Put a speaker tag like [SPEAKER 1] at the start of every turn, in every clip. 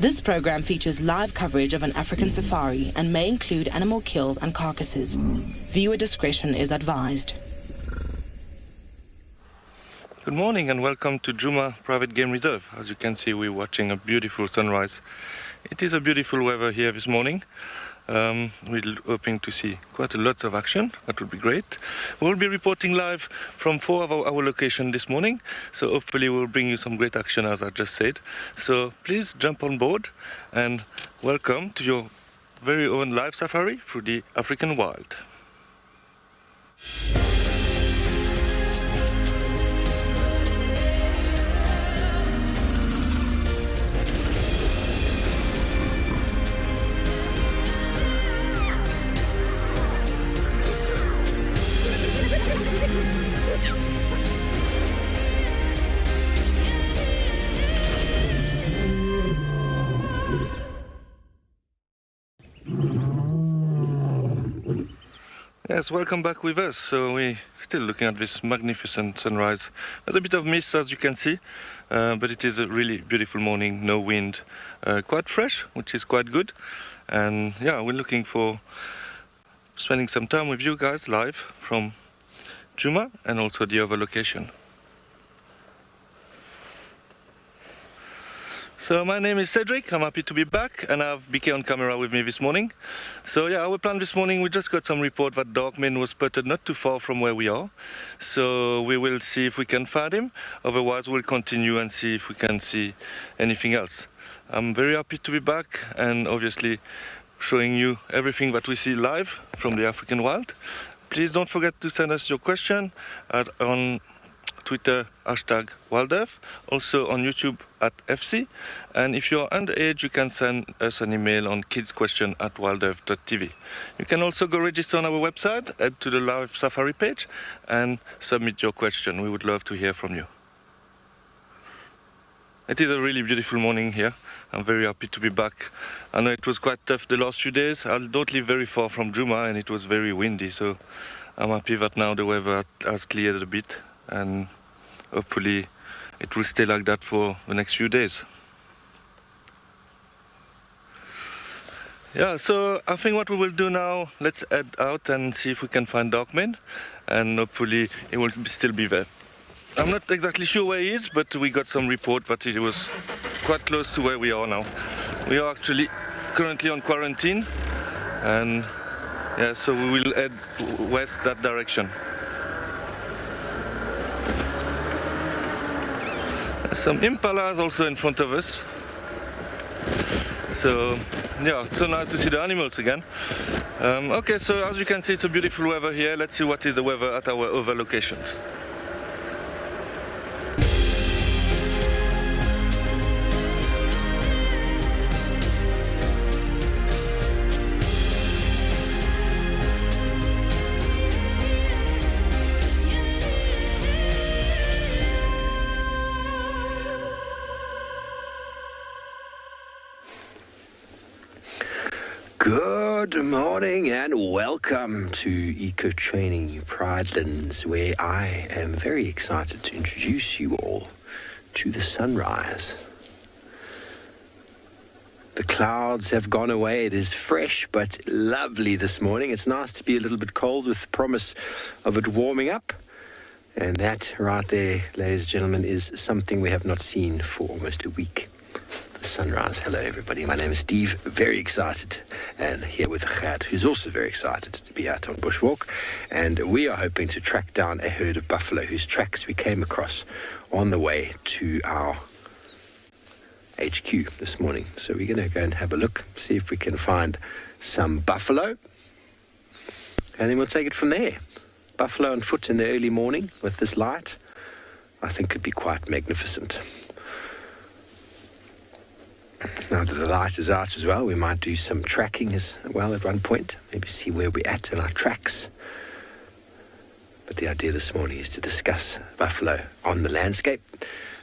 [SPEAKER 1] This program features live coverage of an African safari and may include animal kills and carcasses. Viewer discretion is advised.
[SPEAKER 2] Good morning and welcome to Djuma Private Game Reserve. As you can see, we're watching a beautiful sunrise. It is a beautiful weather here this morning. We're hoping to see quite a lot of action. That would be great. We'll be reporting live from 4 of our locations this morning, so hopefully we'll bring you some great action, as I just said. So please jump on board and welcome to your very own live safari through the African wild. Yes, welcome back with us. So we're still looking at this magnificent sunrise. There's a bit of mist, as you can see, but it is a really beautiful morning, no wind, quite fresh, which is quite good. And yeah, we're looking for spending some time with you guys live from Djuma and also the other location. So my name is Cedric, I'm happy to be back, and I have BK on camera with me this morning. So yeah, our plan this morning, we just got some report that Darkman was spotted not too far from where we are. So we will see if we can find him, otherwise we'll continue and see if we can see anything else. I'm very happy to be back and obviously showing you everything that we see live from the African wild. Please don't forget to send us your question on Twitter, #WildEarth, also on YouTube @FC. And if you're underage, you can send us an email on kidsquestion@wildearth.tv. You can also go register on our website, head to the live safari page and submit your question. We would love to hear from you. It is a really beautiful morning here. I'm very happy to be back. I know it was quite tough the last few days. I don't live very far from Djuma and it was very windy, so I'm happy that now the weather has cleared a bit. And hopefully it will stay like that for the next few days. Yeah, so I think what we will do now, let's head out and see if we can find Darkman, and hopefully he will still be there. I'm not exactly sure where he is, but we got some report that he was quite close to where we are now. We are actually currently on quarantine, and yeah, so we will head west that direction. Some impalas also in front of us. So yeah, it's so nice to see the animals again. Okay, so as you can see, it's a beautiful weather here. Let's see what is the weather at our other locations.
[SPEAKER 3] Good morning and welcome to Eco Training Pridelands, where I am very excited to introduce you all to the sunrise. The clouds have gone away. It is fresh but lovely this morning. It's nice to be a little bit cold with the promise of it warming up. And that right there, ladies and gentlemen, is something we have not seen for almost a week. Sunrise. Hello everybody, my name is Steve, very excited, and here with Gert, who's also very excited to be out on bushwalk, and we are hoping to track down a herd of buffalo whose tracks we came across on the way to our HQ this morning. So we're going to go and have a look, see if we can find some buffalo, and then we'll take it from there. Buffalo on foot in the early morning with this light, I think could be quite magnificent. Now that the light is out as well, we might do some tracking as well at one point, maybe see where we're at in our tracks. But the idea this morning is to discuss buffalo on the landscape,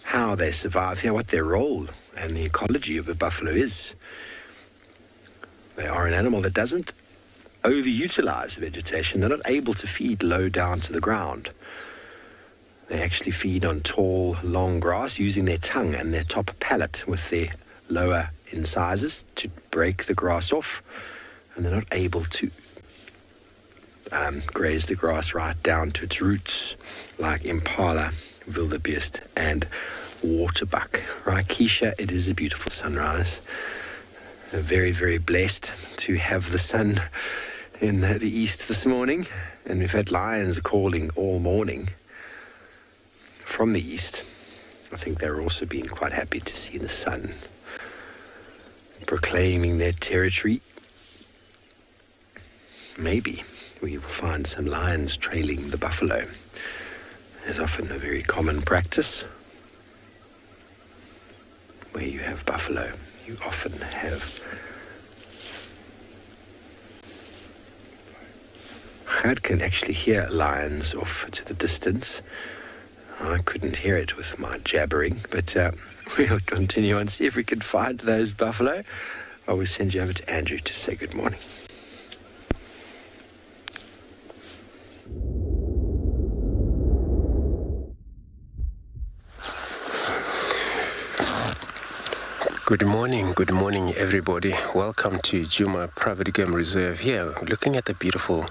[SPEAKER 3] how they survive here, what their role and the ecology of the buffalo is. They are an animal that doesn't overutilize vegetation. They're not able to feed low down to the ground. They actually feed on tall, long grass using their tongue and their top palate with their lower in sizes to break the grass off, and they're not able to graze the grass right down to its roots like impala, wildebeest, and waterbuck. Right, Keisha, it is a beautiful sunrise. Very, very blessed to have the sun in the east this morning, and we've had lions calling all morning from the east. I think they're also being quite happy to see the sun proclaiming their territory. Maybe we will find some lions trailing the buffalo. There's often a very common practice. Where you have buffalo, you often have I can actually hear lions off to the distance. I couldn't hear it with my jabbering, but we'll continue on, see if we can find those buffalo. I will send you over to Andrew to say good morning.
[SPEAKER 4] Good morning everybody. Welcome to Djuma Private Game Reserve. Here, looking at the beautiful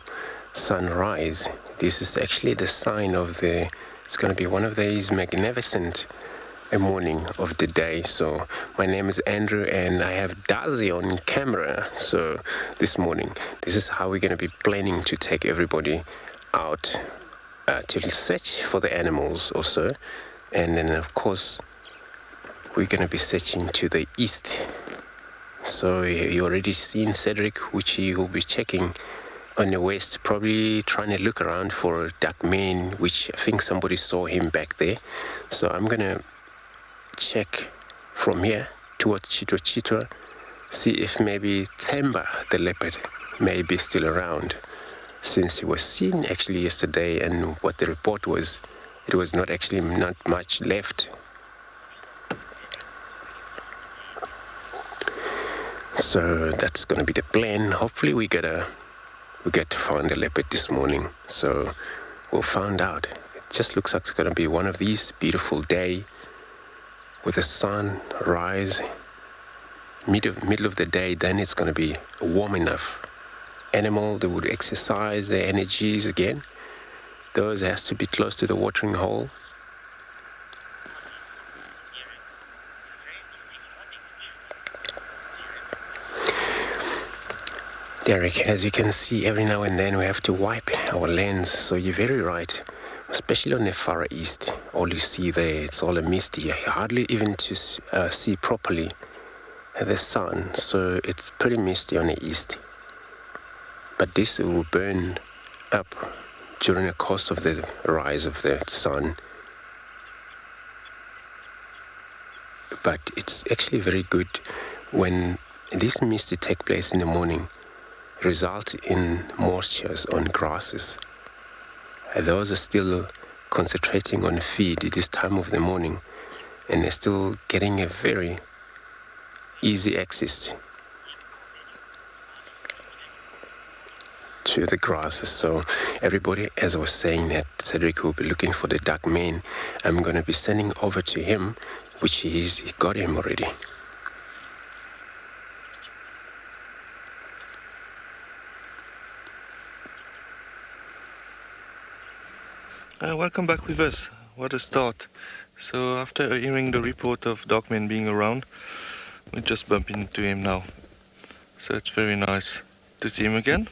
[SPEAKER 4] sunrise. This is actually the sign of it's going to be one of these magnificent morning of the day. So my name is Andrew and I have Dazi on camera. So this morning, this is how we're going to be planning to take everybody out to search for the animals also. And then of course, we're going to be searching to the east. So you already seen Cedric, which he will be checking on the west, probably trying to look around for a duck mane, which I think somebody saw him back there. So I'm going to check from here towards Chitwa, see if maybe Temba, the leopard, may be still around, since he was seen actually yesterday, and what the report was, it was not much left. So that's going to be the plan. Hopefully we get to find a leopard this morning. So we'll find out. It just looks like it's going to be one of these beautiful day with the sun rise middle of the day. Then it's going to be warm enough. Animal that would exercise their energies again. Those has to be close to the watering hole. Derek, as you can see, every now and then we have to wipe our lens. So you're very right, especially on the far east. All you see there, it's all a misty. Hardly even to see properly the sun. So it's pretty misty on the east. But this will burn up during the course of the rise of the sun. But it's actually very good when this misty takes place in the morning. Result in moistures on grasses. Those are still concentrating on feed at this time of the morning, and they're still getting a very easy access to the grasses. So everybody, as I was saying, that Cedric will be looking for the duck mane. I'm going to be sending over to him, which he got him already.
[SPEAKER 2] Welcome back with us. What a start. So after hearing the report of Darkman being around, we just bump into him now. So it's very nice to see him again.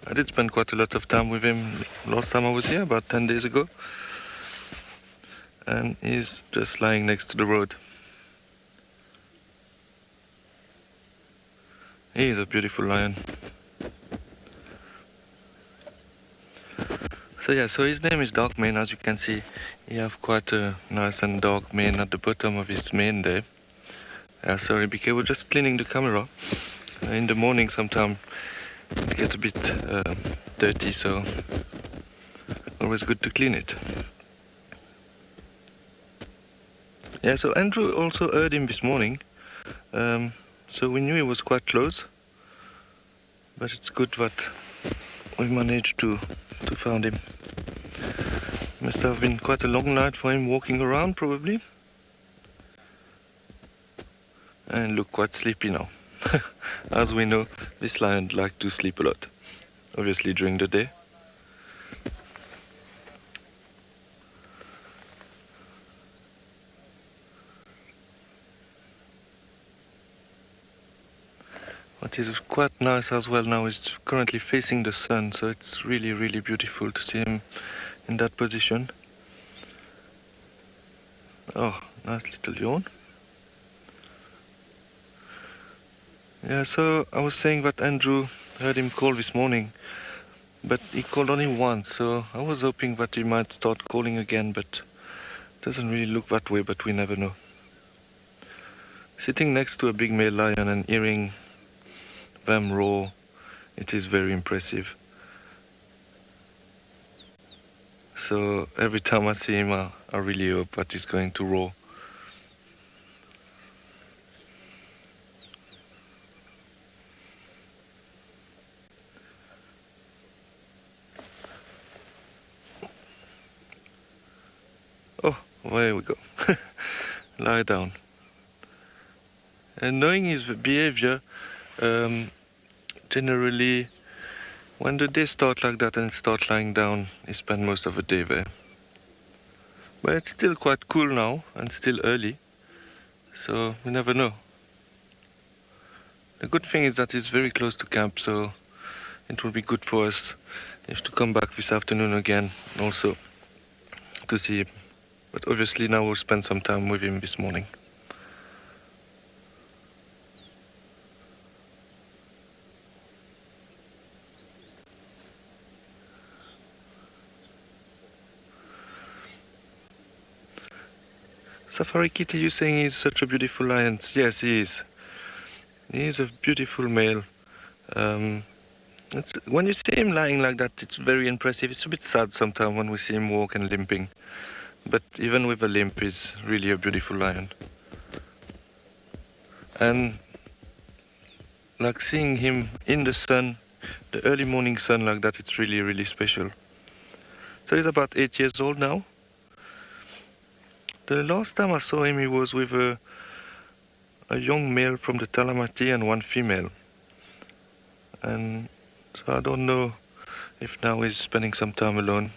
[SPEAKER 2] I did spend quite a lot of time with him last time I was here, about 10 days ago. And he's just lying next to the road. He is a beautiful lion. So yeah, so his name is Darkmane. As you can see, he have quite a nice and dark mane at the bottom of his mane there. Sorry, BK, we're just cleaning the camera. In the morning sometime it gets a bit dirty, so always good to clean it. Yeah, so Andrew also heard him this morning. So we knew he was quite close. But it's good that we managed to find him. Must have been quite a long night for him walking around, probably. and look quite sleepy now. As we know, this lion likes to sleep a lot, obviously during the day. What is quite nice as well now is currently facing the sun, so it's really, really beautiful to see him in that position. Oh, nice little yawn. Yeah, so I was saying that Andrew heard him call this morning, but he called only once, so I was hoping that he might start calling again, but it doesn't really look that way, but we never know. Sitting next to a big male lion and hearing them roar, it is very impressive. So every time I see him, I really hope that he's going to roar. Oh, there we go. Lie down. And knowing his behavior, generally, when the day starts like that and start lying down, he spends most of the day there. But it's still quite cool now and still early, so we never know. The good thing is that it's very close to camp, so it will be good for us if to come back this afternoon again, also to see him. But obviously now we'll spend some time with him this morning. Safari Kitty, you saying he's such a beautiful lion? Yes, he is. He is a beautiful male. When you see him lying like that, it's very impressive. It's a bit sad sometimes when we see him walk and limping. But even with a limp, he's really a beautiful lion. And like seeing him in the sun, the early morning sun like that, it's really, really special. So he's about 8 years old now. The last time I saw him, he was with a young male from the Talamati and one female. And so I don't know if now he's spending some time alone.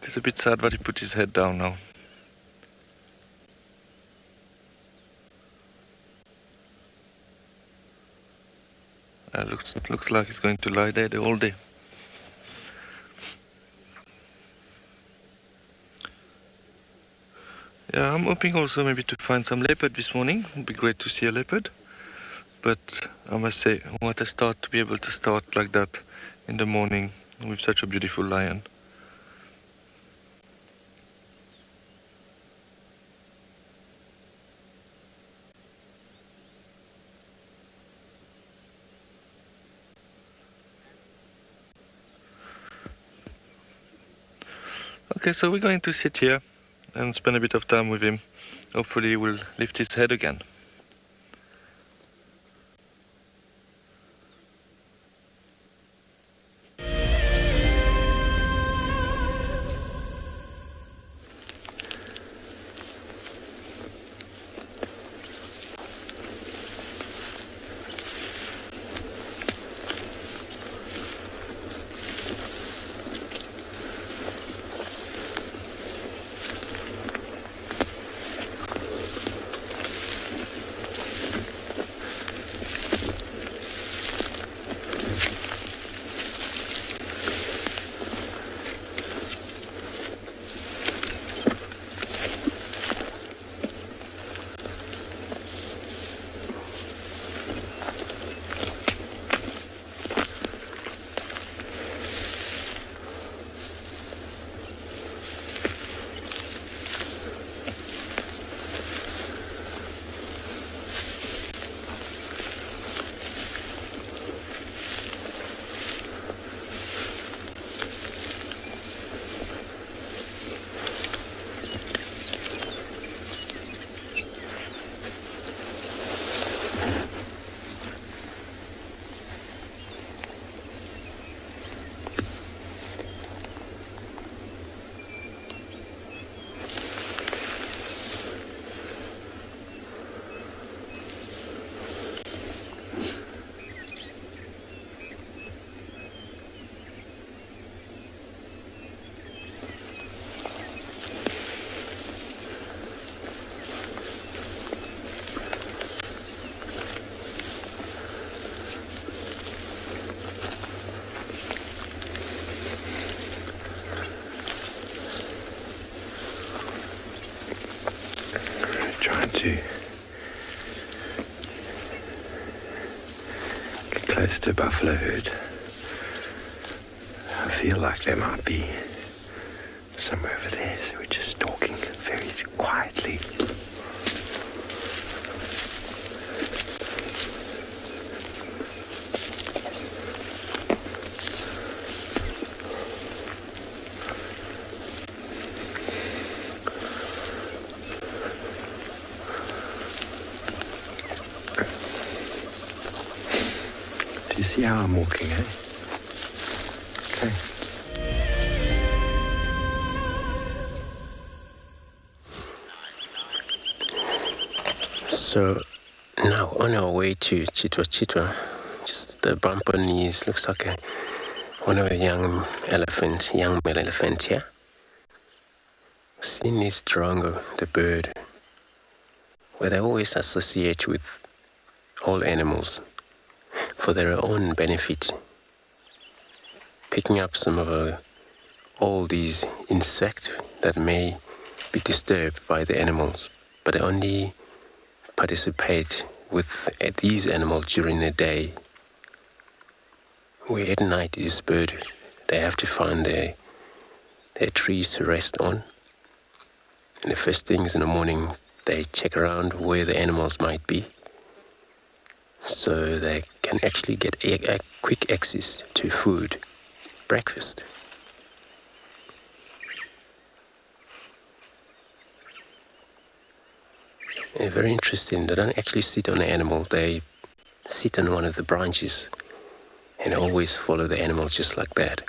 [SPEAKER 2] It's a bit sad that he put his head down now. Looks like he's going to lie there the whole day. Yeah, I'm hoping also maybe to find some leopard this morning. It would be great to see a leopard. But I must say, what a start to be able to start like that in the morning with such a beautiful lion. Okay, so we're going to sit here and spend a bit of time with him. Hopefully he will lift his head again.
[SPEAKER 3] to get close to a buffalo herd. I feel like they might be somewhere over there, so we're just stalking very quietly. Do you see how I'm walking, eh? Okay.
[SPEAKER 4] So now on our way to Tswalu, just the bump on knees, looks like one of the young male elephant here. Seen this drongo, the bird, where they always associate with all animals for their own benefit, picking up some of all these insects that may be disturbed by the animals, but they only participate with these animals during the day. Where at night this bird, they have to find their trees to rest on. And the first things in the morning, they check around where the animals might be, so they can actually get a quick access to food, breakfast. And very interesting, they don't actually sit on the animal, they sit on one of the branches and always follow the animal just like that.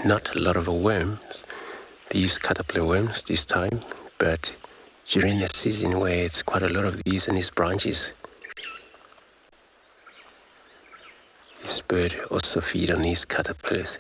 [SPEAKER 4] Not a lot of worms, these caterpillar worms this time, but during the season where it's quite a lot of these on these branches, this bird also feeds on these caterpillars.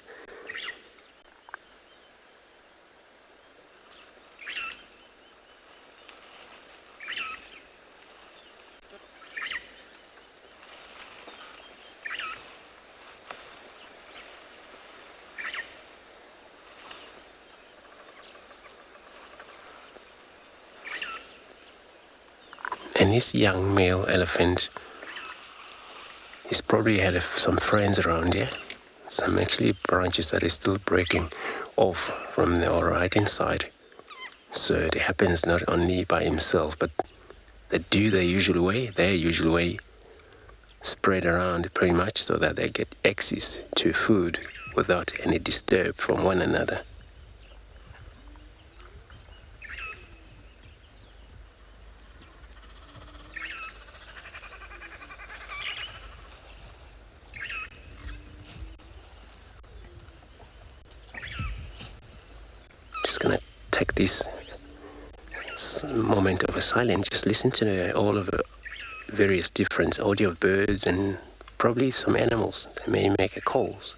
[SPEAKER 4] And this young male elephant, he's probably had some friends around here. Some actually branches that is still breaking off from the right-hand side. So it happens not only by himself, but they do their usual way, spread around pretty much so that they get access to food without any disturb from one another. Just gonna take this moment of a silence, just listen to all of the various different audio of birds and probably some animals that may make a calls.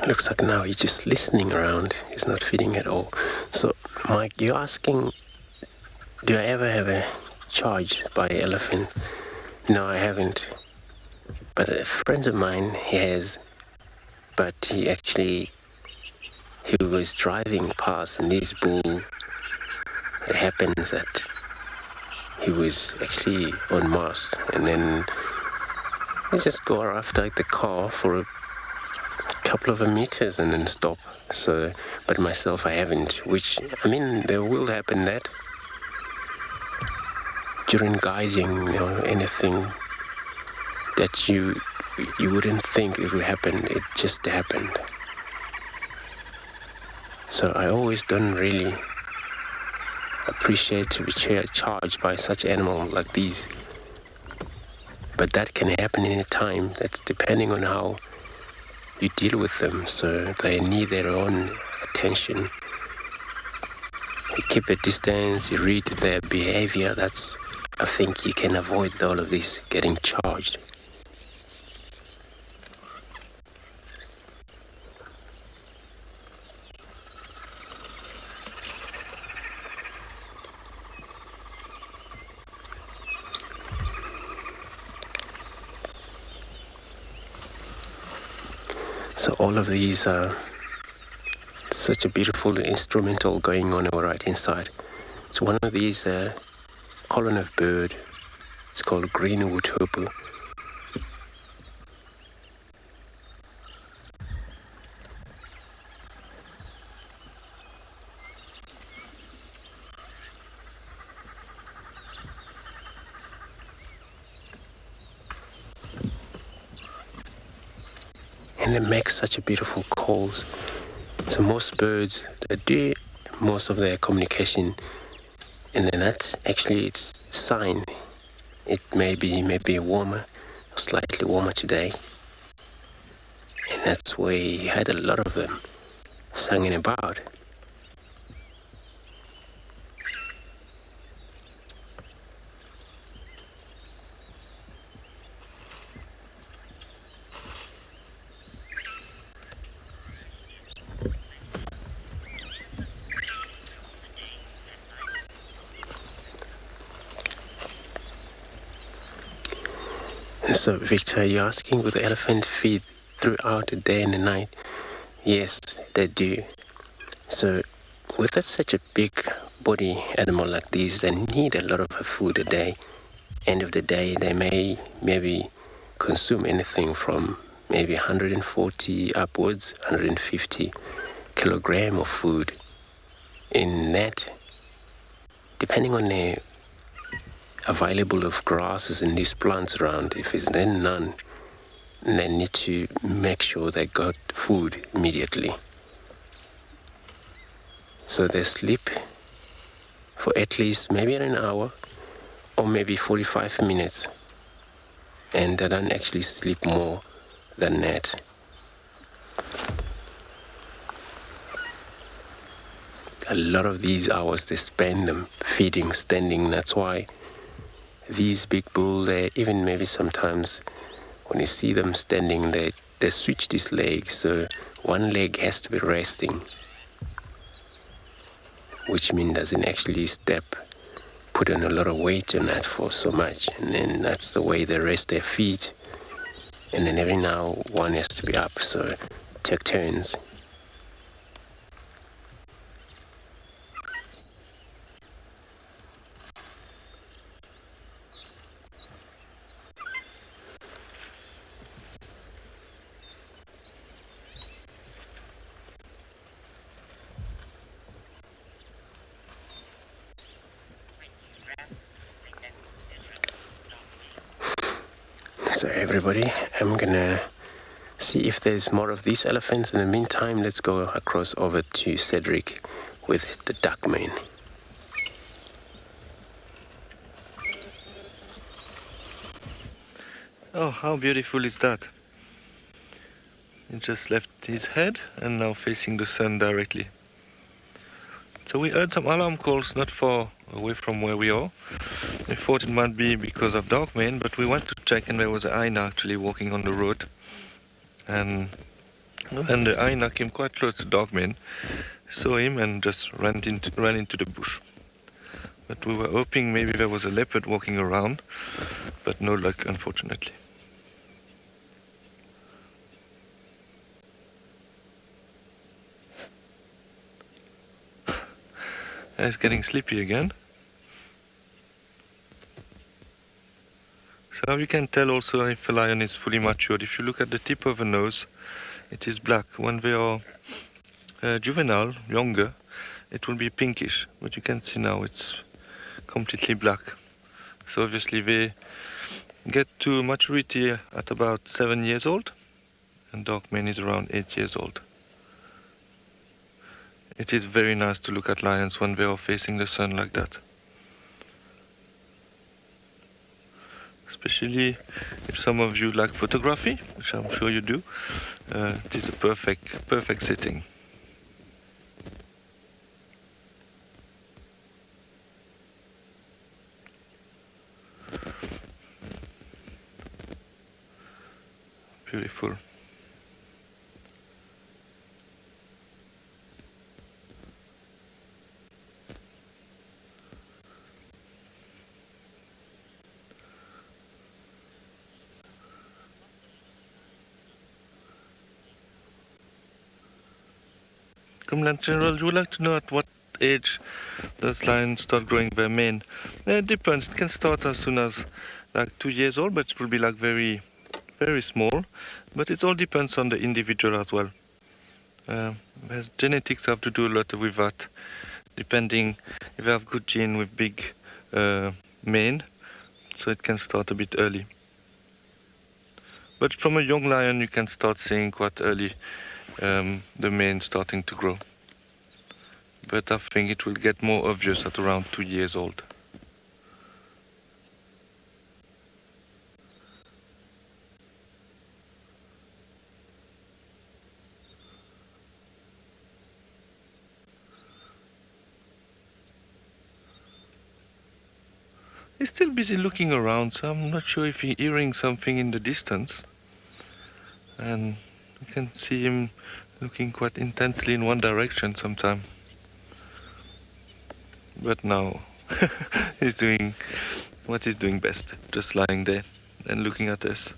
[SPEAKER 4] Looks like now he's just listening around. He's not feeding at all. So, Mike, you're asking, do I ever have a charge by elephant? No, I haven't. But friends of mine, he has. But he was driving past and this bull, it happens that he was actually on marsh, and then he just go after the car for a couple of meters and then stop. So, but myself, I haven't, which, I mean, there will happen that during guiding, anything that you wouldn't think it would happen. It just happened. So I always don't really appreciate to be charged by such animal like these. But that can happen any time. That's depending on how you deal with them. So they need their own attention. You keep a distance, you read their behavior. I think you can avoid all of this getting charged. So all of these are such a beautiful instrumental going on right inside. It's one of these colony of bird. It's called greenwood hoopoe. And it makes such a beautiful calls. So most birds, they do most of their communication, and then that's actually its sign. It may be warmer, or slightly warmer today, and that's where you had a lot of them singing about. So, Victor, you're asking, will the elephant feed throughout the day and the night? Yes, they do. So, with such a big body animal like these, they need a lot of food a day. End of the day, they may maybe consume anything from maybe 140 upwards, 150 kilogram of food. In that, depending on the available of grasses and these plants around, if it's then none, they need to make sure they got food immediately. So they sleep for at least maybe an hour or maybe 45 minutes, and they don't actually sleep more than that. A lot of these hours they spend them feeding, standing. That's why these big bulls, they even maybe sometimes when you see them standing, they switch these legs, so one leg has to be resting, which means doesn't actually put on a lot of weight on that for so much, and then that's the way they rest their feet, and then every now one has to be up, so take turns. So everybody, I'm gonna see if there's more of these elephants. In the meantime, let's go across over to Cedric with the duck mane.
[SPEAKER 2] Oh, how beautiful is that? He just left his head and now facing the sun directly. So we heard some alarm calls not far away from where we are. We thought it might be because of dark mane, but we went to check and there was a hyena actually walking on the road. And the hyena came quite close to dark mane, saw him and just ran into the bush. But we were hoping maybe there was a leopard walking around, but no luck, unfortunately. It's getting sleepy again. So you can tell also if a lion is fully matured. If you look at the tip of the nose, it is black. When they are juvenile, younger, it will be pinkish. But you can see now it's completely black. So obviously they get to maturity at about 7 years old, and dark mane is around 8 years old. It is very nice to look at lions when they are facing the sun like that. Especially if some of you like photography, which I'm sure you do, it is a perfect setting. Beautiful. Commandant General, you would like to know at what age does lions start growing their mane? It depends. It can start as soon as like 2 years old, but it will be like very small. But it all depends on the individual as well. Genetics have to do a lot with that, depending if you have good gene with big mane, so it can start a bit early. But from a young lion, you can start seeing quite early the mane starting to grow. But I think it will get more obvious at around 2 years old. He's still busy looking around, so I'm not sure if he's hearing something in the distance. And you can see him looking quite intensely in one direction sometime. But now he's doing what he's doing best, just lying there and looking at us.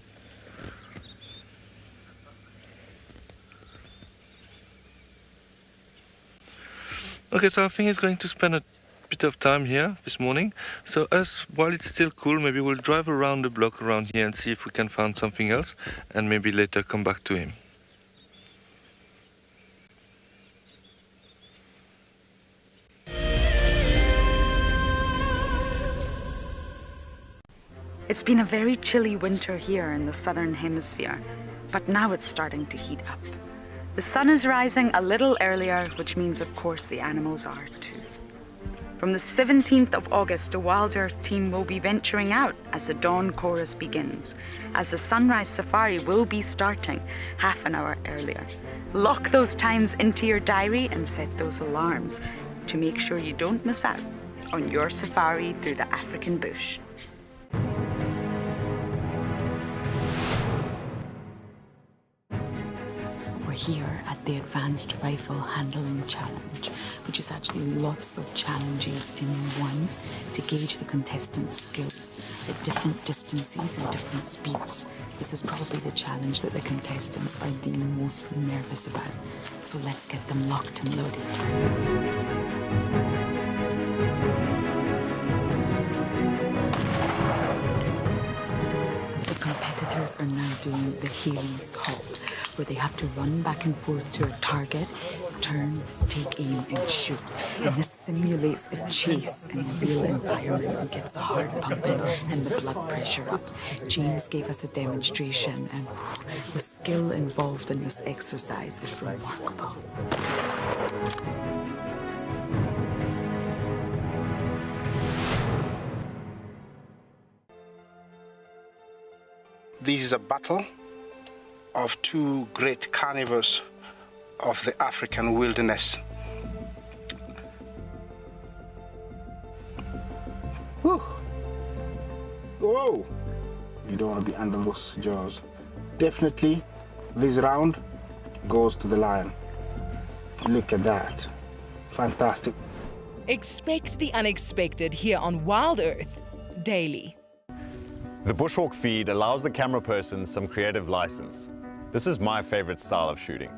[SPEAKER 2] Okay, so I think he's going to spend a bit of time here this morning. So while it's still cool, maybe we'll drive around the block around here and see if we can find something else, and maybe later come back to him.
[SPEAKER 5] It's been a very chilly winter here in the southern hemisphere, but now it's starting to heat up. The sun is rising a little earlier, which means, of course, the animals are too. From the 17th of August, the WildEarth team will be venturing out as the dawn chorus begins, as the sunrise safari will be starting half an hour earlier. Lock those times into your diary and set those alarms to make sure you don't miss out on your safari through the African bush.
[SPEAKER 6] We're here at the Advanced Rifle Handling Challenge, which is actually lots of challenges in one to gauge the contestants' skills at different distances and different speeds. This is probably the challenge that the contestants are the most nervous about. So let's get them locked and loaded. Competitors are now doing the Haley's halt, where they have to run back and forth to a target, turn, take aim, and shoot. And this simulates a chase in a real environment and gets the heart pumping and the blood pressure up. James gave us a demonstration, and the skill involved in this exercise is remarkable.
[SPEAKER 7] This is a battle of two great carnivores of the African wilderness. Whew. Whoa! You don't want to be under those jaws. Definitely, this round goes to the lion. Look at that. Fantastic.
[SPEAKER 8] Expect the unexpected here on WildEarth daily.
[SPEAKER 9] The bushhawk feed allows the camera person some creative license. This is my favorite style of shooting.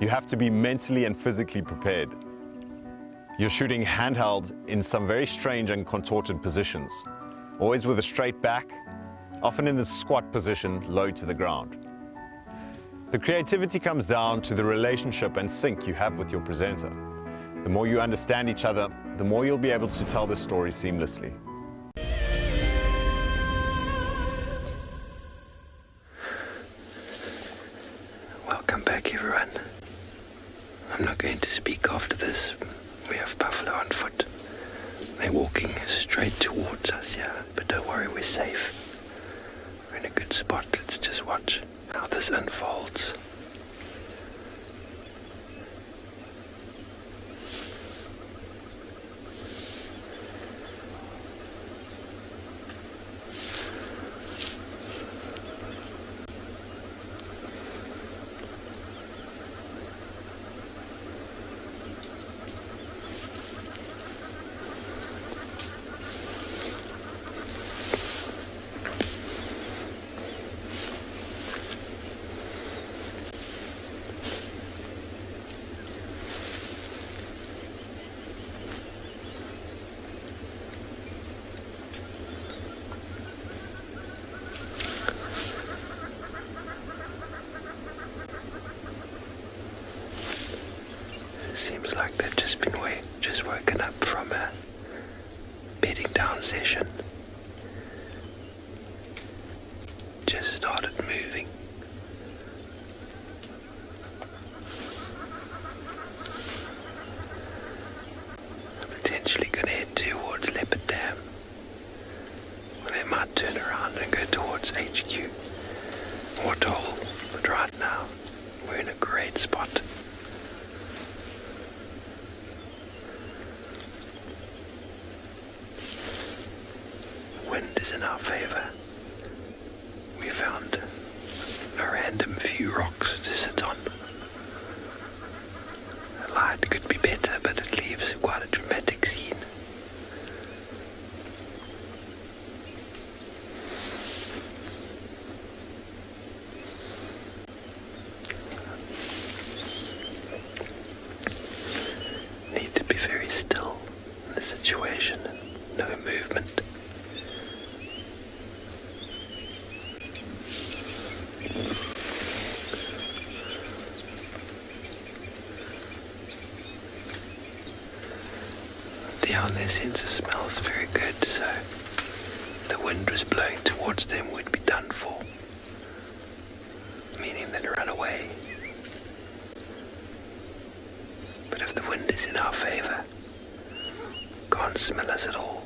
[SPEAKER 9] You have to be mentally and physically prepared. You're shooting handheld in some very strange and contorted positions, always with a straight back, often in the squat position, low to the ground. The creativity comes down to the relationship and sync you have with your presenter. The more you understand each other, the more you'll be able to tell the story seamlessly.
[SPEAKER 3] walking straight towards us, yeah. But don't worry, we're safe. We're in a good spot. Let's just watch how this unfolds. Seems like they've just been woken up from a bedding down session. Just started moving. Potentially going to head towards Leopard Dam. Or they might turn around and go towards HQ. Waterhole. But right now, we're in a great spot. Wind is in our favor. We found a random few rocks to sit on. The light could be better, but it leaves quite a dramatic scene. Need to be very still in the situation. No movement. Their sense of smell is very good, so if the wind was blowing towards them, we'd be done for, meaning they'd run away. But if the wind is in our favor, can't smell us at all.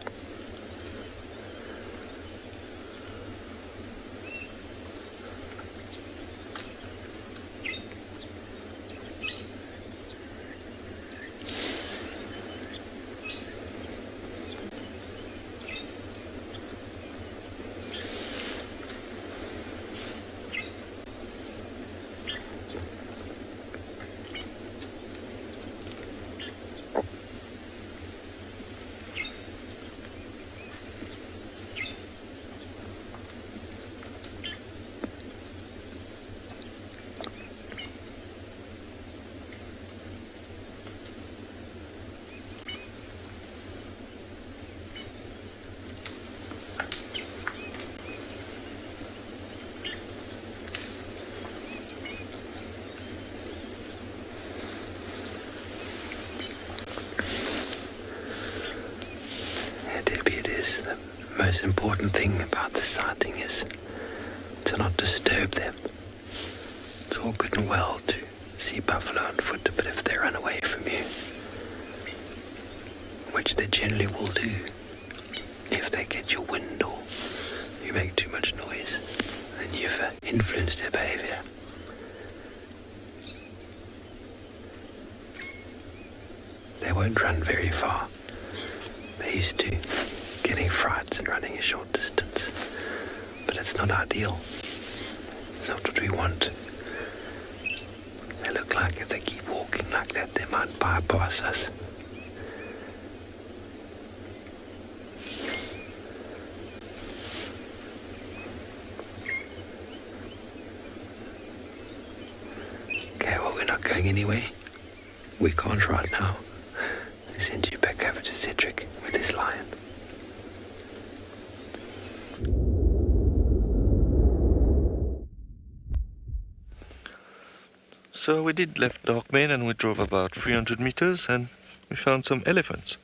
[SPEAKER 3] The most important thing about the sighting is to not disturb them. It's all good and well to see buffalo on foot, but if they run away from you, which they generally will do, if they get your wind or you make too much noise, then you've influenced their behavior. They won't run very far. They're used to getting frights and running a short distance, but it's not ideal. It's not what we want. They look like if they keep walking like that, they might bypass us. Okay, well, we're not going anywhere. We can't right now. I send you back over to Cedric with his lion.
[SPEAKER 2] So we did left Darkmain and we drove about 300 meters and we found some elephants.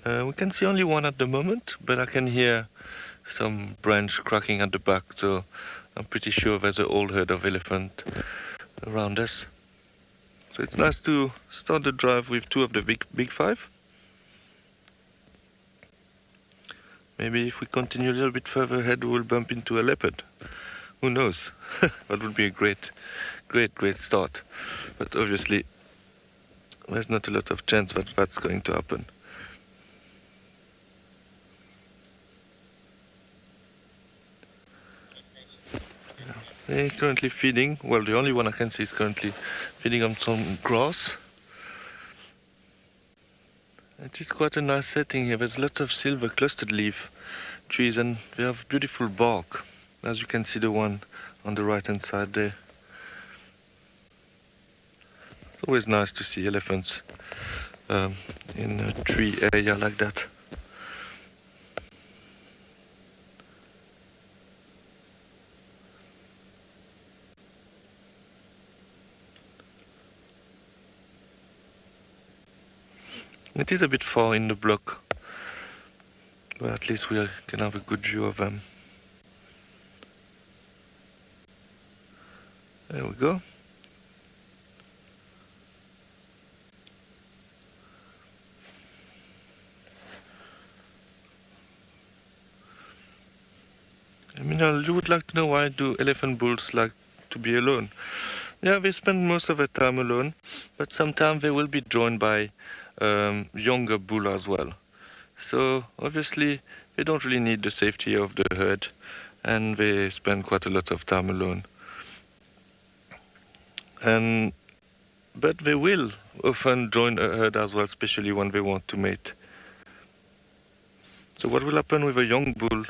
[SPEAKER 2] We can see only one at the moment, but I can hear some branch cracking at the back, so I'm pretty sure there's an old herd of elephant around us. So it's nice to start the drive with two of the big five. Maybe if we continue a little bit further ahead, we'll bump into a leopard. Who knows? That would be a great start. But obviously, there's not a lot of chance that that's going to happen. They're currently feeding. Well, the only one I can see is currently feeding on some grass. It is quite a nice setting here. There's lots of silver clustered leaf trees and they have beautiful bark. As you can see, the one on the right hand side there. It's always nice to see elephants in a tree area like that. It is a bit far in the block, but at least we can have a good view of them. There we go. I mean, you would like to know, why do elephant bulls like to be alone? Yeah, they spend most of their time alone, but sometimes they will be joined by younger bull as well. So obviously they don't really need the safety of the herd and they spend quite a lot of time alone. But they will often join a herd as well, especially when they want to mate. So what will happen with a young bull?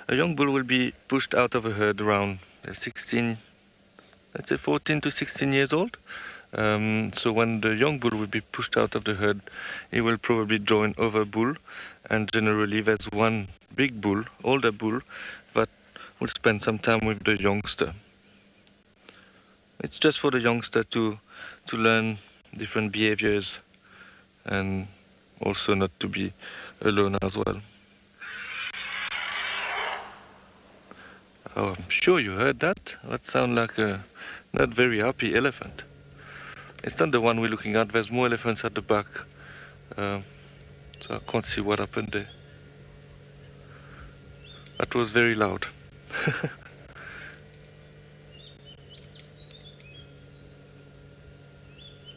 [SPEAKER 2] A young bull will be pushed out of a herd around 14 to 16 years old. So when the young bull will be pushed out of the herd, he will probably join other bull, and generally there's one big bull, older bull, that will spend some time with the youngster. It's just for the youngster to learn different behaviors and also not to be alone as well. Oh, I'm sure you heard that. That sounds like a not very happy elephant. It's not the one we're looking at. There's more elephants at the back. So I can't see what happened there. That was very loud.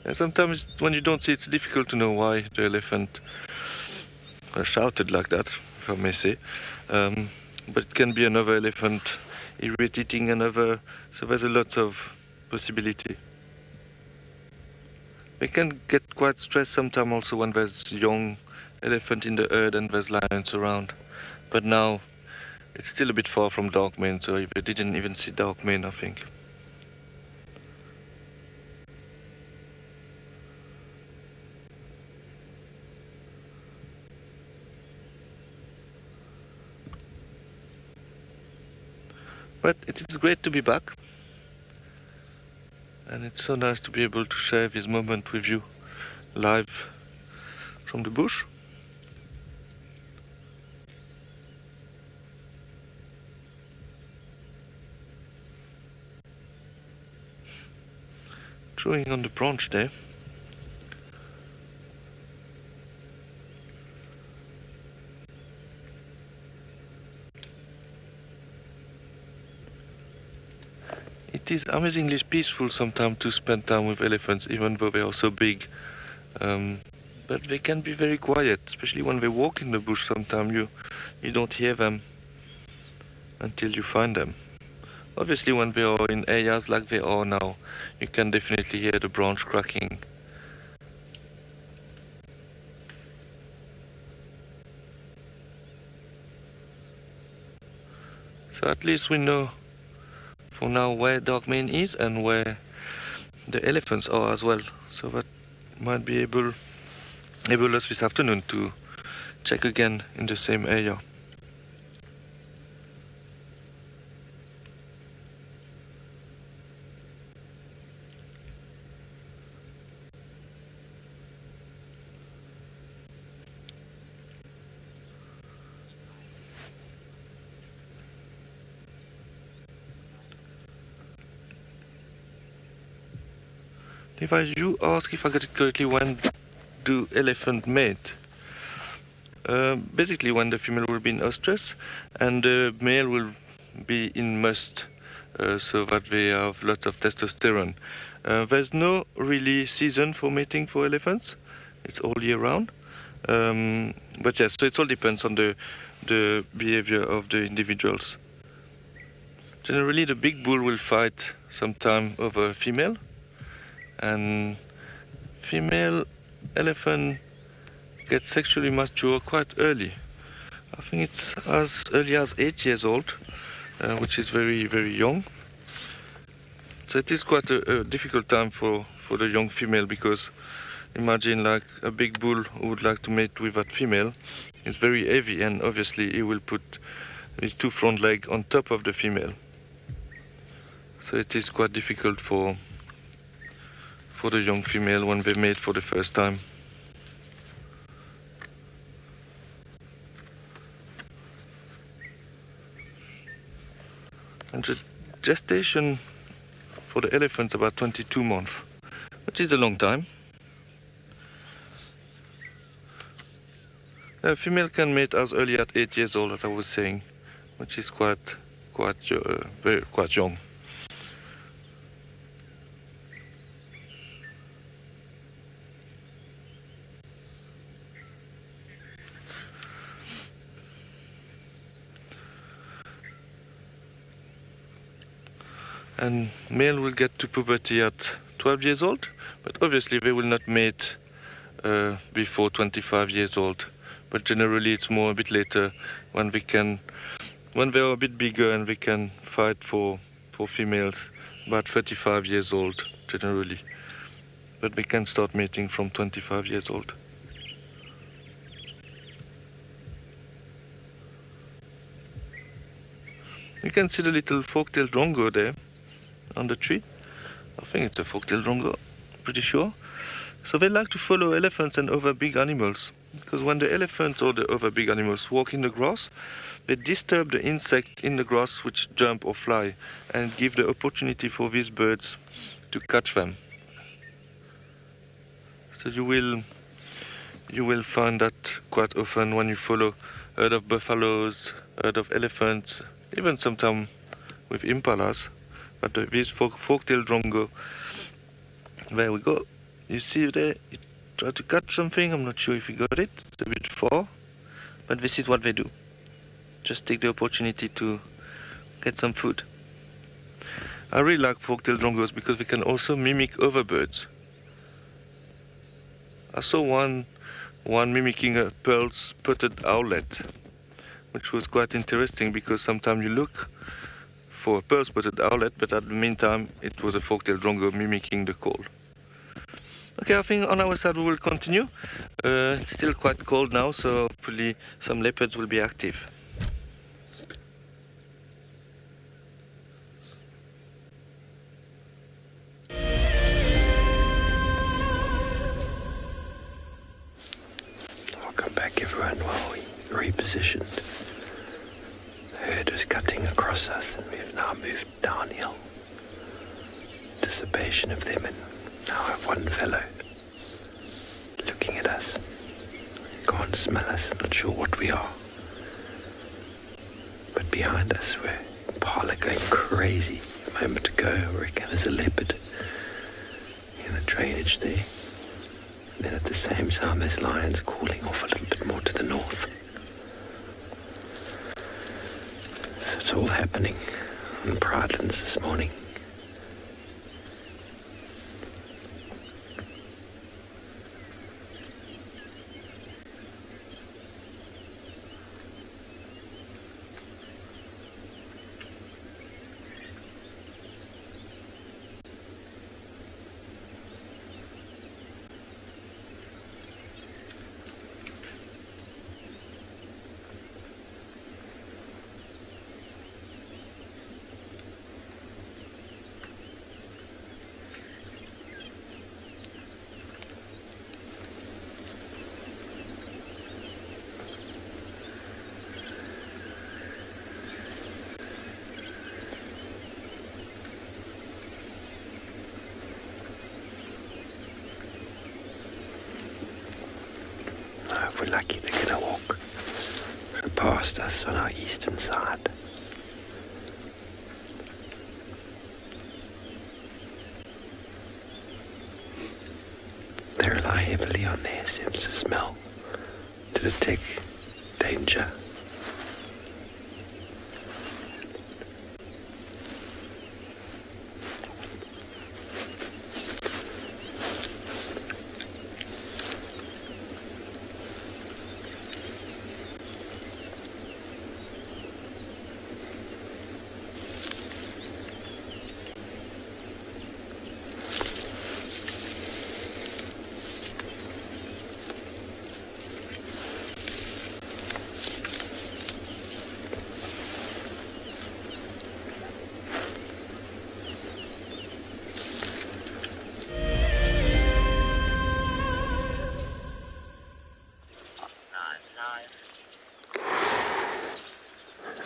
[SPEAKER 2] And sometimes when you don't see, it's difficult to know why the elephant shouted like that, if I may say. But it can be another elephant irritating another, so there's a lot of possibility. They can get quite stressed sometimes also when there's young elephant in the herd and there's lions around. But now it's still a bit far from dark mane, so they didn't even see dark mane, I think. But it is great to be back. And it's so nice to be able to share this moment with you live from the bush. Chewing on the branch there. It is amazingly peaceful sometimes to spend time with elephants, even though they are so big. But they can be very quiet, especially when they walk in the bush. Sometimes you don't hear them until you find them. Obviously, when they are in areas like they are now, you can definitely hear the branch cracking. So at least we know for now where dark mane is and where the elephants are as well. So that might be able us this afternoon to check again in the same area. If you ask if I got it correctly, when do elephant mate? Basically when the female will be in oestrus and the male will be in must, so that they have lots of testosterone. There's no really season for mating for elephants. It's all year round. But yes, so it all depends on the behavior of the individuals. Generally, the big bull will fight sometime over a female, and female elephant gets sexually mature quite early. I think it's as early as 8 years old, which is very, very young. So it is quite a difficult time for the young female, because imagine like a big bull who would like to mate with that female. It's very heavy, and obviously he will put his 2 front legs on top of the female. So it is quite difficult for the young female when they mate for the first time. And the gestation for the elephant is about 22 months, which is a long time. A female can mate as early as 8 years old, as I was saying, which is quite young. And male will get to puberty at 12 years old, but obviously they will not mate before 25 years old. But generally it's more a bit later when they are a bit bigger and they can fight for females, about 35 years old generally. But they can start mating from 25 years old. You can see the little fork-tailed drongo there on the tree. I think it's a fork-tailed drongo, pretty sure. So they like to follow elephants and other big animals, because when the elephants or the other big animals walk in the grass, they disturb the insect in the grass which jump or fly, and give the opportunity for these birds to catch them. So you will find that quite often when you follow herd of buffaloes, herd of elephants, even sometimes with impalas. But this fork-tailed drongo, there we go. You see there, he tried to catch something. I'm not sure if he got it. It's a bit far, but this is what they do. Just take the opportunity to get some food. I really like fork-tailed drongos because they can also mimic other birds. I saw one mimicking a pearl-spotted owlet, which was quite interesting because sometimes you look for a pearl-spotted owlet, but at the meantime it was a fork-tailed drongo mimicking the call. Okay, I think on our side we will continue. It's still quite cold now, so hopefully some leopards will be active.
[SPEAKER 3] Welcome back everyone. Well, we repositioned. The herd was cutting across us and we've now moved downhill. Anticipation of them, and now I have one fellow looking at us. Can't smell us, not sure what we are. But behind us we're Impala going crazy. A moment ago I reckon there's a leopard in the drainage there. And then at the same time there's lions calling off a little bit more to the north. So it's all happening on Pridelands this morning. past us on our eastern side. They rely heavily on their sense of smell to detect danger.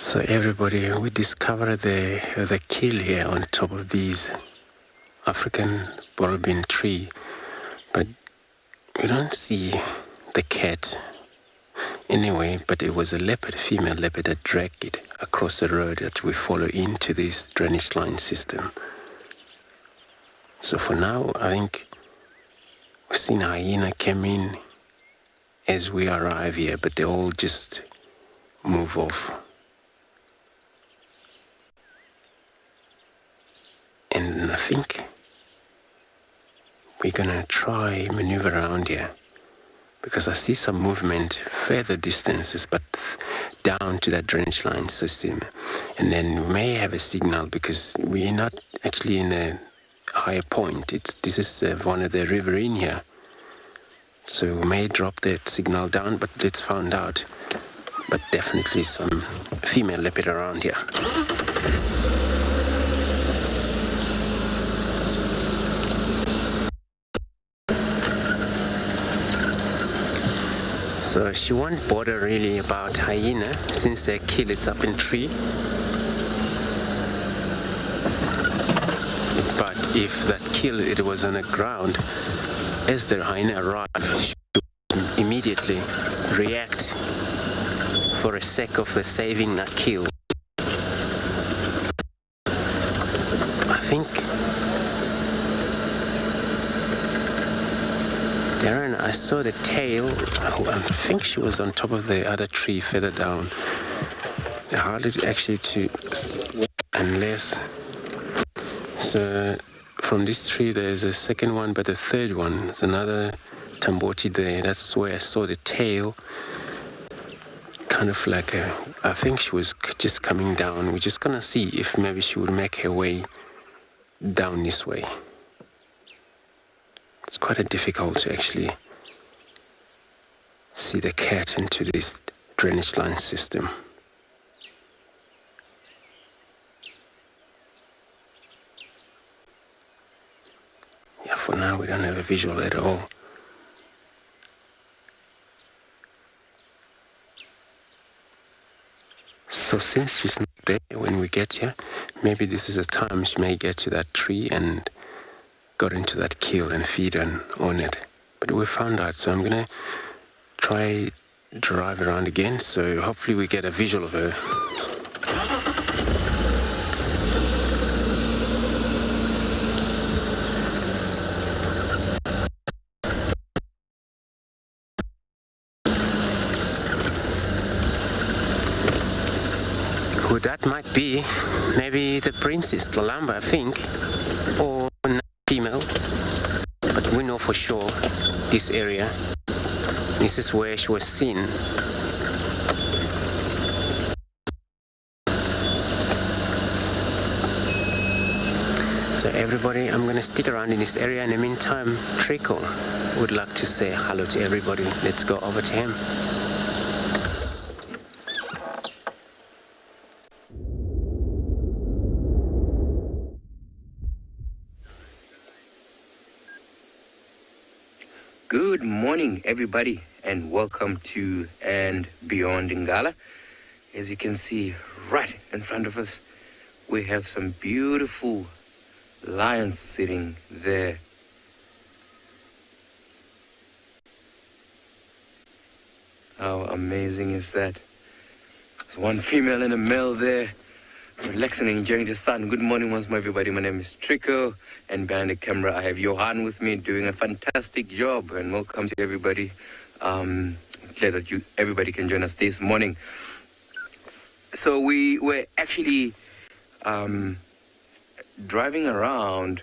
[SPEAKER 3] So everybody, we discovered the kill here on top of these African bourbon tree, but we don't see the cat anyway, but it was a leopard, female leopard, that dragged it across the road that we follow into this drainage line system. So for now, I think we've seen a hyena came in as we arrive here, but they all just move off. And I think we're gonna try maneuver around here because I see some movement further distances, but down to that drainage line system. And then we may have a signal because we're not actually in a higher point. This is one of the river in here. So we may drop that signal down, but let's find out. But definitely some female leopard around here. So she won't bother really about hyena since their kill is up in tree. But if that kill it was on the ground, as the hyena arrived, she would immediately react for the sake of the saving that kill. I think Darren, I saw the tail. I think she was on top of the other tree further down. Hardly actually to, unless. So from this tree there's a second one, but the third one, there's another tamboti there. That's where I saw the tail. Kind of like I think she was just coming down. We're just gonna see if maybe she would make her way down this way. It's quite difficult to actually see the cat into this drainage line system. Yeah, for now we don't have a visual at all. So since she's not there when we get here, maybe this is a time she may get to that tree and got into that kill and feed on it. But we found out, so I'm gonna try drive around again, so hopefully we get a visual of her. Who that might be, maybe the princess, Lalamba, I think, or female, but we know for sure this area. This is where she was seen. So everybody, I'm gonna stick around in this area. In the meantime, Trico would like to say hello to everybody. Let's go over to him.
[SPEAKER 10] Good morning, everybody, and welcome to andBeyond Ngala. As you can see right in front of us, we have some beautiful lions sitting there. How amazing is that? There's one female and a male there, relaxing and enjoying the sun. Good morning once more, everybody. My name is Trico, and behind the camera I have Johan with me doing a fantastic job. And welcome to everybody. Glad that everybody can join us this morning. So we were actually driving around,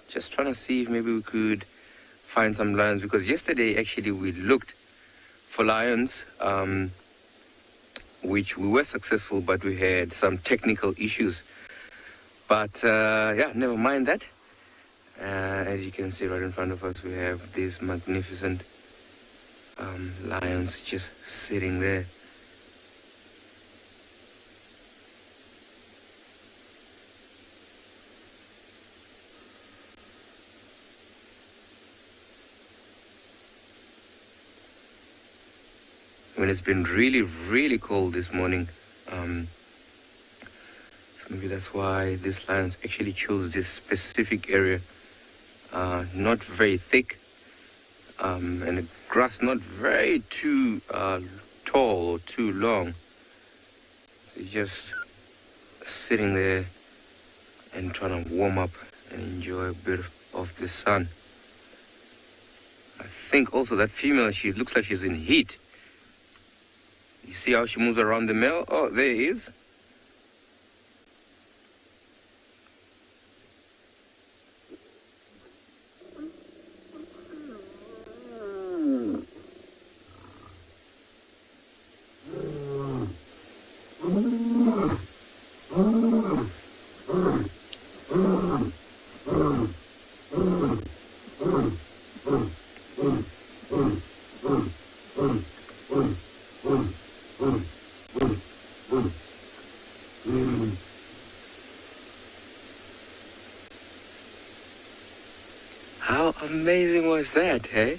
[SPEAKER 10] just trying to see if maybe we could find some lions, because yesterday actually we looked for lions, which we were successful, but we had some technical issues. But yeah, never mind that. As you can see right in front of us, we have these magnificent lions just sitting there. I mean, it's been really, really cold this morning. So maybe that's why these lions actually chose this specific area. Not very thick, and the grass not very too tall or too long. So just sitting there and trying to warm up and enjoy a bit of the sun. I think also that female, she looks like she's in heat. You see how she moves around the male? Oh, there he is. How amazing was that, hey?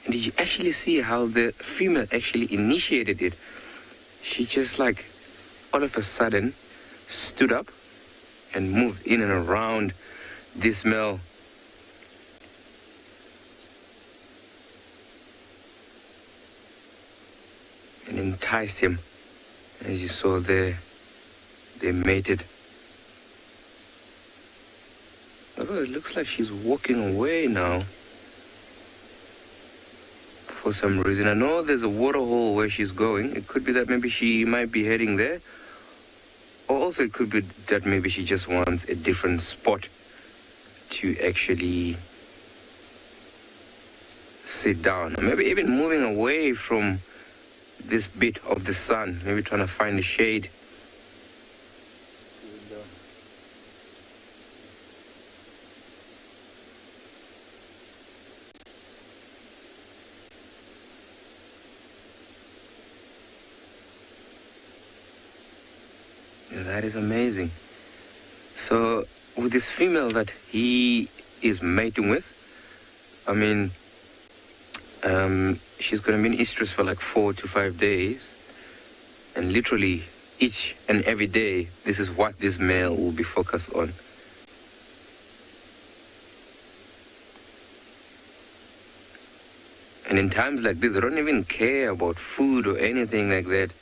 [SPEAKER 10] And did you actually see how the female actually initiated it? She just like all of a sudden stood up and moved in and around this male. And enticed him. As you saw there, they mated. Oh, it looks like she's walking away now. For some reason. I know there's a water hole where she's going. It could be that maybe she might be heading there. Or also it could be that maybe she just wants a different spot to actually sit down. Or maybe even moving away from this bit of the sun. Maybe trying to find the shade. That is amazing. So with this female that he is mating with, I mean, she's going to be in estrus for like 4 to 5 days. And literally each and every day, this is what this male will be focused on. And in times like this, they don't even care about food or anything like that.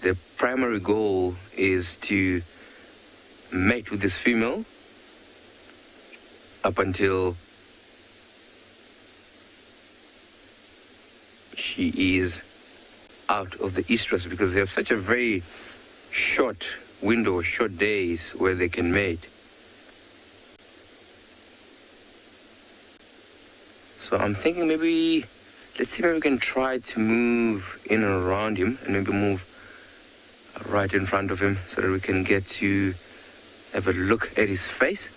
[SPEAKER 10] The primary goal is to mate with this female up until she is out of the estrus, because they have such a very short window, short days where they can mate. So I'm thinking maybe, let's see, maybe we can try to move in and around him and maybe move right in front of him so that we can get to have a look at his face.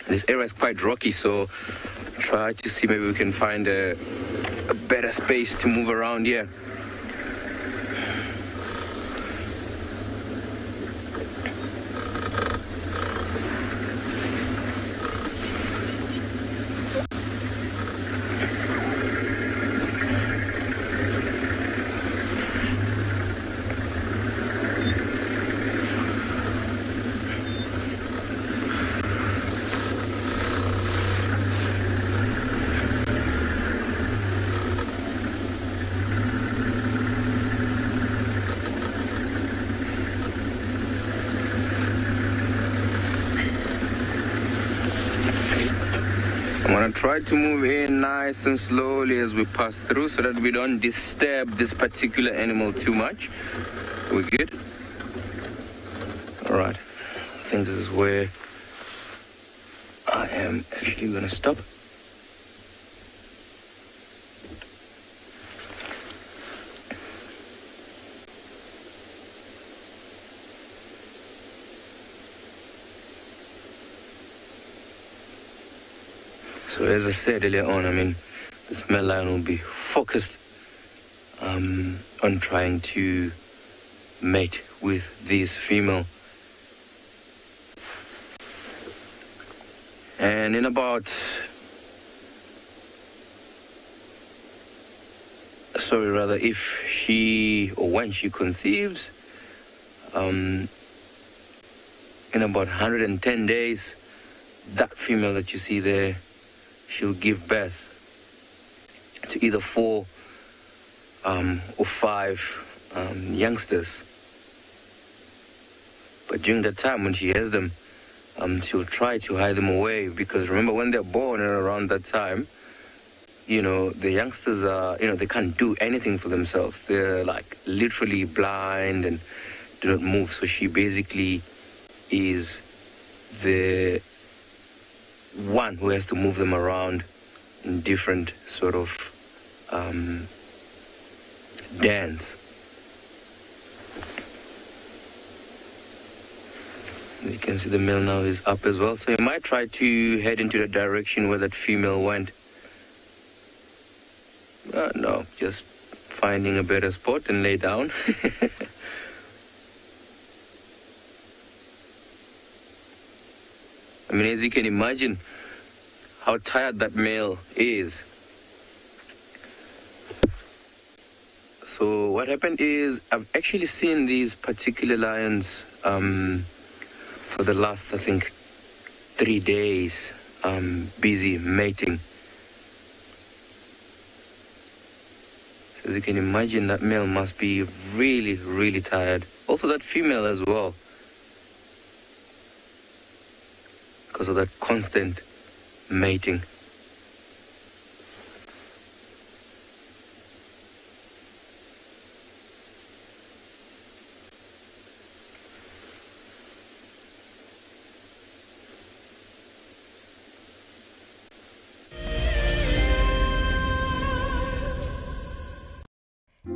[SPEAKER 10] And this area is quite rocky, so try to see maybe we can find a better space to move around here. try to move in nice and slowly as we pass through so that we don't disturb this particular animal too much. We're good? All right. I think this is where I am actually going to stop. So as I said earlier on, I mean, this male lion will be focused on trying to mate with this female. And in about, if she, or when she conceives, in about 110 days, that female that you see there, she'll give birth to either 4 or 5 youngsters. But during that time when she has them, she'll try to hide them away, because remember, when they're born and around that time, you know, the youngsters are, you know, they can't do anything for themselves. They're like literally blind and do not move. So she basically is the one who has to move them around in different sort of dens. You can see the male now is up as well, so you might try to head into the direction where that female went. No, just finding a better spot and lay down. I mean, as you can imagine how tired that male is. So what happened is, I've actually seen these particular lions for the last, I think, 3 days busy mating. So as you can imagine, that male must be really, really tired. Also that female as well, because of that constant mating.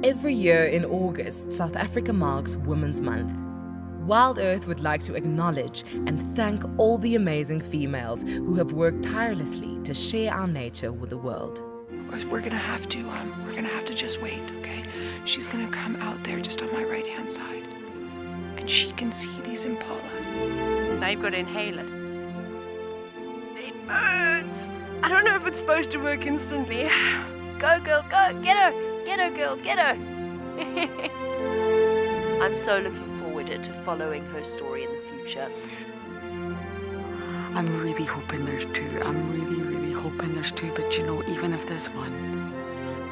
[SPEAKER 8] Every year in August, South Africa marks Women's Month. WildEarth would like to acknowledge and thank all the amazing females who have worked tirelessly to share our nature with the world.
[SPEAKER 11] We're gonna have to just wait, okay? She's gonna come out there just on my right-hand side, and she can see these impala.
[SPEAKER 12] Now you've got to inhale it. It burns. I don't know if it's supposed to work instantly. Go, girl, go! Get her! Get her, girl! Get her! I'm so looking forward to following her story in the future.
[SPEAKER 6] I'm really hoping there's 2. I'm really, really hoping there's 2. But you know, even if there's 1,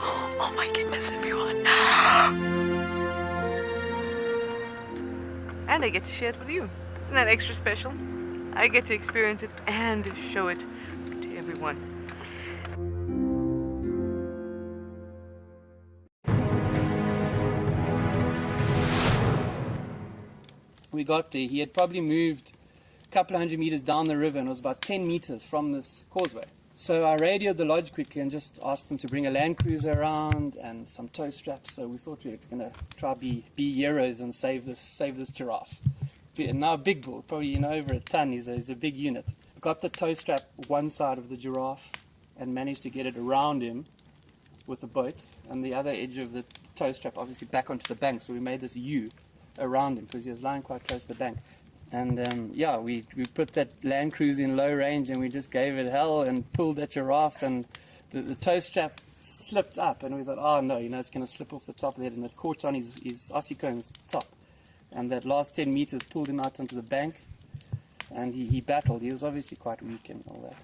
[SPEAKER 6] oh my goodness, everyone.
[SPEAKER 12] And I get to share it with you. Isn't that extra special? I get to experience it and show it to everyone.
[SPEAKER 13] We got there, he had probably moved a couple of 100 meters down the river and was about 10 meters from this causeway. So I radioed the lodge quickly and just asked them to bring a land cruiser around and some tow straps. So we thought we were going to try be heroes and save this giraffe. And now a big bull, probably over a ton, he's a big unit. Got the tow strap one side of the giraffe and managed to get it around him with the boat, and the other edge of the tow strap obviously back onto the bank. So we made this U around him because he was lying quite close to the bank. And we put that land cruiser in low range and we just gave it hell and pulled that giraffe, and the tow strap slipped up and we thought, oh no, it's going to slip off the top of the head, and it caught on his ossicone's top. And that last 10 meters pulled him out onto the bank, and he battled. He was obviously quite weak and all that.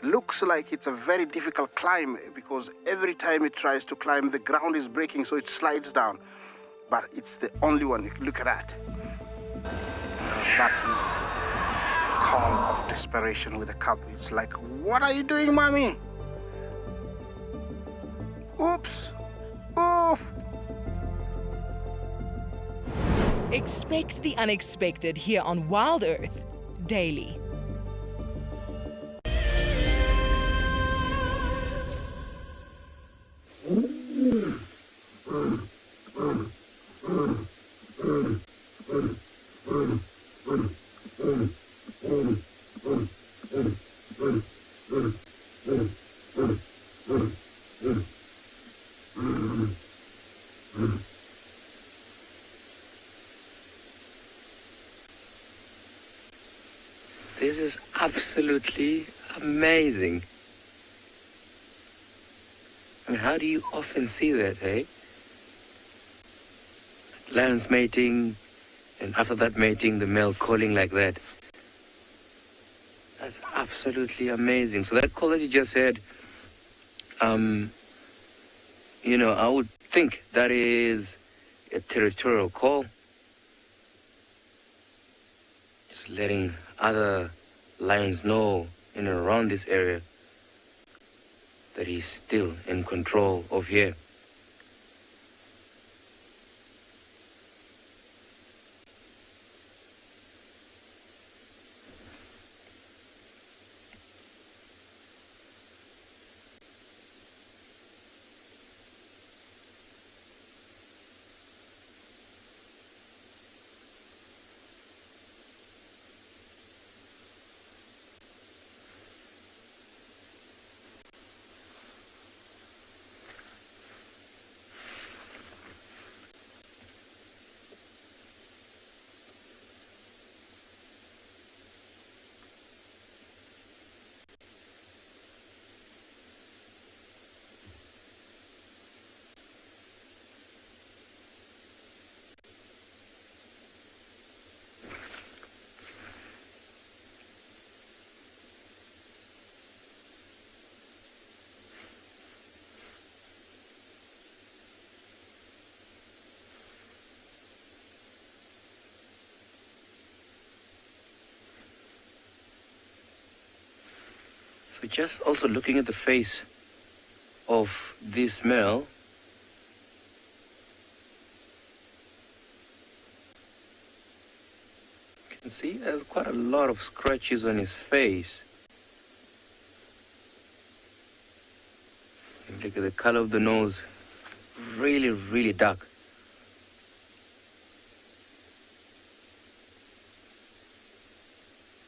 [SPEAKER 7] Looks like it's a very difficult climb, because every time it tries to climb, the ground is breaking, so it slides down. But it's the only one. Look at that. That is a call of desperation with a cub. It's like, what are you doing, mommy? Oops. Oof.
[SPEAKER 8] Expect the unexpected here on WildEarth daily.
[SPEAKER 10] This is absolutely amazing. I mean, how do you often see that, hey? Lions mating, and after that mating, the male calling like that. That's absolutely amazing. So that call that you just said, you know, I would think that is a territorial call. Just letting other lions know in and around this area that he's still in control of here. So just also looking at the face of this male, you can see there's quite a lot of scratches on his face. And look at the color of the nose, really, really dark.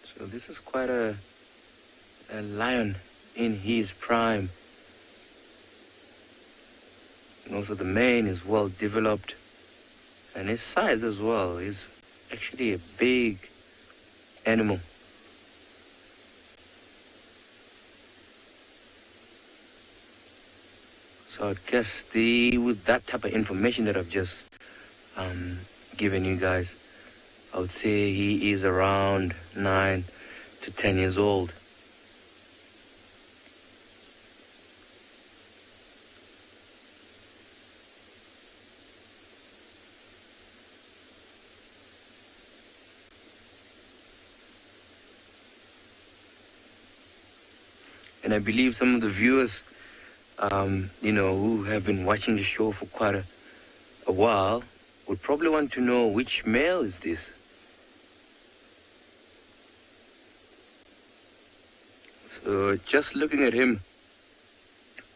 [SPEAKER 10] So this is quite a lion in his prime. And also the mane is well developed, and his size as well is actually a big animal. So I guess with that type of information that I've just given you guys, I would say he is around 9 to 10 years old. And I believe some of the viewers, you know, who have been watching the show for quite a while would probably want to know which male is this. So just looking at him,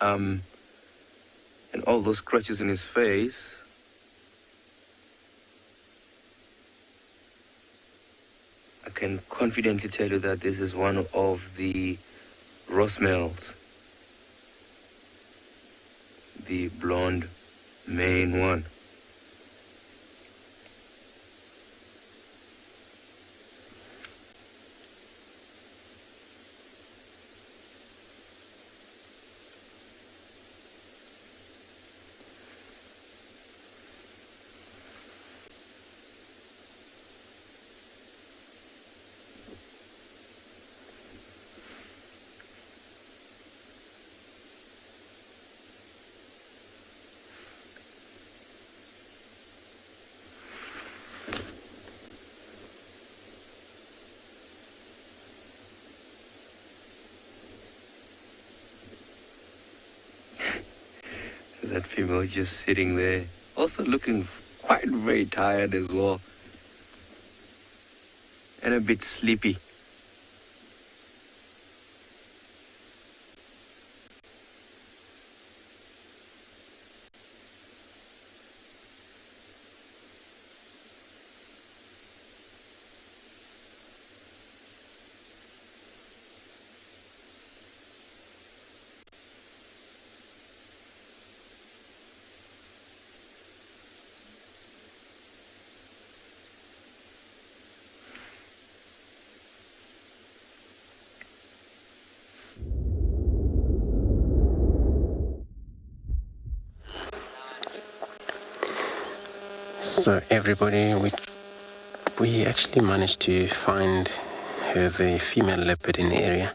[SPEAKER 10] and all those scratches in his face, I can confidently tell you that this is one of the Ross males, the blonde mane one. that female just sitting there, also looking quite very tired as well, and a bit sleepy.
[SPEAKER 4] So everybody, we actually managed to find her, the female leopard in the area,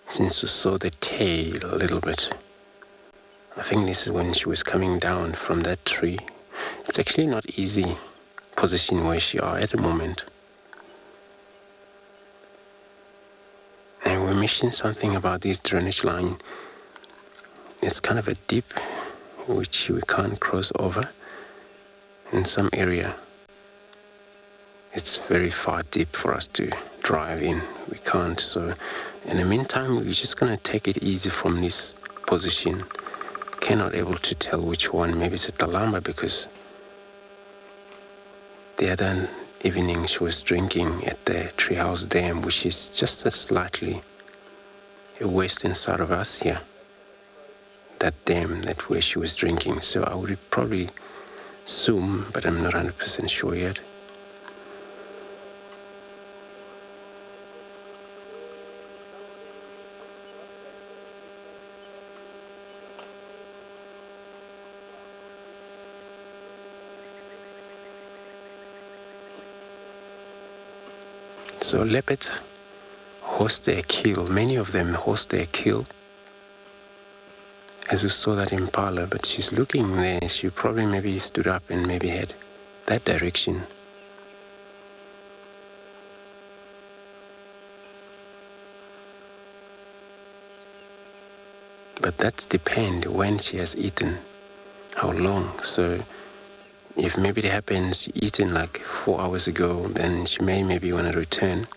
[SPEAKER 4] since we saw the tail a little bit. I think this is when she was coming down from that tree. It's actually not easy position where she are at the moment. And we mentioned something about this drainage line. It's kind of a dip which we can't cross over. In some area, it's very far deep for us to drive in. We can't. So in the meantime, we're just going to take it easy from this position. Cannot able to tell which one. Maybe it's a Talamba, because the other evening she was drinking at the Treehouse Dam, which is just a slightly western side of us here. That dam, that where she was drinking. So I would probably assume, but I'm not 100% sure yet. So leopards host their kill. Many of them host their kill. As we saw that impala, but she's looking there. She probably maybe stood up and maybe head that direction. But that's depend when she has eaten, how long. So if maybe it happens, she eaten like 4 hours ago, then she may maybe want to return.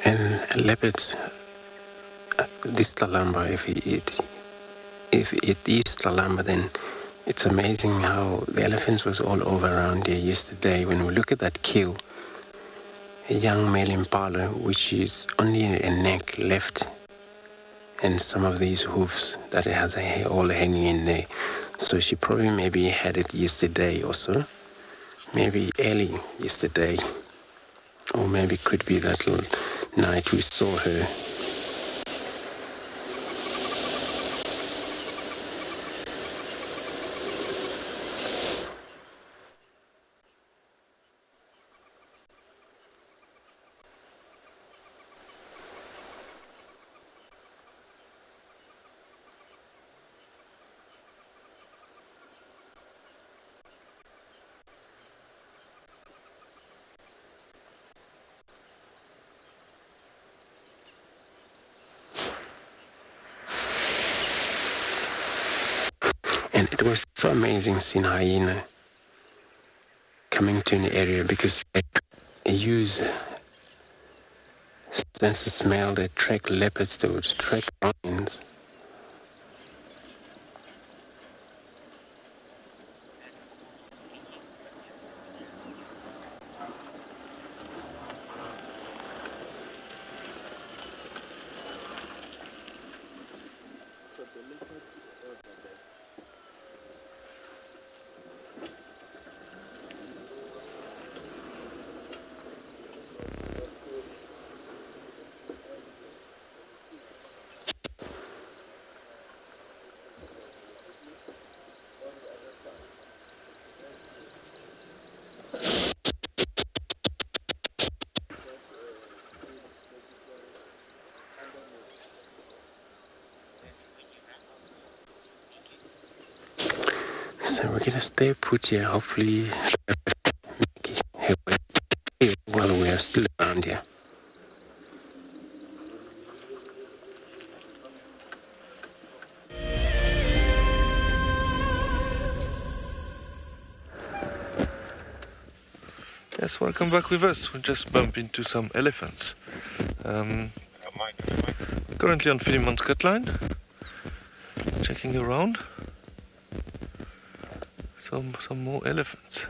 [SPEAKER 4] And leopards, this Talamba, if it is Talamba, then it's amazing how the elephants was all over around here yesterday. When we look at that kill, a young male impala, which is only a neck left, and some of these hoofs that it has all hanging in there. So she probably maybe had it yesterday or so, maybe early yesterday, or maybe could be that little night we saw her. And it was so amazing seeing hyena coming to an area, because they use sense of smell. They track leopards, they would track lions. So we're gonna stay put here, hopefully while we are still around here.
[SPEAKER 2] Yes, welcome back with us. We just bumped into some elephants. Currently on Philemon's cut line, checking around. Some more elephants.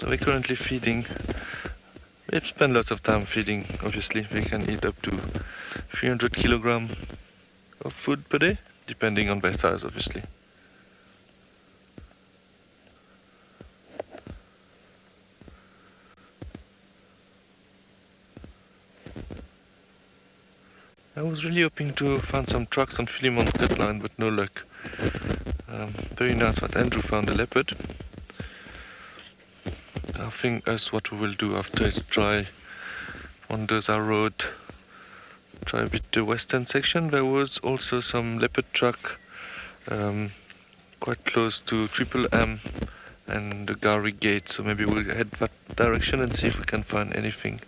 [SPEAKER 2] So we're currently feeding. They've spent lots of time feeding, obviously. They can eat up to 300 kilograms of food per day, depending on their size, obviously. I was really hoping to find some tracks on Philemon's cut line, but no luck. Very nice that Andrew found a leopard. I think that's what we will do after it's dry. Wanders our road. Try a bit the western section. There was also some leopard track quite close to Triple M and the Gary Gate, so maybe we'll head that direction and see if we can find anything.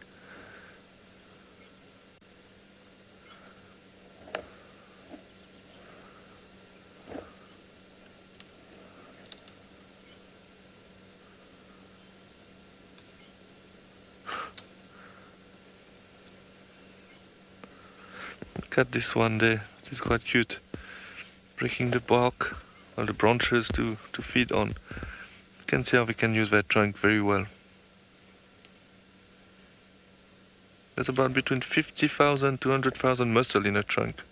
[SPEAKER 2] Look at this one there, this is quite cute. Breaking the bark or the branches to feed on. You can see how we can use that trunk very well. There's about between 50,000 to 100,000 muscle in a trunk.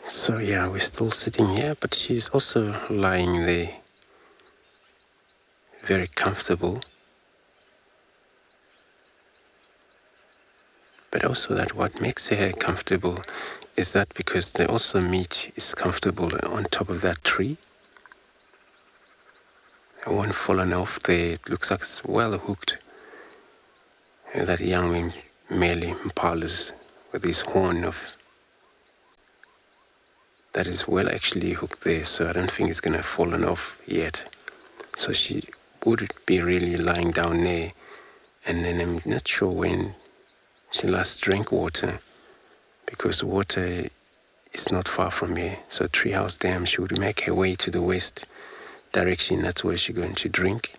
[SPEAKER 4] So yeah, we're still sitting here, but she's also lying there, very comfortable. But also that what makes her comfortable is that because the also meat is comfortable on top of that tree. One fallen off there, it looks like it's well hooked. That young male impalas with his horn of that is well actually hooked there, so I don't think it's gonna fallen off yet. So she would be really lying down there, and then I'm not sure when she last drank water, because water is not far from here. So Treehouse Dam, she would make her way to the west direction. That's where she's going to drink.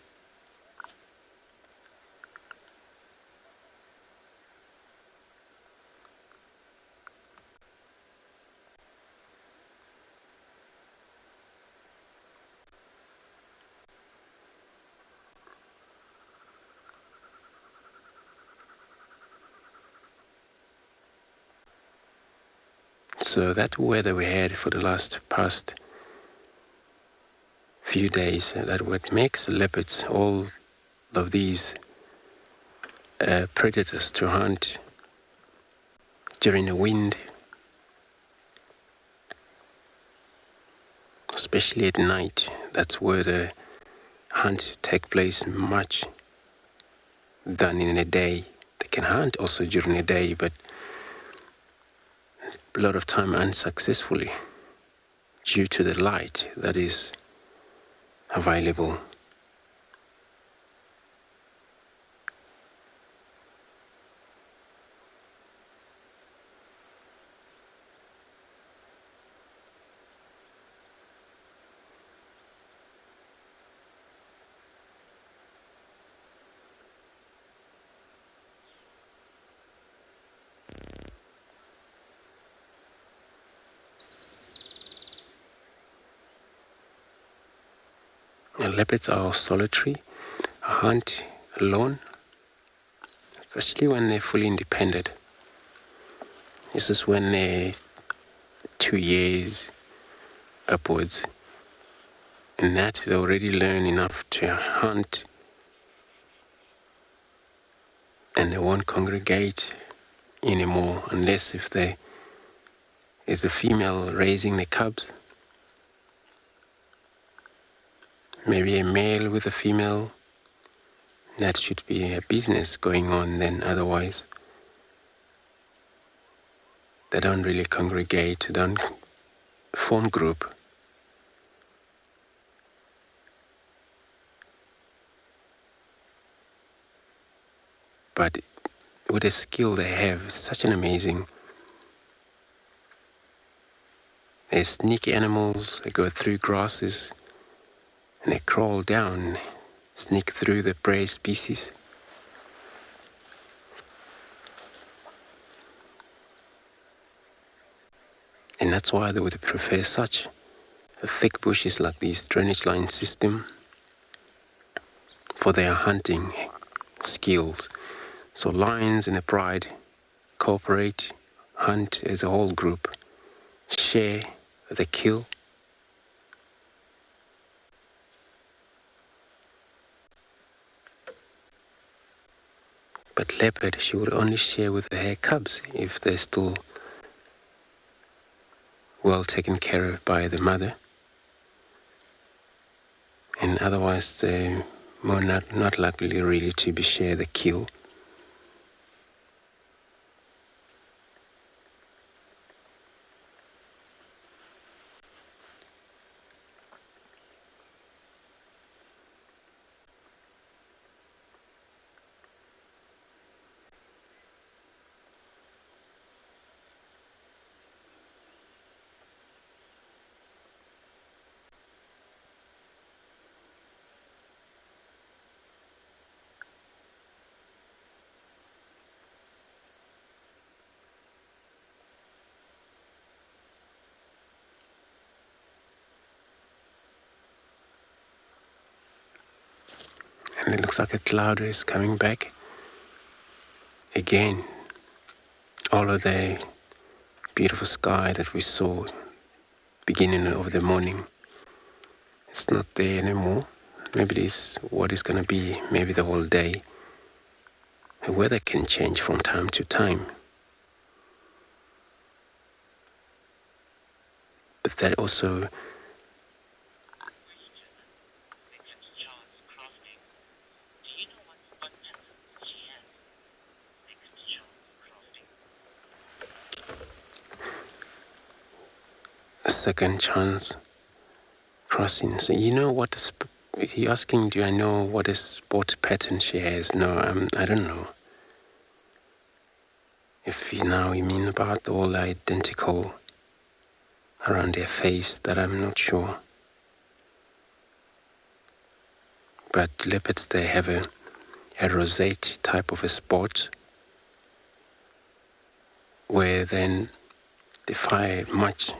[SPEAKER 4] So that weather we had for the past few days, that what makes leopards, all of these predators to hunt during the wind, especially at night. That's where the hunt take place much than in the day. They can hunt also during the day, but a lot of time unsuccessfully due to the light that is available. And leopards are solitary, hunt alone, especially when they're fully independent. This is when they're 2 years upwards. In that, they already learn enough to hunt, and they won't congregate anymore unless if there is a female raising the cubs. Maybe a male with a female. That should be a business going on then, otherwise they don't really congregate, don't form group. But with the skill they have, it's such an amazing. They're sneaky animals, they go through grasses and they crawl down, sneak through the prey species. And that's why they would prefer such thick bushes like these drainage line system for their hunting skills. So lions in a pride cooperate, hunt as a whole group, share the kill. But leopard, she would only share with her cubs if they're still well taken care of by the mother. And otherwise they're not likely really to be share the kill. And it looks like a cloud is coming back again. All of the beautiful sky that we saw beginning of the morning, it's not there anymore. Maybe it is what is going to be, maybe the whole day. The weather can change from time to time. But that also a second chance crossing. So you know what you're asking, do I know what a sport pattern she has? No, I don't know. If you mean about all identical around their face, that I'm not sure. But leopards, they have a rosette type of a spot where then defy much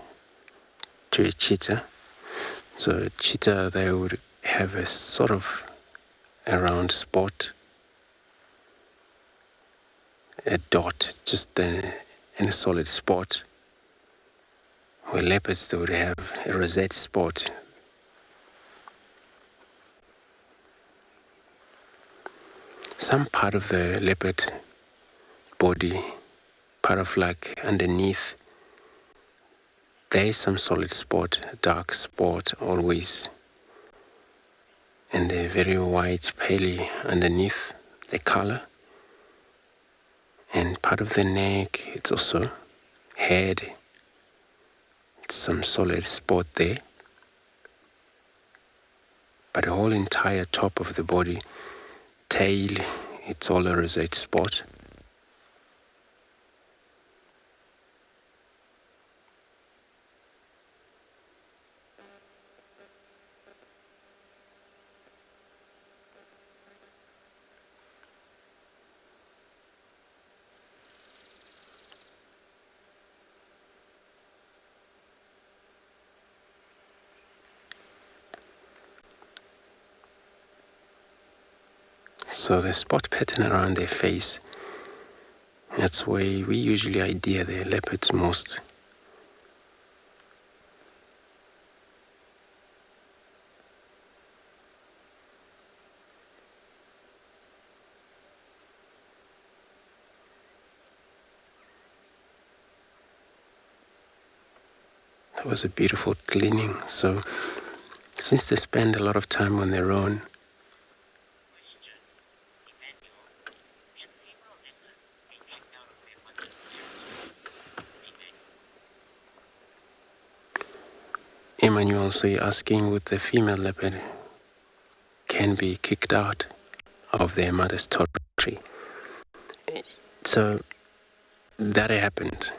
[SPEAKER 4] to a cheetah. So cheetah, they would have a sort of a round spot, a dot, just in a solid spot. Where leopards, they would have a rosette spot. Some part of the leopard body, part of like underneath, there is some solid spot, dark spot always. And they're very white, paley underneath the color. And part of the neck, it's also head. It's some solid spot there. But the whole entire top of the body, tail, it's all a rosette spot. So the spot pattern around their face, that's where we usually idea the leopards most. That was a beautiful cleaning. So since they spend a lot of time on their own, Emmanuel, so you're asking would the female leopard can be kicked out of their mother's territory? So that happened.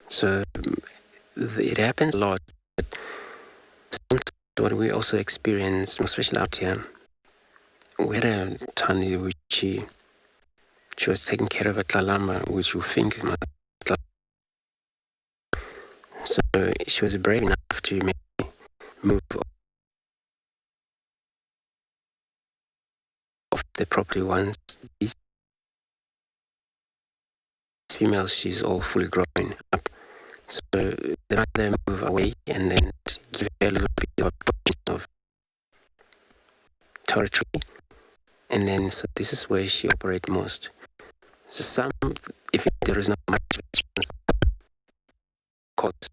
[SPEAKER 4] So it happens a lot, but sometimes what we also experience, especially out here, we had a tani which she was taking care of a tlalamba, which we think is my tlalamba. So she was brave enough to maybe move off the property once. These females, she's all fully grown up. So the mother move away and then give her a little bit of a portion of territory. And then, so this is where she operates most. So some, if there is not much response, of course,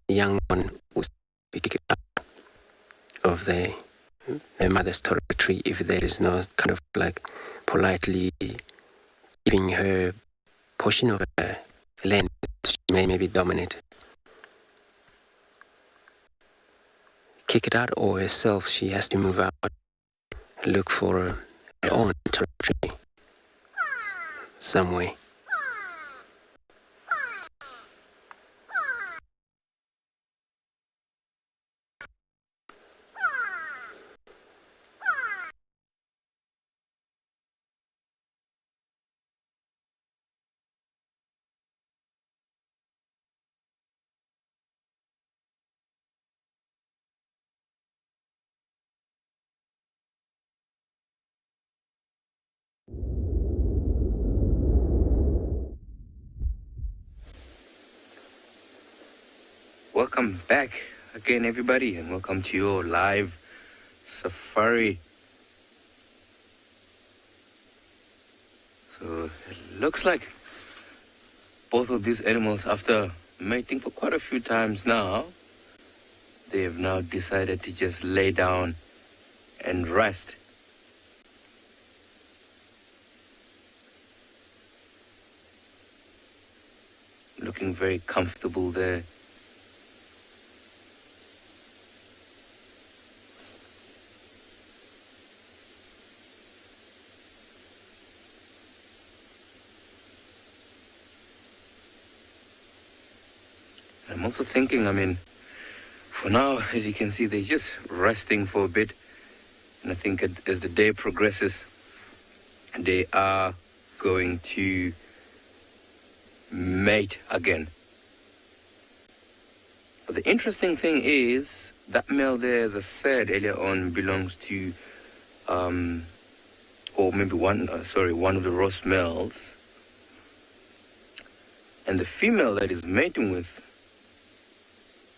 [SPEAKER 4] the young one will be kicked out of their mother's territory if there is no kind of like politely giving her portion of her land. She may maybe dominate. Kick it out, or herself, she has to move out, look for her own territory somewhere.
[SPEAKER 10] Welcome back again, everybody, and welcome to your live safari. So it looks like both of these animals, after mating for quite a few times now, they have now decided to just lay down and rest. Looking very comfortable there. I'm also thinking, for now, as you can see, they're just resting for a bit. And I think as the day progresses, they are going to mate again. But the interesting thing is, that male there, as I said earlier on, belongs to, or maybe one of the Ross males. And the female that is mating with,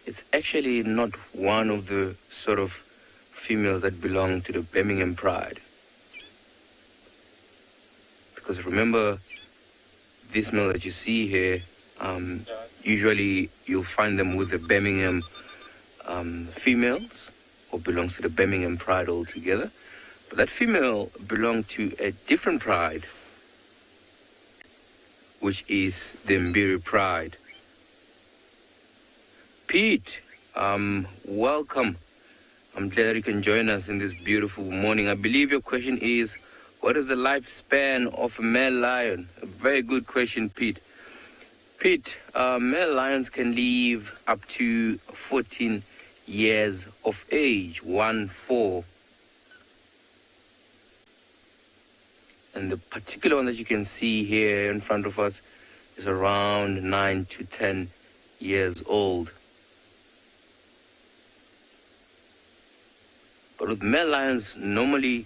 [SPEAKER 10] it's actually not one of the sort of females that belong to the Birmingham Pride. Because remember, this male that you see here, usually you'll find them with the Birmingham females, or belongs to the Birmingham Pride altogether. But that female belonged to a different pride, which is the Mbiri Pride. Pete, welcome. I'm glad that you can join us in this beautiful morning. I believe your question is, what is the lifespan of a male lion? A very good question, Pete. Pete, male lions can live up to 14 years of age, 1-4. And the particular one that you can see here in front of us is around 9 to 10 years old. But with male lions, normally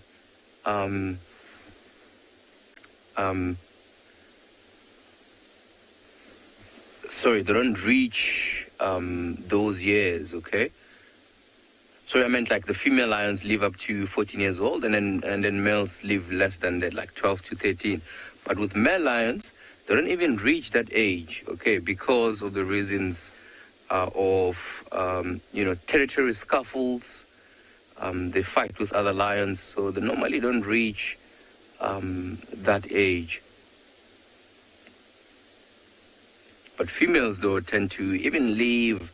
[SPEAKER 10] sorry, they don't reach those years, okay? Sorry, I meant like the female lions live up to 14 years old, and then males live less than that, like 12 to 13. But with male lions, they don't even reach that age, okay, because of the reasons of, territory scuffles. They fight with other lions, so they normally don't reach that age. But females, though, tend to even live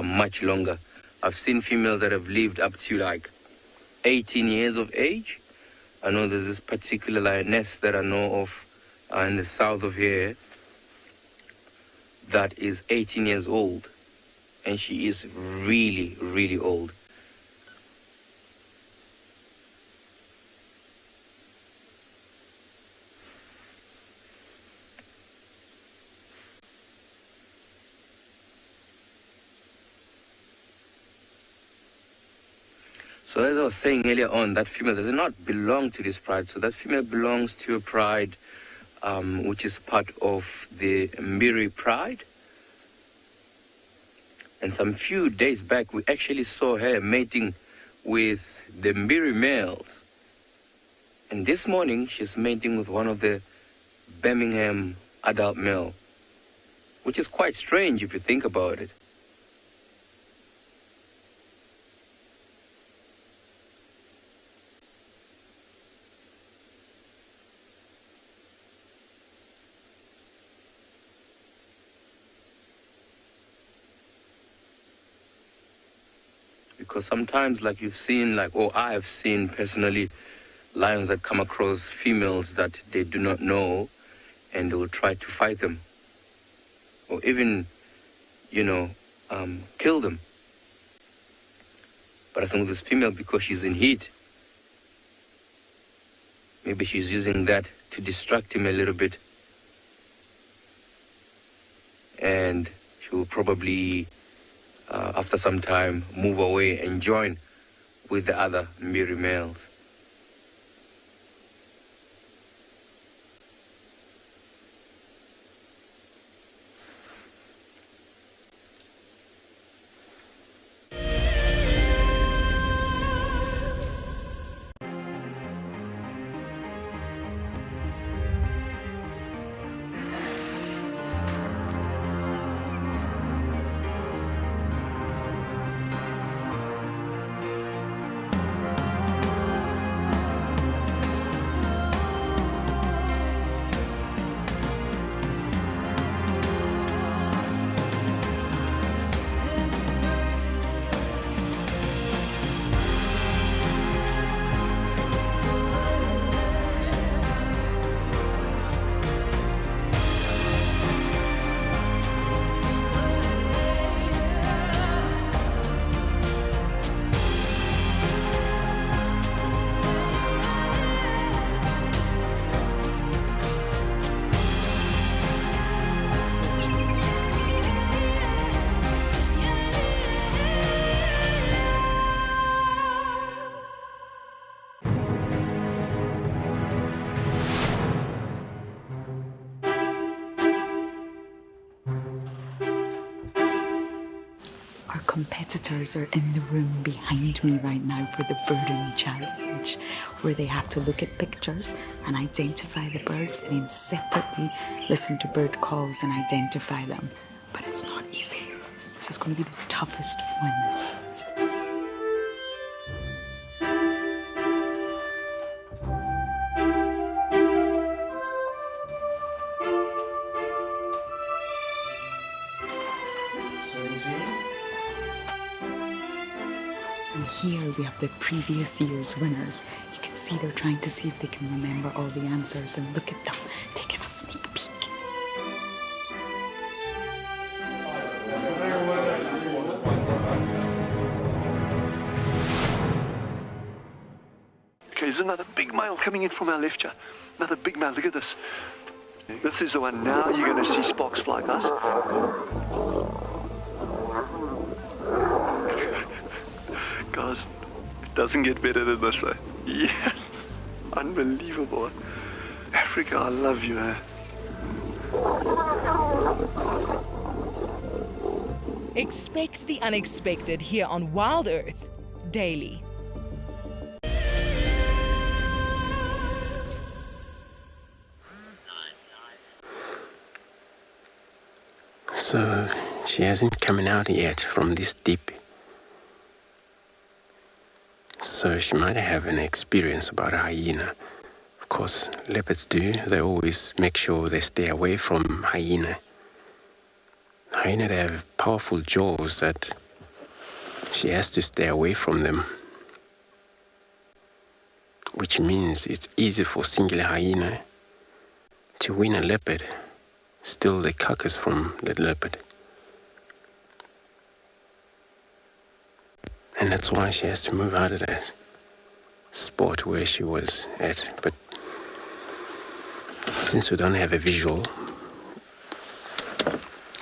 [SPEAKER 10] much longer. I've seen females that have lived up to like 18 years of age. I know there's this particular lioness that I know of in the south of here that is 18 years old, and she is really, really old. So as I was saying earlier on, that female does not belong to this pride. So that female belongs to a pride which is part of the Mbiri pride. And some few days back, we actually saw her mating with the Mbiri males. And this morning, she's mating with one of the Birmingham adult male, which is quite strange if you think about it. Because sometimes, like you've seen, or I have seen personally, lions that come across females that they do not know, and they will try to fight them, or even, kill them. But I think with this female, because she's in heat, maybe she's using that to distract him a little bit, and she will probably after some time, move away and join with the other Mbiri males.
[SPEAKER 6] Competitors are in the room behind me right now for the birding challenge, where they have to look at pictures and identify the birds, and then separately listen to bird calls and identify them. But it's not easy. This is going to be the toughest one. Here we have the previous year's winners. You can see they're trying to see if they can remember all the answers, and look at them taking a sneak peek.
[SPEAKER 14] Okay, there's another big male coming in from our left here. Another big male, look at this. This is the one. Now you're going to see sparks fly, guys. Guys, it doesn't get better than this, eh? Yes, unbelievable. A Africa, I love you, eh?
[SPEAKER 8] Expect the unexpected here on WildEarth daily.
[SPEAKER 4] So she hasn't come out yet from this deep. So she might have an experience about a hyena. Of course, leopards do. They always make sure they stay away from hyena. Hyena, they have powerful jaws that she has to stay away from them. Which means it's easy for single hyena to win a leopard, steal the carcass from the leopard. And that's why she has to move out of that spot where she was at. But since we don't have a visual,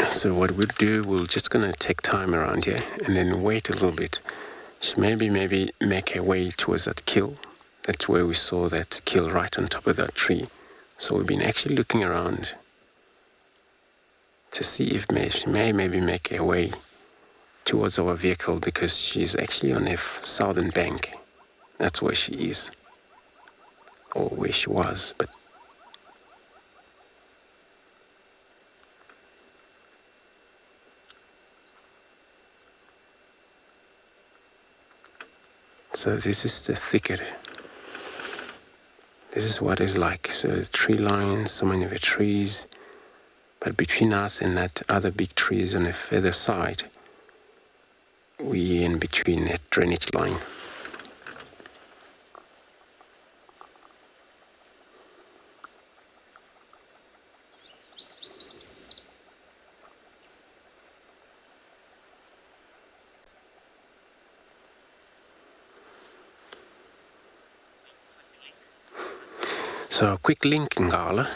[SPEAKER 4] so what we'll do, we're just going to take time around here and then wait a little bit. She maybe make her way towards that kill. That's where we saw that kill right on top of that tree. So we've been actually looking around to see if she may maybe make her way towards our vehicle, because she's actually on the southern bank. That's where she is, or where she was. But so this is the thicket. This is what it's like. So tree lines, so many of the trees, but between us and that other big trees on the further side, we in between that drainage line. So a quick link, Ngala.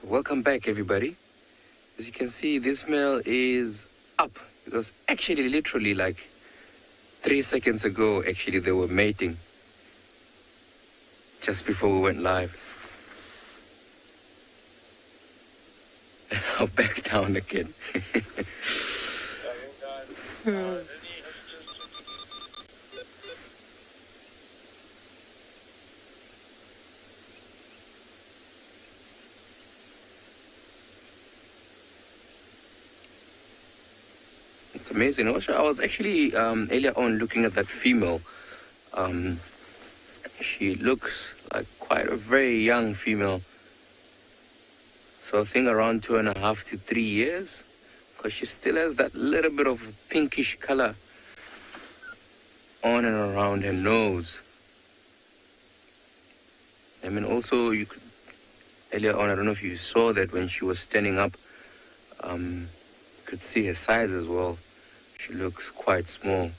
[SPEAKER 10] Welcome back, everybody. As you can see, this male is up. It was actually literally like 3 seconds ago, actually, they were mating just before we went live. And now back down again. It's amazing. Also, I was actually earlier on looking at that female. She looks like quite a very young female. So I think around 2.5 to 3 years, because she still has that little bit of pinkish color on and around her nose. I mean, also you could, earlier on, I don't know if you saw that when she was standing up, you could see her size as well. She looks quite small.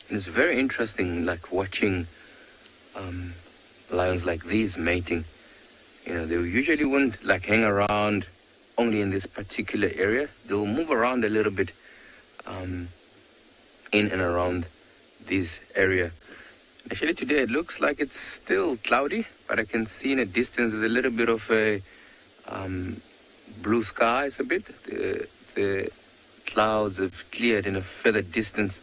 [SPEAKER 10] And it's very interesting, like watching lions like these mating. You know, they usually won't like hang around only in this particular area. They'll move around a little bit in and around this area. Actually, today it looks like it's still cloudy, but I can see in the distance there's a little bit of a blue skies a bit. The clouds have cleared in a further distance.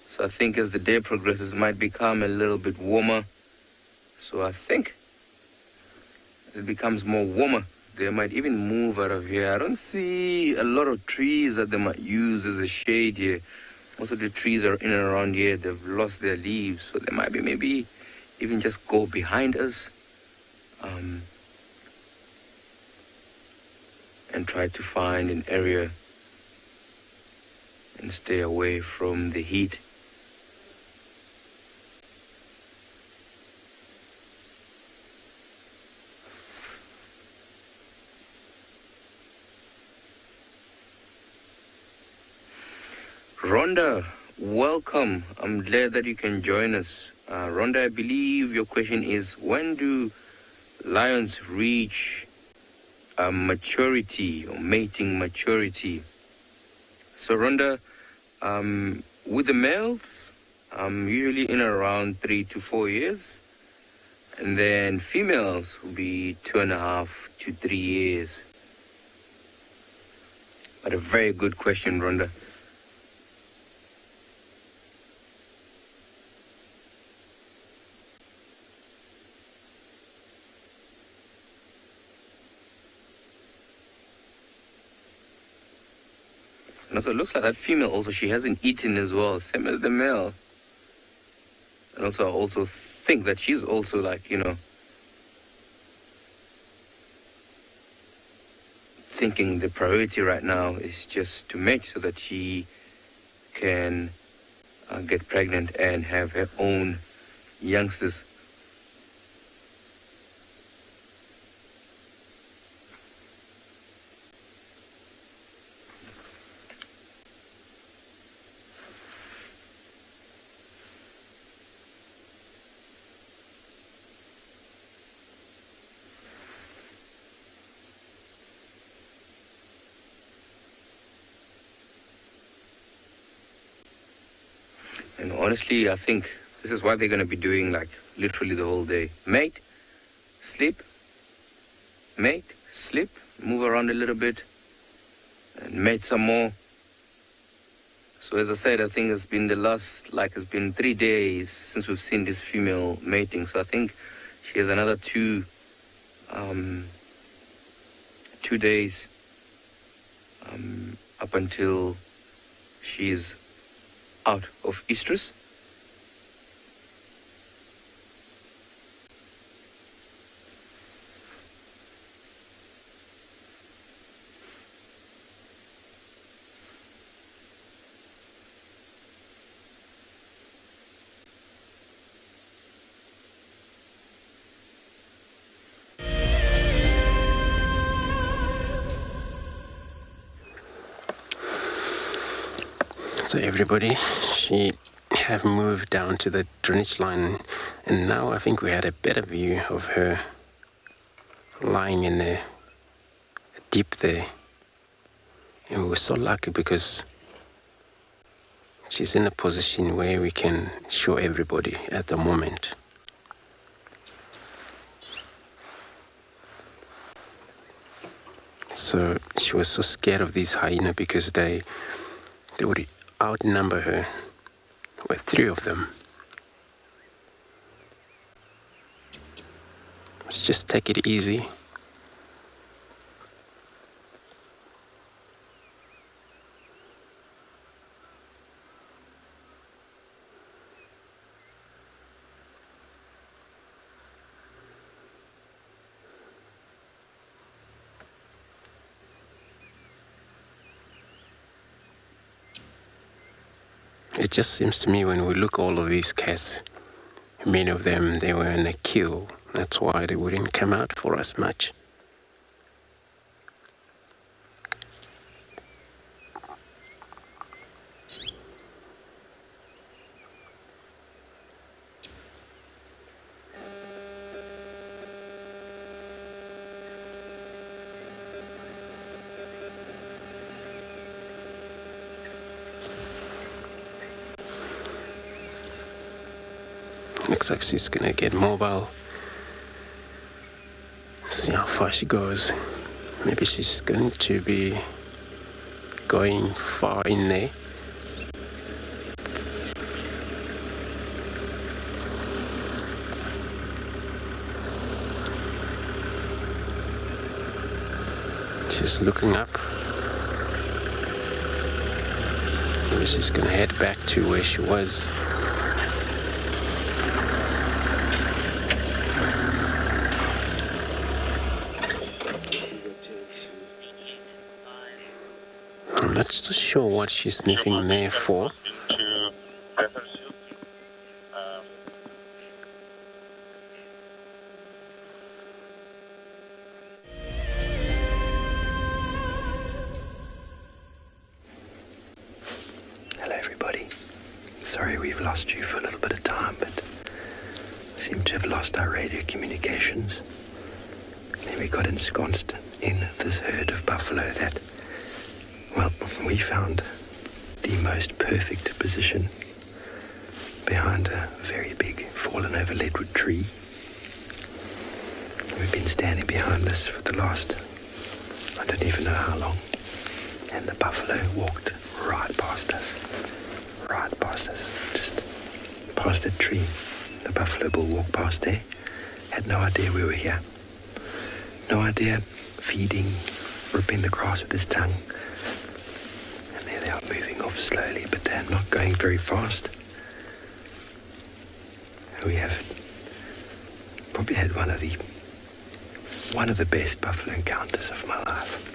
[SPEAKER 10] So I think as the day progresses, it might become a little bit warmer. So I think as it becomes more warmer, they might even move out of here. I don't see a lot of trees that they might use as a shade here. Most of the trees are in and around here. They've lost their leaves. So they might be maybe even just go behind us. and try to find an area and stay away from the heat. Rhonda, welcome. I'm glad that you can join us. Rhonda, I believe your question is, when do lions reach maturity or mating maturity? So Rhonda, with the males, usually in around 3 to 4 years, and then females will be 2.5 to 3 years. But a very good question, Rhonda. And also it looks like that female also, she hasn't eaten as well, same as the male. And also I also think that she's also like, thinking the priority right now is just to mate so that she can get pregnant and have her own youngsters. And honestly, I think this is what they're going to be doing, like, literally the whole day. Mate, sleep, move around a little bit, and mate some more. So as I said, I think it's been it's been 3 days since we've seen this female mating. So I think she has another 2 days up until she's out of estrus.
[SPEAKER 4] So everybody, she have moved down to the drainage line, and now I think we had a better view of her lying in a deep there. And we were so lucky because she's in a position where we can show everybody at the moment. So she was so scared of these hyena because they would outnumber her with 3 of them. Let's just take it easy. It just seems to me when we look at all of these cats, many of them, they were in a kill. That's why they wouldn't come out for us much. Looks like she's gonna get mobile. See how far she goes. Maybe she's going to be going far in there. She's looking up. Maybe she's gonna head back to where she was. not so sure what she's sniffing there for.
[SPEAKER 3] Hello everybody. Sorry we've lost you for a little bit of time, but we seem to have lost our radio communications. Then we got ensconced in this herd of buffalo that, well, we found the most perfect position behind a very big fallen over leadwood tree. We've been standing behind this for the last, I don't even know how long, and the buffalo walked right past us, just past that tree. The buffalo bull walked past there, had no idea we were here, no idea, feeding, ripping the grass with his tongue. And there they are moving off slowly, but they're not going very fast. We have probably had one of the best buffalo encounters of my life,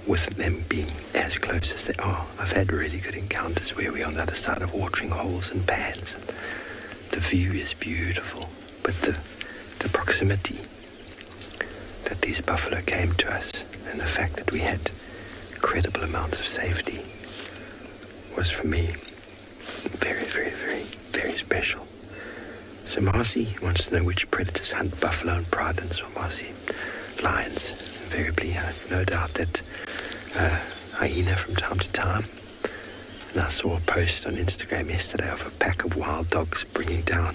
[SPEAKER 3] with them being as close as they are. I've had really good encounters where we're on the other side of watering holes and pads, and the view is beautiful, but the proximity that these buffalo came to us, and the fact that we had incredible amounts of safety, was for me very, very, very, very special. So Marcy wants to know which predators hunt buffalo and pridens. Well, Marcy, lions, invariably. I have no doubt that hyena from time to time. And I saw a post on Instagram yesterday of a pack of wild dogs bringing down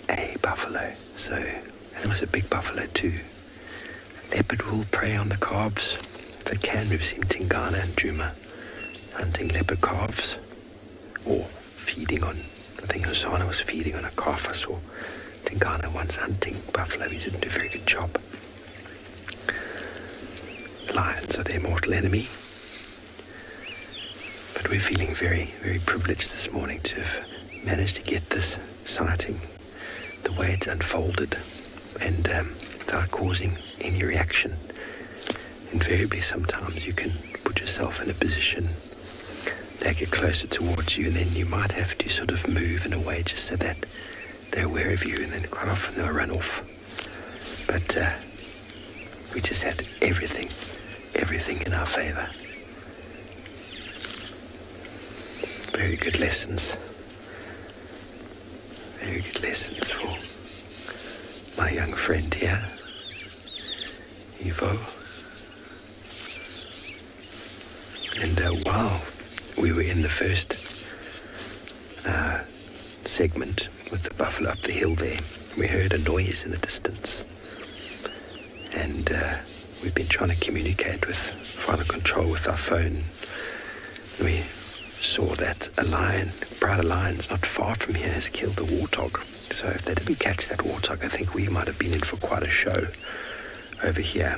[SPEAKER 3] a buffalo. So, and it was a big buffalo too. Leopard will prey on the calves. If they can, we've seen Ngala and Djuma hunting leopard calves, or feeding on, I think Hosanna was feeding on a calf. I saw Ngala once hunting buffalo. He didn't do a very good job. Lions are their mortal enemy. But we're feeling very, very privileged this morning to have managed to get this sighting the way it unfolded, and without causing any reaction. Invariably, sometimes you can put yourself in a position, they get closer towards you, and then you might have to sort of move in a way just so that they're aware of you, and then quite often they'll run off. But we just had everything in our favor. Very good lessons. Very good lessons for my young friend here, Ivo. And while we were in the first segment with the buffalo up the hill there, we heard a noise in the distance. And we've been trying to communicate with final control with our phone. We saw that a lion, Pride Lions, not far from here, has killed a warthog. So if they didn't catch that warthog, I think we might have been in for quite a show over here.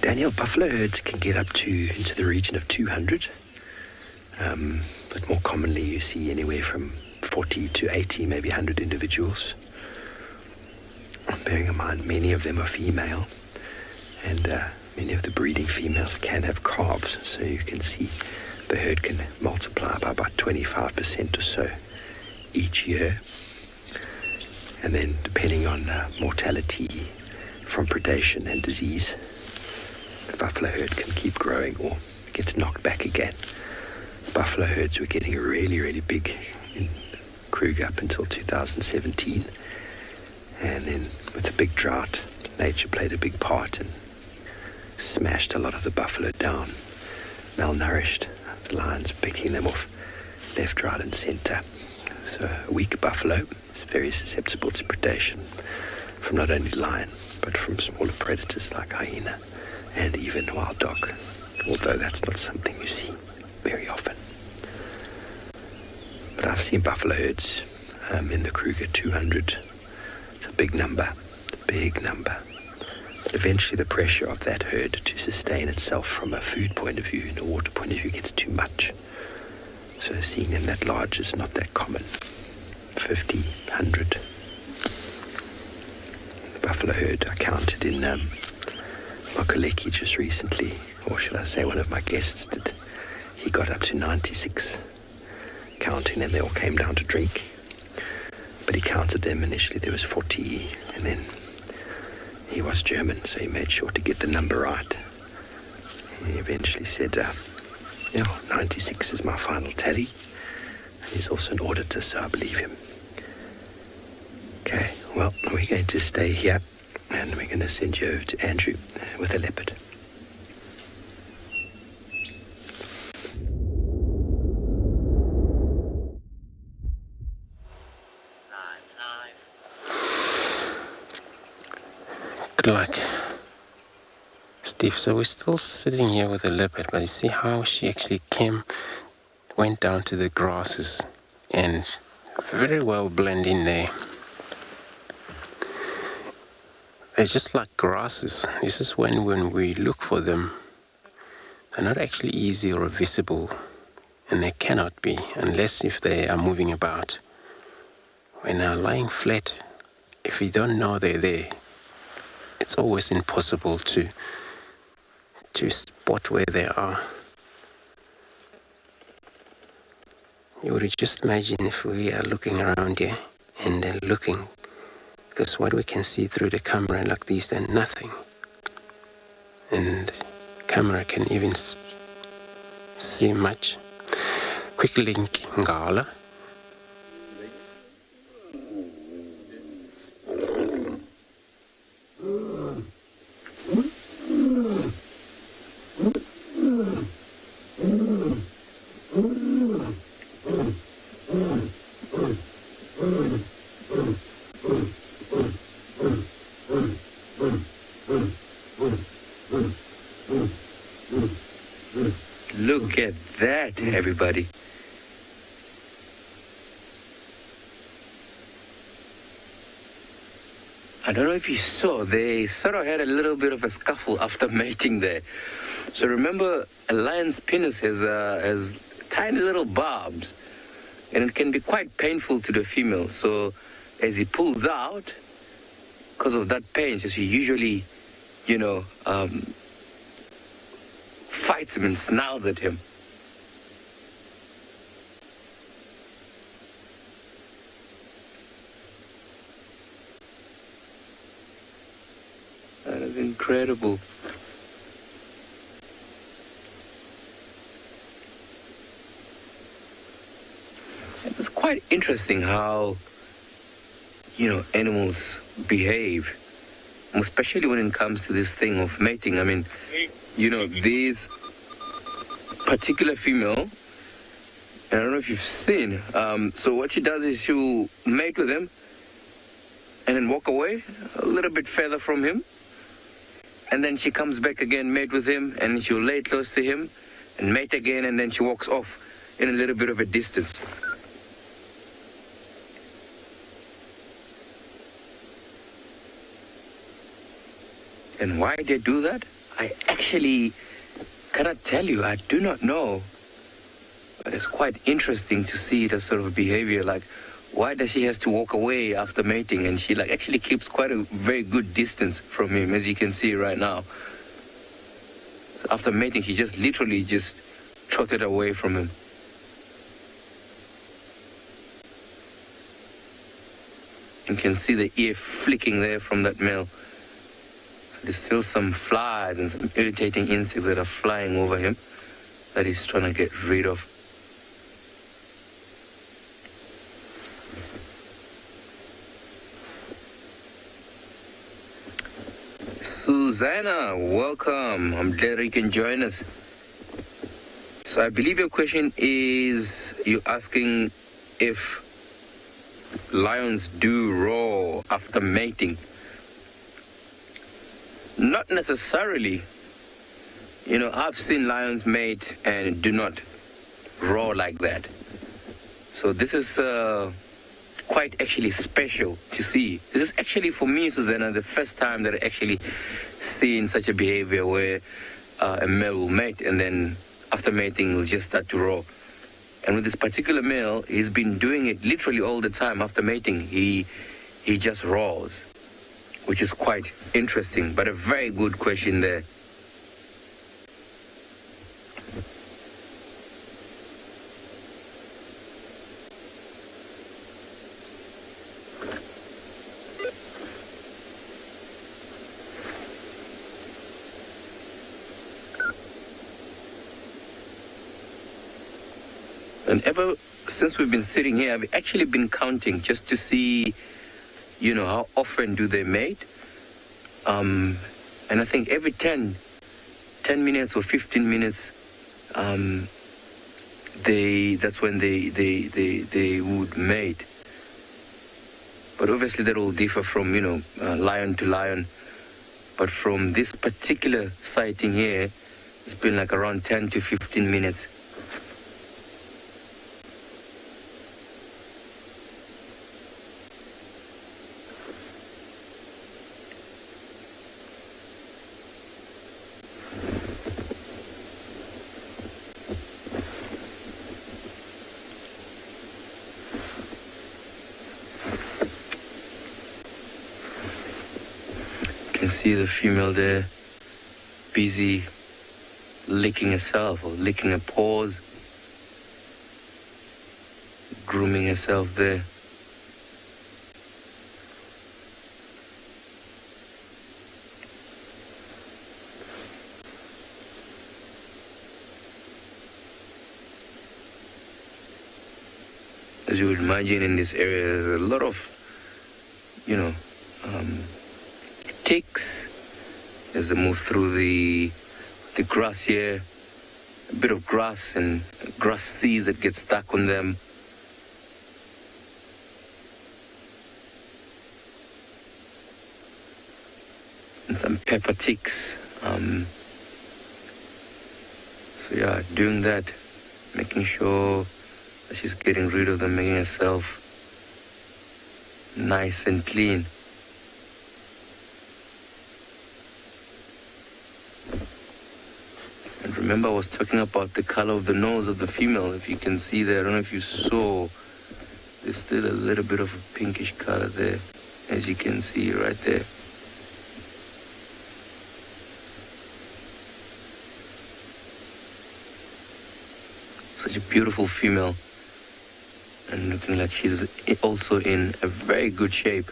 [SPEAKER 3] Daniel, buffalo herds can get up to into the region of 200, but more commonly you see anywhere from 40 to 80, maybe 100 individuals. Bearing in mind many of them are female, and many of the breeding females can have calves, so you can see the herd can multiply by about 25% or so each year. And then depending on mortality from predation and disease, the buffalo herd can keep growing or gets knocked back again. Buffalo herds were getting really, really big in Kruger up until 2017. And then with the big drought, nature played a big part and smashed a lot of the buffalo down, malnourished, the lions picking them off left, right and center. So a weak buffalo is very susceptible to predation from not only lion, but from smaller predators like hyena and even wild dog, although that's not something you see very often. But I've seen buffalo herds in the Kruger 200. It's a big number. But eventually the pressure of that herd to sustain itself from a food point of view and a water point of view gets too much. So seeing them that large is not that common. 50, 100. The buffalo herd I counted in Mokaleki just recently, or should I say one of my guests did, he got up to 96 counting, and they all came down to drink. But he counted them initially, there was 40, and then he was German, so he made sure to get the number right. He eventually said, 96 is my final tally. And he's also an auditor, so I believe him. Okay, well, we're going to stay here, and we're going to send you over to Andrew with a leopard.
[SPEAKER 4] Good luck, Steve. So we're still sitting here with a leopard, but you see how she actually went down to the grasses and very well blend in there. They're just like grasses. This is when we look for them, they're not actually easy or visible, and they cannot be unless if they are moving about. When they're lying flat, if you don't know they're there, it's always impossible to spot where they are. You would just imagine if we are looking around here and then looking, because what we can see through the camera like these, then nothing. And camera can even see much. Quick link, Ngala.
[SPEAKER 10] Look at that, everybody. I don't know if you saw, they sort of had a little bit of a scuffle after mating there. So remember, a lion's penis has tiny little barbs, and it can be quite painful to the female. So as he pulls out, because of that pain, so she usually, fights him and snarls at him. That is incredible. It's quite interesting how, animals behave, especially when it comes to this thing of mating. I mean, these particular female, and I don't know if you've seen, so what she does is she'll mate with him and then walk away a little bit further from him, and then she comes back again, mate with him, and she'll lay close to him and mate again, and then she walks off in a little bit of a distance. And why they do that, I actually cannot tell you. I do not know. But it's quite interesting to see that sort of behavior. Like, why does she have to walk away after mating? And she actually keeps quite a very good distance from him, as you can see right now. So after mating, she just literally just trotted away from him. You can see the ear flicking there from that male. There's still some flies and some irritating insects that are flying over him that he's trying to get rid of. Susanna, welcome. I'm glad you can join us. So I believe your question is, you're asking if lions do roar after mating. Not necessarily. I've seen lions mate and do not roar like that. So this is quite actually special to see. This is actually, for me, Susanna, the first time that I actually seen such a behavior where a male will mate and then after mating will just start to roar. And with this particular male, he's been doing it literally all the time. After mating, he just roars. which is quite interesting, but a very good question there. And ever since we've been sitting here, I've actually been counting just to see, you know, how often do they mate. And I think every 10 minutes or 15 minutes, that's when they would mate. But obviously that will differ from, you know, lion to lion. But from this particular sighting here, it's been like around 10 to 15 minutes. You can see the female there busy licking herself or licking her paws, grooming herself there. As you would imagine, in this area there's a lot of, you know, ticks as they move through the grass here. A bit of grass and grass seeds that get stuck on them. And some pepper ticks. So yeah, doing that, making sure that she's getting rid of them, making herself nice and clean. And remember, I was talking about the color of the nose of the female. If you can see there, I don't know if you saw, there's still a little bit of a pinkish color there, as you can see right there. Such a beautiful female, and looking like she's also in a very good shape.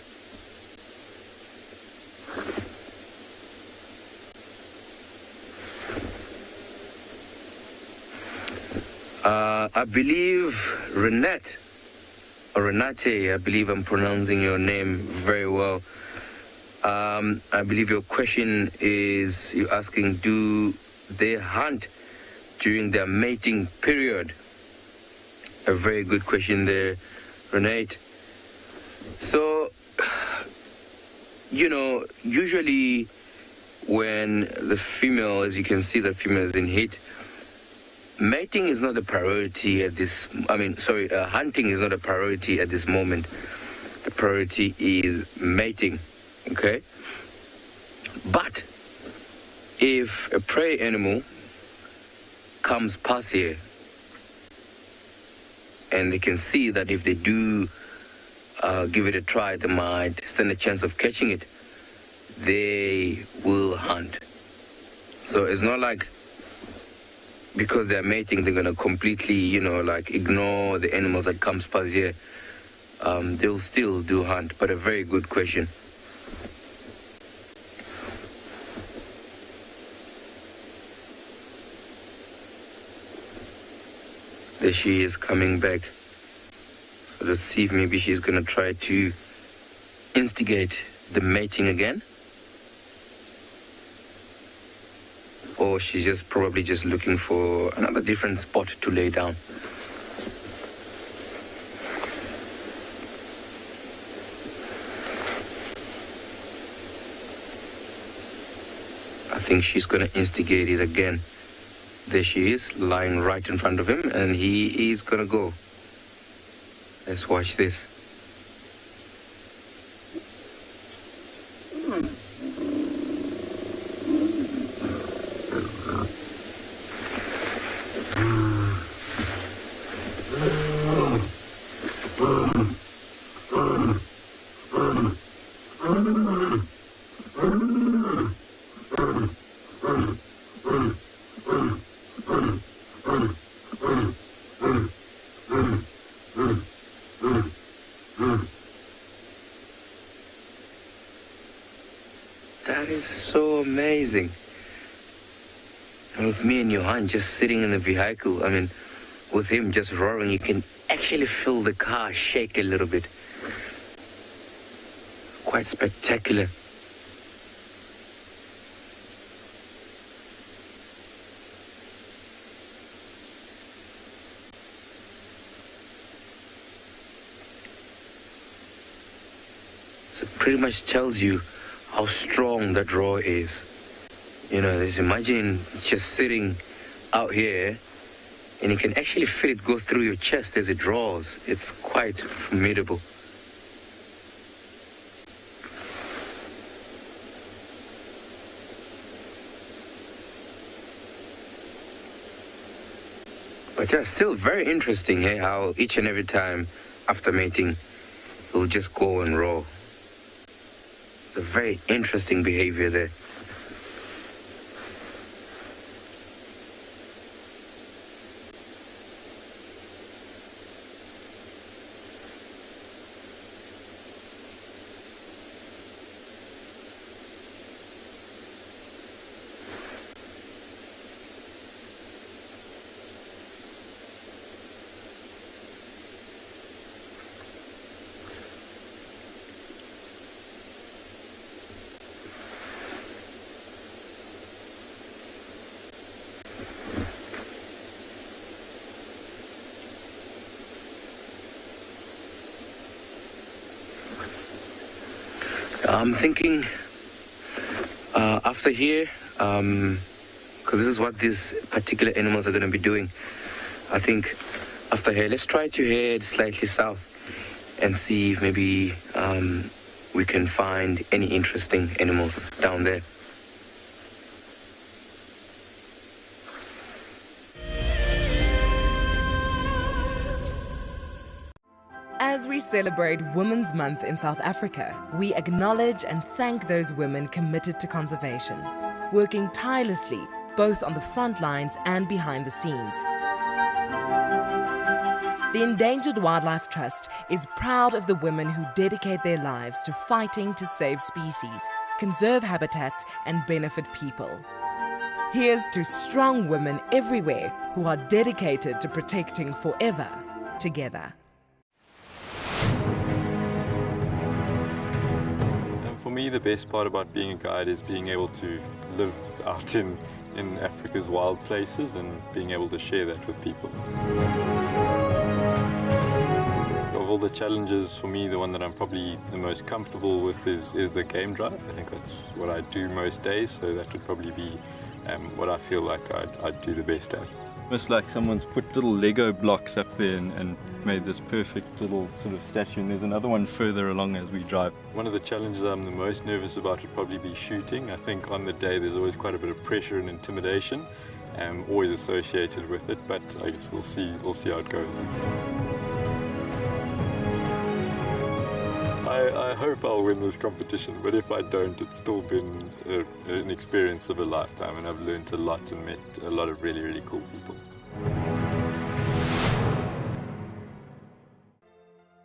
[SPEAKER 10] I believe Renate, I believe I'm pronouncing your name very well. I believe your question is, you're asking, do they hunt during their mating period? A very good question there, Renate. So, you know, usually when the female, as you can see, the female is in heat, mating is not a priority at this, hunting is not a priority at this moment. The priority is mating, okay? But if a prey animal comes past here and they can see that if they do give it a try, they might stand a chance of catching it, they will hunt. So it's not like because they're mating they're gonna completely, you know, like ignore the animals that comes past here. They'll still do hunt. But a very good question. There she is coming back. So let's see if maybe she's gonna try to instigate the mating again. Or she's just probably just looking for another different spot to lay down. I think she's gonna instigate it again. There she is, lying right in front of him, and he is gonna go. Let's watch this. is so amazing. And with me and Johan just sitting in the vehicle, I mean, with him just roaring, you can actually feel the car shake a little bit. Quite spectacular. So it pretty much tells you how strong that roar is. You know, just imagine just sitting out here and you can actually feel it go through your chest as it roars. It's quite formidable. But yeah, still very interesting, hey, how each and every time after mating, it will just go and roar. It's a very interesting behavior there. I'm thinking after here, because this is what these particular animals are going to be doing. I think after here, let's try to head slightly south and see if maybe we can find any interesting animals down there.
[SPEAKER 8] As we celebrate Women's Month in South Africa, we acknowledge and thank those women committed to conservation, working tirelessly both on the front lines and behind the scenes. The Endangered Wildlife Trust is proud of the women who dedicate their lives to fighting to save species, conserve habitats, and benefit people. Here's to strong women everywhere who are dedicated to protecting forever together.
[SPEAKER 15] For me, the best part about being a guide is being able to live out in Africa's wild places and being able to share that with people. Of all the challenges, for me, the one that I'm probably the most comfortable with is the game drive. I think that's what I do most days, so that would probably be what I feel like I'd do the best at.
[SPEAKER 16] It's like someone's put little Lego blocks up there and made this perfect little sort of statue, and there's another one further along as we drive.
[SPEAKER 15] One of the challenges I'm the most nervous about would probably be shooting. I think on the day there's always quite a bit of pressure and intimidation, always associated with it, but I guess we'll see how it goes. I hope I'll win this competition, but if I don't, it's still been an experience of a lifetime, and I've learned a lot and met a lot of really, really cool people.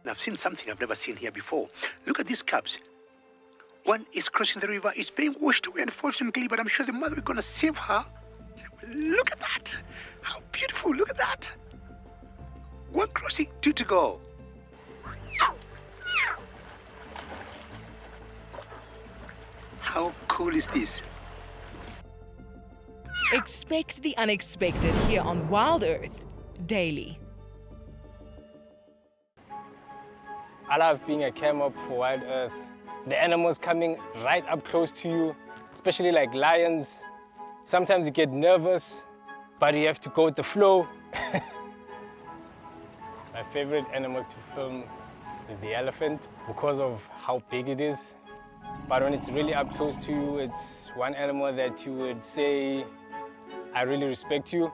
[SPEAKER 17] I've seen something I've never seen here before. Look at these cubs. One is crossing the river, it's being washed away, unfortunately, but I'm sure the mother is going to save her. Look at that. How beautiful, look at that. One crossing, two to go. How cool is this?
[SPEAKER 8] Expect the unexpected here on WildEarth daily.
[SPEAKER 18] I love being a cam-up for WildEarth. The animals coming right up close to you, especially like lions. Sometimes you get nervous, but you have to go with the flow. My favorite animal to film is the elephant because of how big it is. But when it's really up close to you, it's one animal that you would say, I really respect you.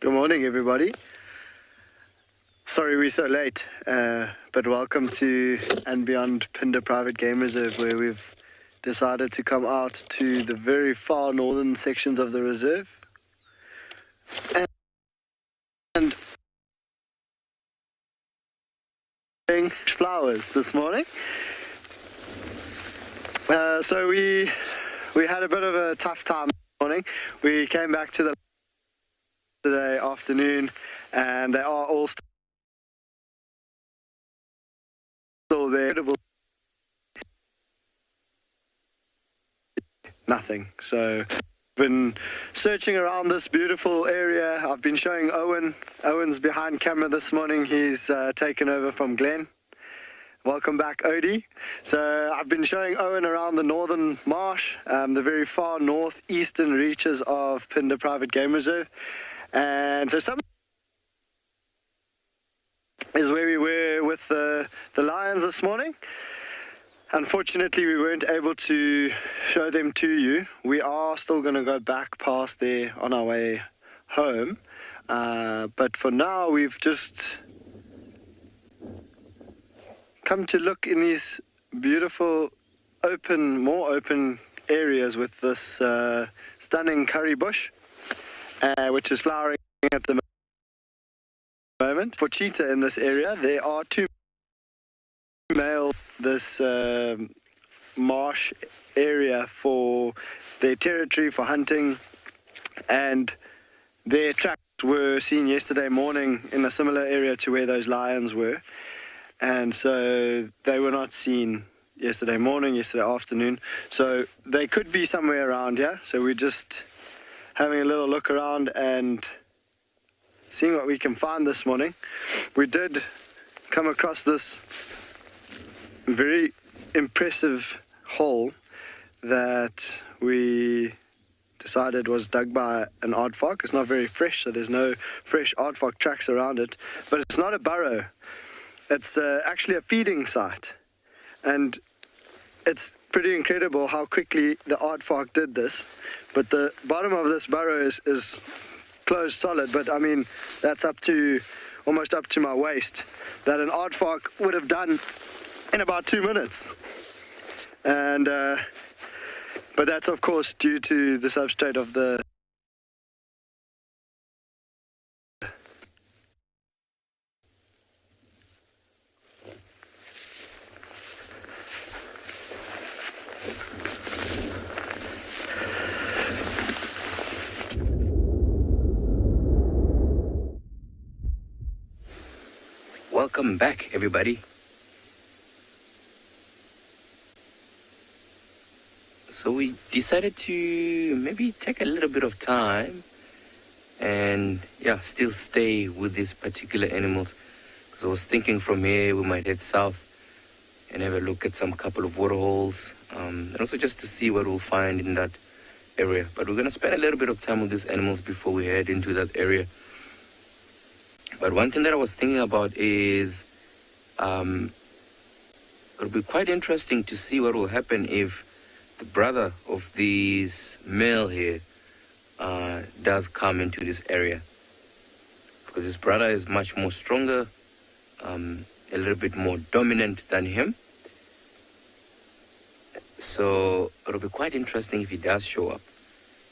[SPEAKER 19] Good morning, everybody. Sorry we're so late, but welcome to andBeyond Phinda Private Game Reserve, where we've decided to come out to the very far northern sections of the reserve. And flowers this morning. So we had a bit of a tough time this morning. We came back to the today afternoon, and they are all still there. Nothing. So I've been searching around this beautiful area. I've been showing Owen. Owen's behind camera this morning. He's taken over from Glenn. Welcome back, Odie. So I've been showing Owen around the northern marsh, the very far northeastern reaches of Phinda Private Game Reserve. And so some is where we were with the lions this morning. Unfortunately, we weren't able to show them to you. We are still going to go back past there on our way home. But for now, we've just come to look in these beautiful, more open areas with this stunning curry bush, which is flowering at the moment. For cheetah in this area, there are two male this marsh area for their territory for hunting, and their tracks were seen yesterday morning in a similar area to where those lions were, and so they were not seen yesterday morning, yesterday afternoon, so they could be somewhere around here. So we're just having a little look around and seeing what we can find this morning. We did come across this very impressive hole that we decided was dug by an aardvark. It's not very fresh, so there's no fresh aardvark tracks around it, but it's not a burrow. It's actually a feeding site, and it's pretty incredible how quickly the aardvark did this. But the bottom of this burrow is closed solid, but I mean, that's almost up to my waist, that an aardvark would have done in about 2 minutes. And but that's of course due to the substrate of the
[SPEAKER 10] Welcome back, everybody. So we decided to maybe take a little bit of time and still stay with these particular animals, because I was thinking from here we might head south and have a look at some couple of waterholes, and also just to see what we'll find in that area. But we're going to spend a little bit of time with these animals before we head into that area. But one thing that I was thinking about is it'll be quite interesting to see what will happen if the brother of this male here does come into this area, because his brother is much more stronger, a little bit more dominant than him. So it'll be quite interesting if he does show up,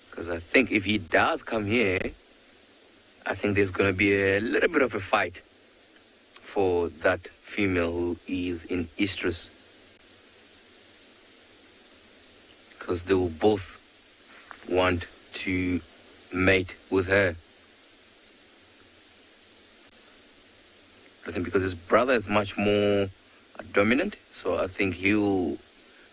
[SPEAKER 10] because I think if he does come here, I think there's going to be a little bit of a fight for that female who is in estrus, because they will both want to mate with her. I think because his brother is much more dominant, so I think he will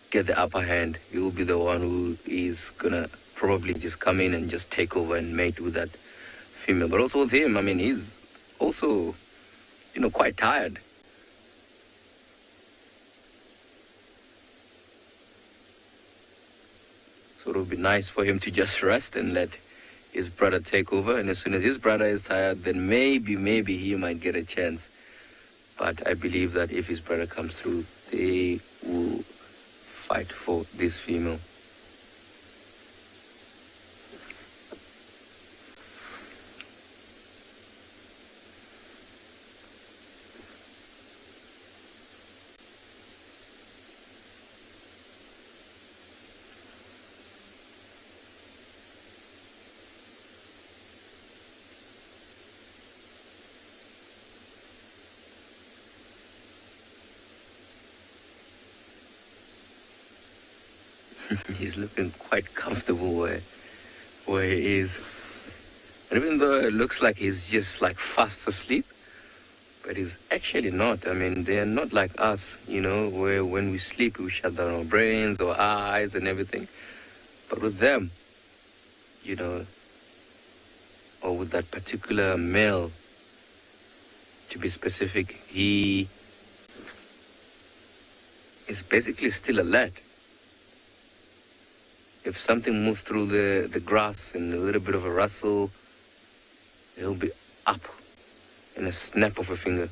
[SPEAKER 10] get the upper hand. He will be the one who is gonna probably just come in and just take over and mate with that female. But also with him, I mean, he's also, quite tired. So it would be nice for him to just rest and let his brother take over. And as soon as his brother is tired, then maybe he might get a chance. But I believe that if his brother comes through, they will fight for this female. He's looking quite comfortable where he is. And even though it looks like he's just like fast asleep, but he's actually not. I mean, they're not like us, you know, where when we sleep, we shut down our brains or eyes and everything. But with them, you know, or with that particular male, to be specific, he is basically still alert. If something moves through the grass and a little bit of a rustle, he'll be up in a snap of a finger.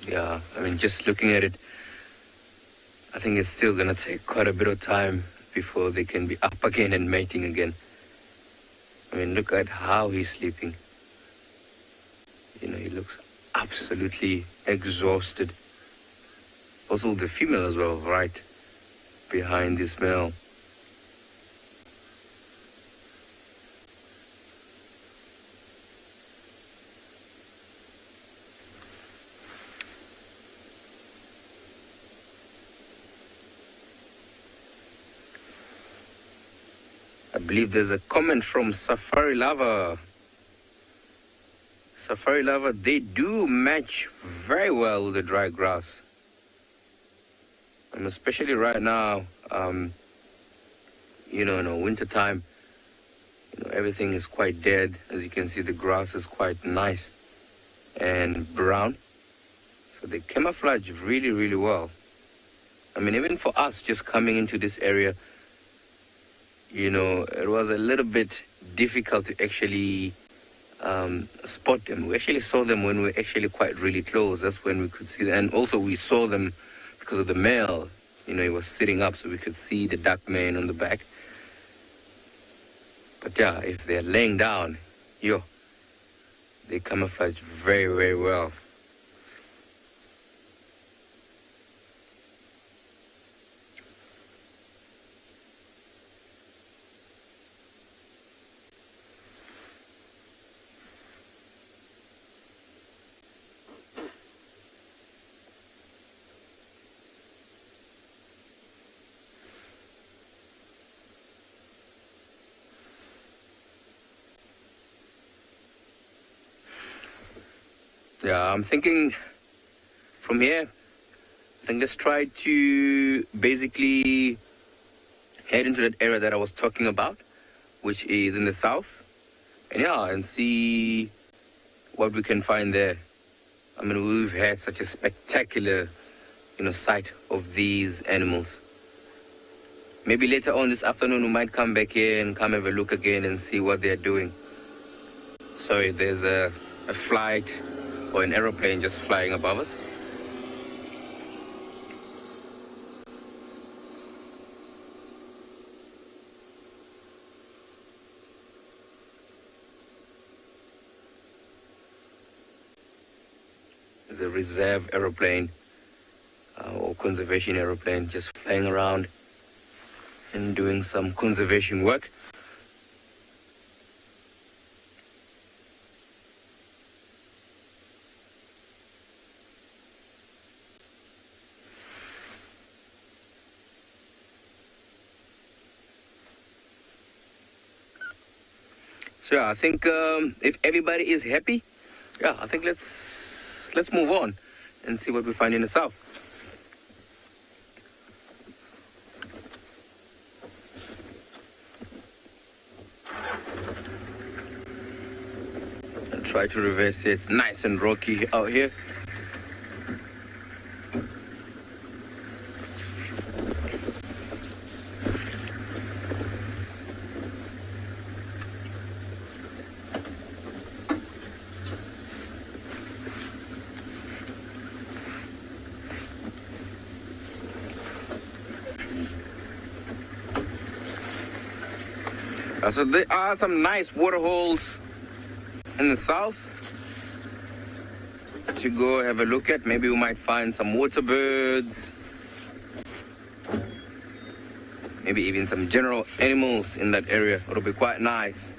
[SPEAKER 10] Yeah, I mean, just looking at it, I think it's still gonna take quite a bit of time before they can be up again and mating again. I mean, look at how he's sleeping. You know, he looks absolutely exhausted. Also the female as well, right behind this male. I believe there's a comment from Safari Lover. Safari Lover, they do match very well with the dry grass. And especially right now, you know, in the winter time, you know, everything is quite dead. As you can see, the grass is quite nice and brown. So they camouflage really, really well. I mean, even for us just coming into this area, you know, it was a little bit difficult to actually spot them. We actually saw them when we were actually quite really close. That's when we could see them. And also we saw them because of the male. You know, he was sitting up so we could see the dark mane on the back. But yeah, if they're laying down, they camouflage very, very well. Yeah, I'm thinking from here, I think let's try to basically head into that area that I was talking about, which is in the south, and see what we can find there. I mean, we've had such a spectacular, sight of these animals. Maybe later on this afternoon we might come back here and come have a look again and see what they're doing. Sorry, there's a flight or an aeroplane just flying above us. There's a reserve aeroplane or conservation aeroplane just flying around and doing some conservation work. So yeah, I think if everybody is happy, I think let's move on and see what we find in the south. try to reverse it. It's nice and rocky out here. So there are some nice water holes in the south to go have a look at. Maybe we might find some water birds, maybe even some general animals in that area. It'll be quite nice.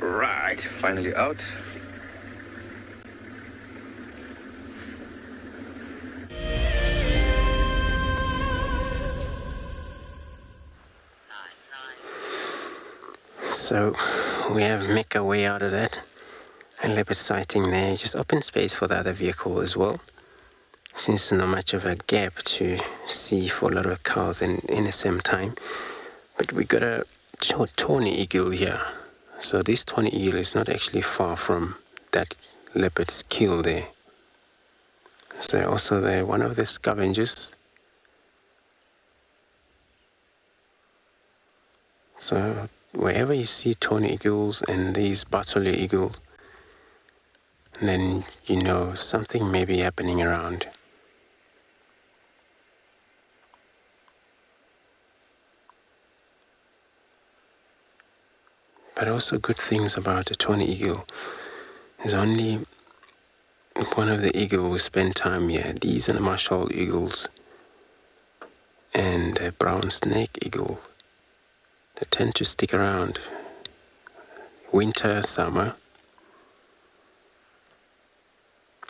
[SPEAKER 10] Right, finally out.
[SPEAKER 4] So we have make our way out of that. And leopard sighting there, just open space for the other vehicle as well. Since there's not much of a gap to see for a lot of cars in the same time. But we got a tawny eagle here. So this tawny eagle is not actually far from that leopard's kill there. So also there, one of the scavengers. So wherever you see tawny eagles and these butterfly eagles, then you know something may be happening around. But also good things about a tawny eagle is only one of the eagle who spend time here. These are the marshall eagles and a brown snake eagle. They tend to stick around winter, summer,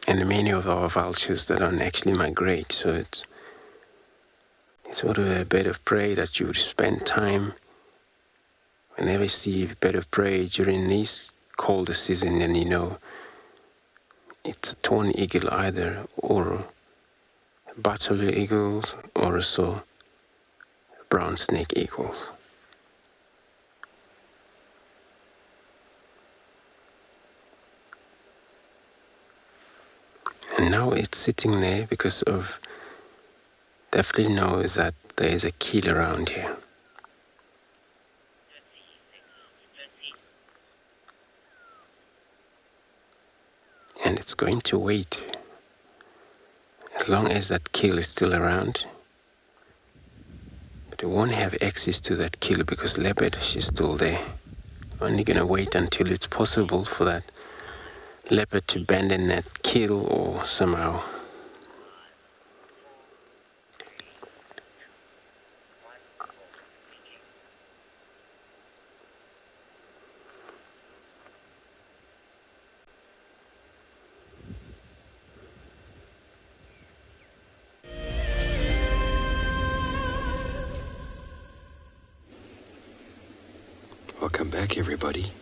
[SPEAKER 4] and many of our vultures that don't actually migrate. So it's sort of a bird of prey that you would spend time. Whenever you see a bird of prey during this colder season, then you know it's a tawny eagle either, or a butterfly eagles, or also brown snake eagles. And now it's sitting there because of definitely knows that there is a kill around here. And it's going to wait as long as that kill is still around. But it won't have access to that kill because leopard, she's still there. Only gonna wait until it's possible for that leopard to abandon that kill or somehow.
[SPEAKER 3] Welcome back, everybody.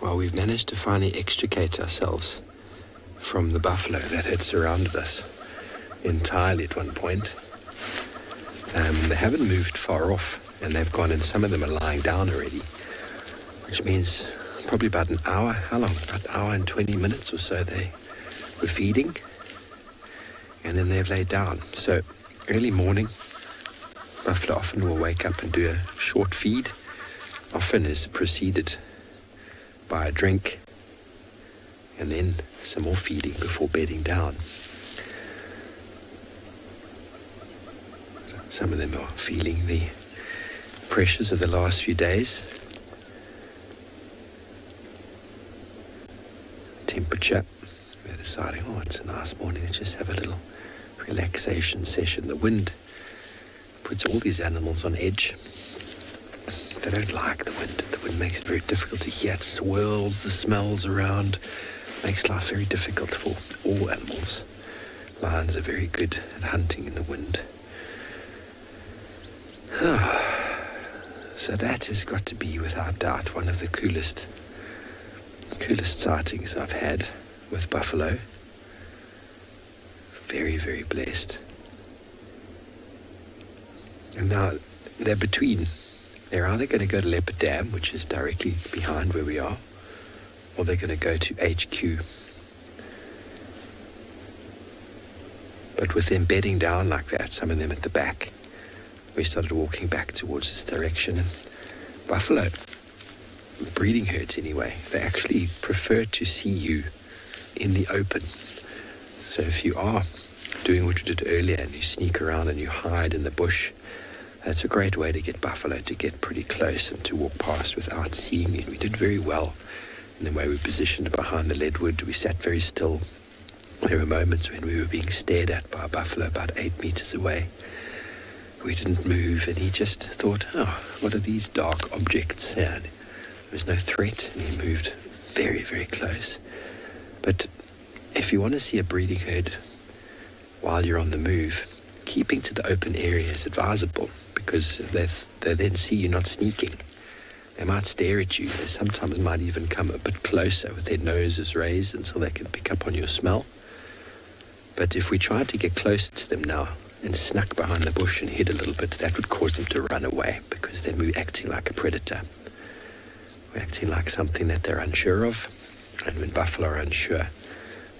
[SPEAKER 3] Well, we've managed to finally extricate ourselves from the buffalo that had surrounded us entirely at one point. They haven't moved far off, and they've gone, and some of them are lying down already, which means probably about an hour. How long? About an hour and 20 minutes or so they were feeding, and then they've laid down. So early morning, buffalo often will wake up and do a short feed. Often is preceded by a drink and then some more feeding before bedding down. Some of them are feeling the pressures of the last few days. Temperature. They're deciding, oh, it's a nice morning, let's just have a little relaxation session. The wind puts all these animals on edge. They don't like the wind. The wind makes it very difficult to hear. It swirls the smells around, makes life very difficult for all animals. Lions are very good at hunting in the wind. So that has got to be, without doubt, one of the coolest sightings I've had with buffalo. Very, very blessed. And now they're between. They're either going to go to Leopard Dam, which is directly behind where we are, or they're going to go to HQ. But with them bedding down like that, some of them at the back, we started walking back towards this direction. And buffalo, breeding herds anyway, they actually prefer to see you in the open. So if you are doing what you did earlier and you sneak around and you hide in the bush, that's a great way to get buffalo to get pretty close and to walk past without seeing you. We did very well in the way we positioned behind the leadwood. We sat very still. There were moments when we were being stared at by a buffalo about 8 meters away. We didn't move, and he just thought, oh, what are these dark objects here? There was no threat, and he moved very, very close. But if you want to see a breeding herd while you're on the move, keeping to the open area is advisable, because they then see you not sneaking. They might stare at you. They sometimes might even come a bit closer with their noses raised until they can pick up on your smell. But if we tried to get closer to them now and snuck behind the bush and hid a little bit, that would cause them to run away, because then we're acting like a predator. We're acting like something that they're unsure of. And when buffalo are unsure,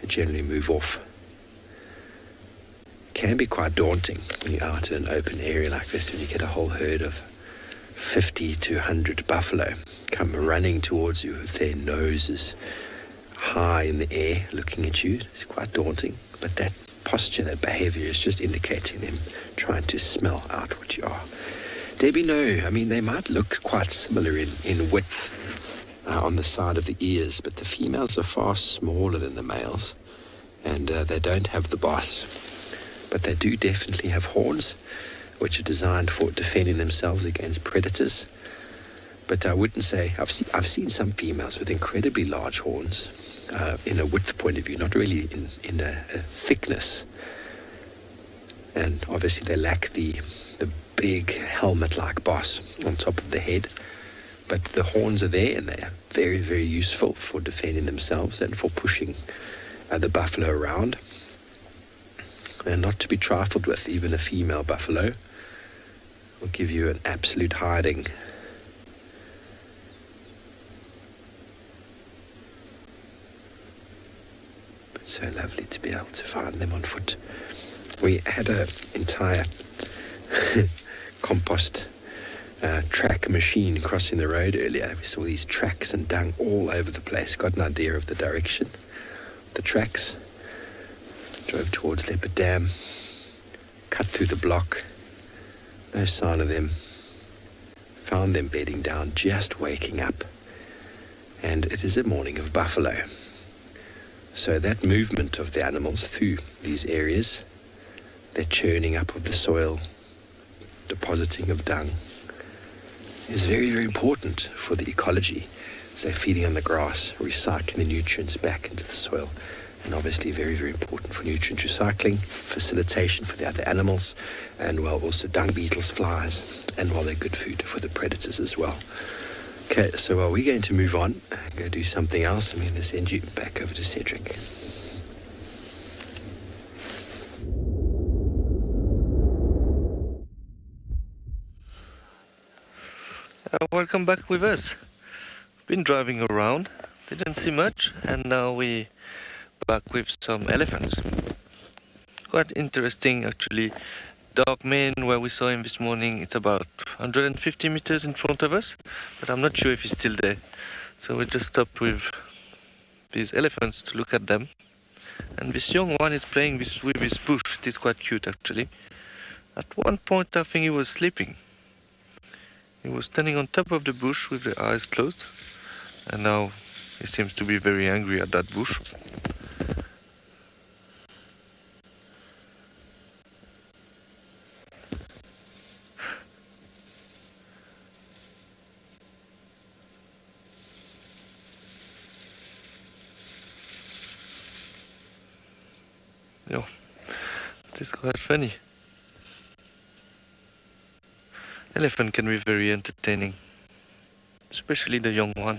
[SPEAKER 3] they generally move off. It can be quite daunting when you're out in an open area like this, when you get a whole herd of 50 to 100 buffalo come running towards you with their noses high in the air looking at you. It's quite daunting, but that posture, that behavior is just indicating them trying to smell out what you are. Debbie, no, I mean, they might look quite similar in width on the side of the ears, but the females are far smaller than the males, and they don't have the boss. But they do definitely have horns, which are designed for defending themselves against predators. But I wouldn't say, I've seen some females with incredibly large horns in a width point of view, not really in a thickness. And obviously they lack the big helmet-like boss on top of the head. But the horns are there, and they are very, very useful for defending themselves and for pushing the buffalo around. And not to be trifled with. Even a female buffalo will give you an absolute hiding. But so lovely to be able to find them on foot. We had an entire compost track machine crossing the road earlier. We saw these tracks and dung all over the place. Got an idea of the direction. The tracks. Drove towards Leopard Dam. Cut through the block. No sign of them. Found them bedding down, just waking up. And it is a morning of buffalo. So that movement of the animals through these areas, their churning up of the soil, depositing of dung, is very, very important for the ecology. So they're feeding on the grass, recycling the nutrients back into the soil. And obviously very, very important for nutrient recycling, facilitation for the other animals, and well, also dung beetles, flies, and well, they're good food for the predators as well. Okay, so we're going to move on and go do something else. I'm going to send you back over to Cedric.
[SPEAKER 2] Welcome back with us. Been driving around, didn't see much, and now we back with some elephants. Quite interesting actually. Dark mane, where we saw him this morning, it's about 150 meters in front of us, but I'm not sure if he's still there. So we just stopped with these elephants to look at them. And this young one is playing with this bush. It is quite cute actually. At one point I think he was sleeping. He was standing on top of the bush with the eyes closed, and now he seems to be very angry at that bush. It is quite funny. Elephant can be very entertaining, especially the young one.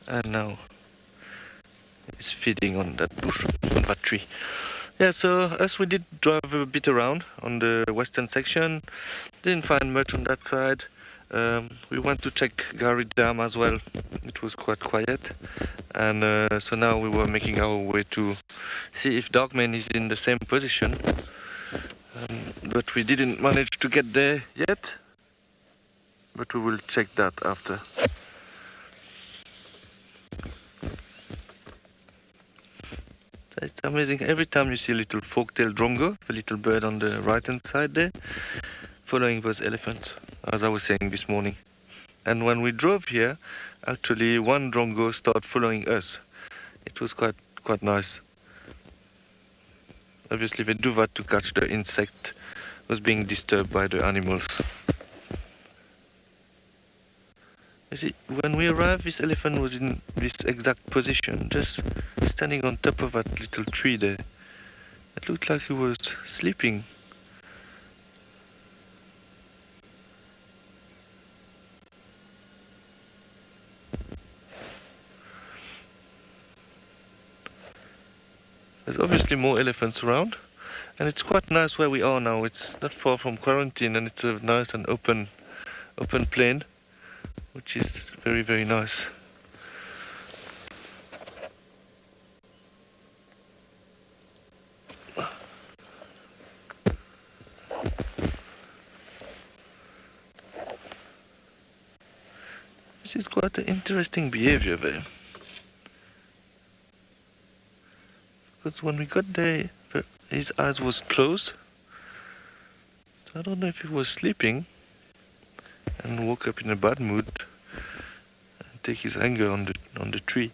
[SPEAKER 2] And now it's feeding on that bush, on that tree. Yeah, so as we did drive a bit around on the western section, didn't find much on that side. We went to check Gari Dam as well. It was quite quiet. And so now we were making our way to see if Darkman is in the same position. But we didn't manage to get there yet. But we will check that after. It's amazing. Every time you see a little fork-tailed drongo, a little bird on the right-hand side there, following those elephants, as I was saying this morning. And when we drove here, actually one drongo started following us. It was quite nice. Obviously they do that to catch the insect that was being disturbed by the animals. You see, when we arrived, this elephant was in this exact position, just standing on top of that little tree there. It looked like he was sleeping. There's obviously more elephants around, and it's quite nice where we are now. It's not far from quarantine, and it's a nice and open plain, which is very, very nice. This is quite an interesting behavior there. Because when we got there, his eyes was closed. So I don't know if he was sleeping and woke up in a bad mood and take his anger on the tree.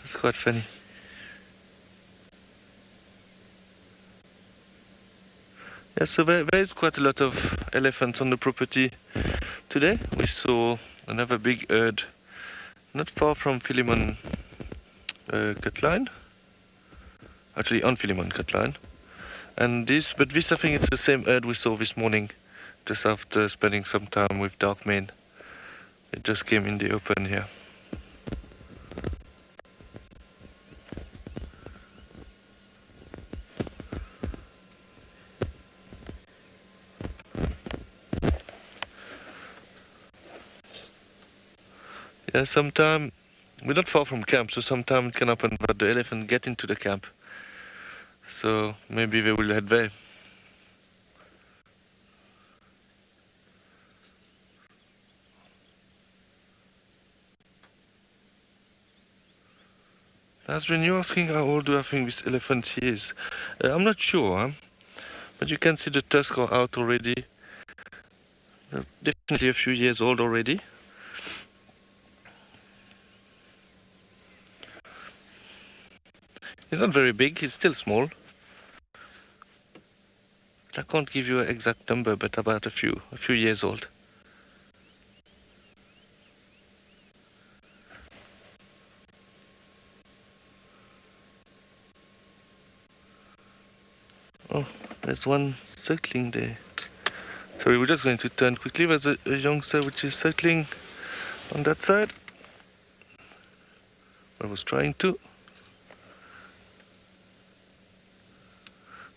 [SPEAKER 2] It's quite funny. Yeah, so there is quite a lot of elephants on the property today. We saw another big herd not far from Philemon Cutline, actually on Philemon Cutline. And this I think it's the same herd we saw this morning, just after spending some time with Darkman. It just came in the open here. Yeah, sometimes we're not far from camp, so sometimes it can happen that the elephant get into the camp. So maybe they will head there. Asrin, you're asking how old do I think this elephant is? I'm not sure, but you can see the tusks are out already. Definitely a few years old already. He's not very big, he's still small. I can't give you an exact number, but about a few years old. Oh, there's one circling there. Sorry, we're just going to turn quickly. There's a youngster which is circling on that side. I was trying to.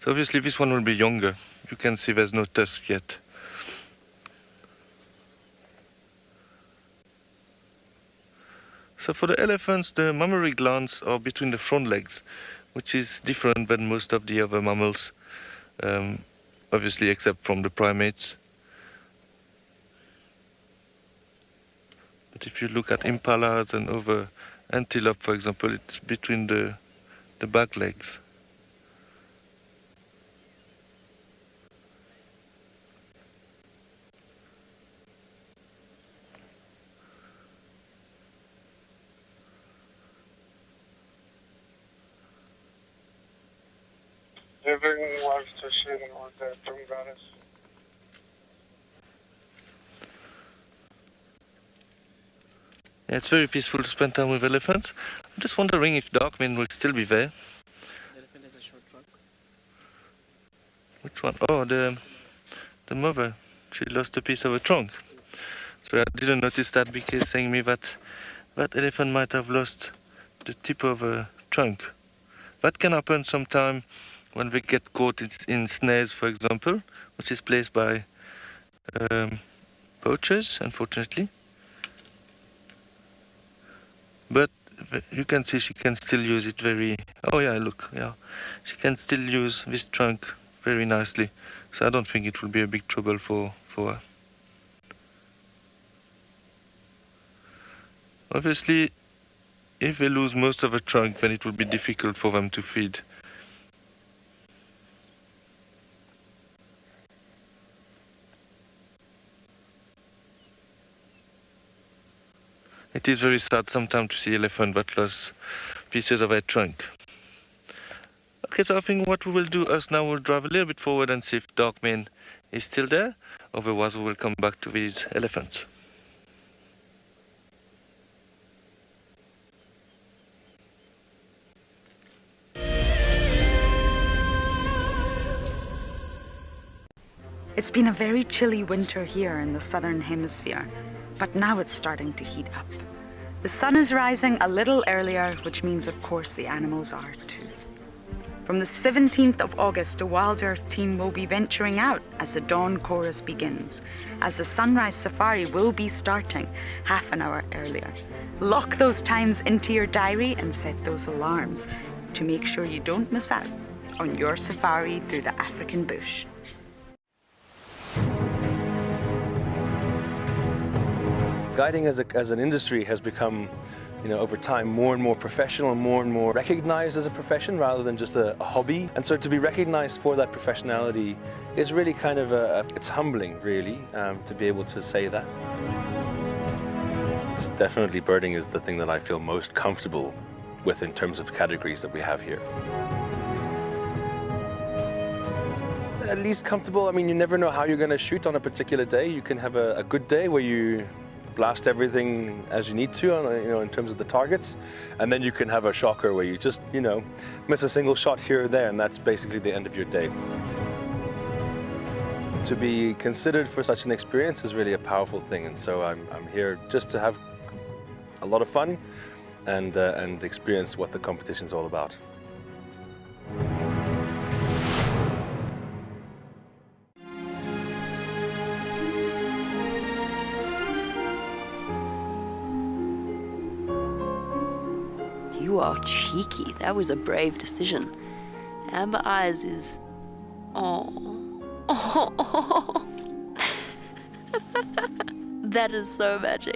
[SPEAKER 2] So obviously this one will be younger. You can see there's no tusk yet. So for the elephants, the mammary glands are between the front legs, which is different than most of the other mammals, obviously except from the primates. But if you look at impalas and other antelope, for example, it's between the back legs.
[SPEAKER 20] They bring wives to shooting with the drum goddess.
[SPEAKER 2] Yeah, it's very peaceful to spend time with elephants. I'm just wondering if Darkman will still be there.
[SPEAKER 20] The elephant has a short trunk.
[SPEAKER 2] Which one? Oh, the mother. She lost a piece of her trunk. So I didn't notice that because saying me that that elephant might have lost the tip of a trunk. That can happen sometime when they get caught in snares, for example, which is placed by poachers, unfortunately. But you can see she can still use it very... Oh yeah, look, yeah. She can still use this trunk very nicely. So I don't think it will be a big trouble for her. Obviously, if they lose most of a trunk, then it will be difficult for them to feed. It is very sad sometimes to see elephant that lost pieces of their trunk. Okay, so I think what we will do is now we'll drive a little bit forward and see if Darkman is still there. Otherwise, we will come back to these elephants.
[SPEAKER 5] It's been a very chilly winter here in the southern hemisphere, but now it's starting to heat up. The sun is rising a little earlier, which means, of course, the animals are too. From the 17th of August, the WildEarth team will be venturing out as the dawn chorus begins, as the sunrise safari will be starting half an hour earlier. Lock those times into your diary and set those alarms to make sure you don't miss out on your safari through the African bush.
[SPEAKER 21] Guiding as an industry has become, over time, more and more professional and more recognized as a profession rather than just a hobby. And so to be recognized for that professionality is really kind of it's humbling, really, to be able to say that. It's definitely birding is the thing that I feel most comfortable with in terms of categories that we have here. At least comfortable, I mean, you never know how you're going to shoot on a particular day. You can have a good day where you blast everything as you need to, in terms of the targets, and then you can have a shocker where you just, miss a single shot here or there, and that's basically the end of your day. To be considered for such an experience is really a powerful thing, and so I'm here just to have a lot of fun and experience what the competition's all about.
[SPEAKER 12] You are cheeky. That was a brave decision. Amber Eyes is... Oh. That is so magic.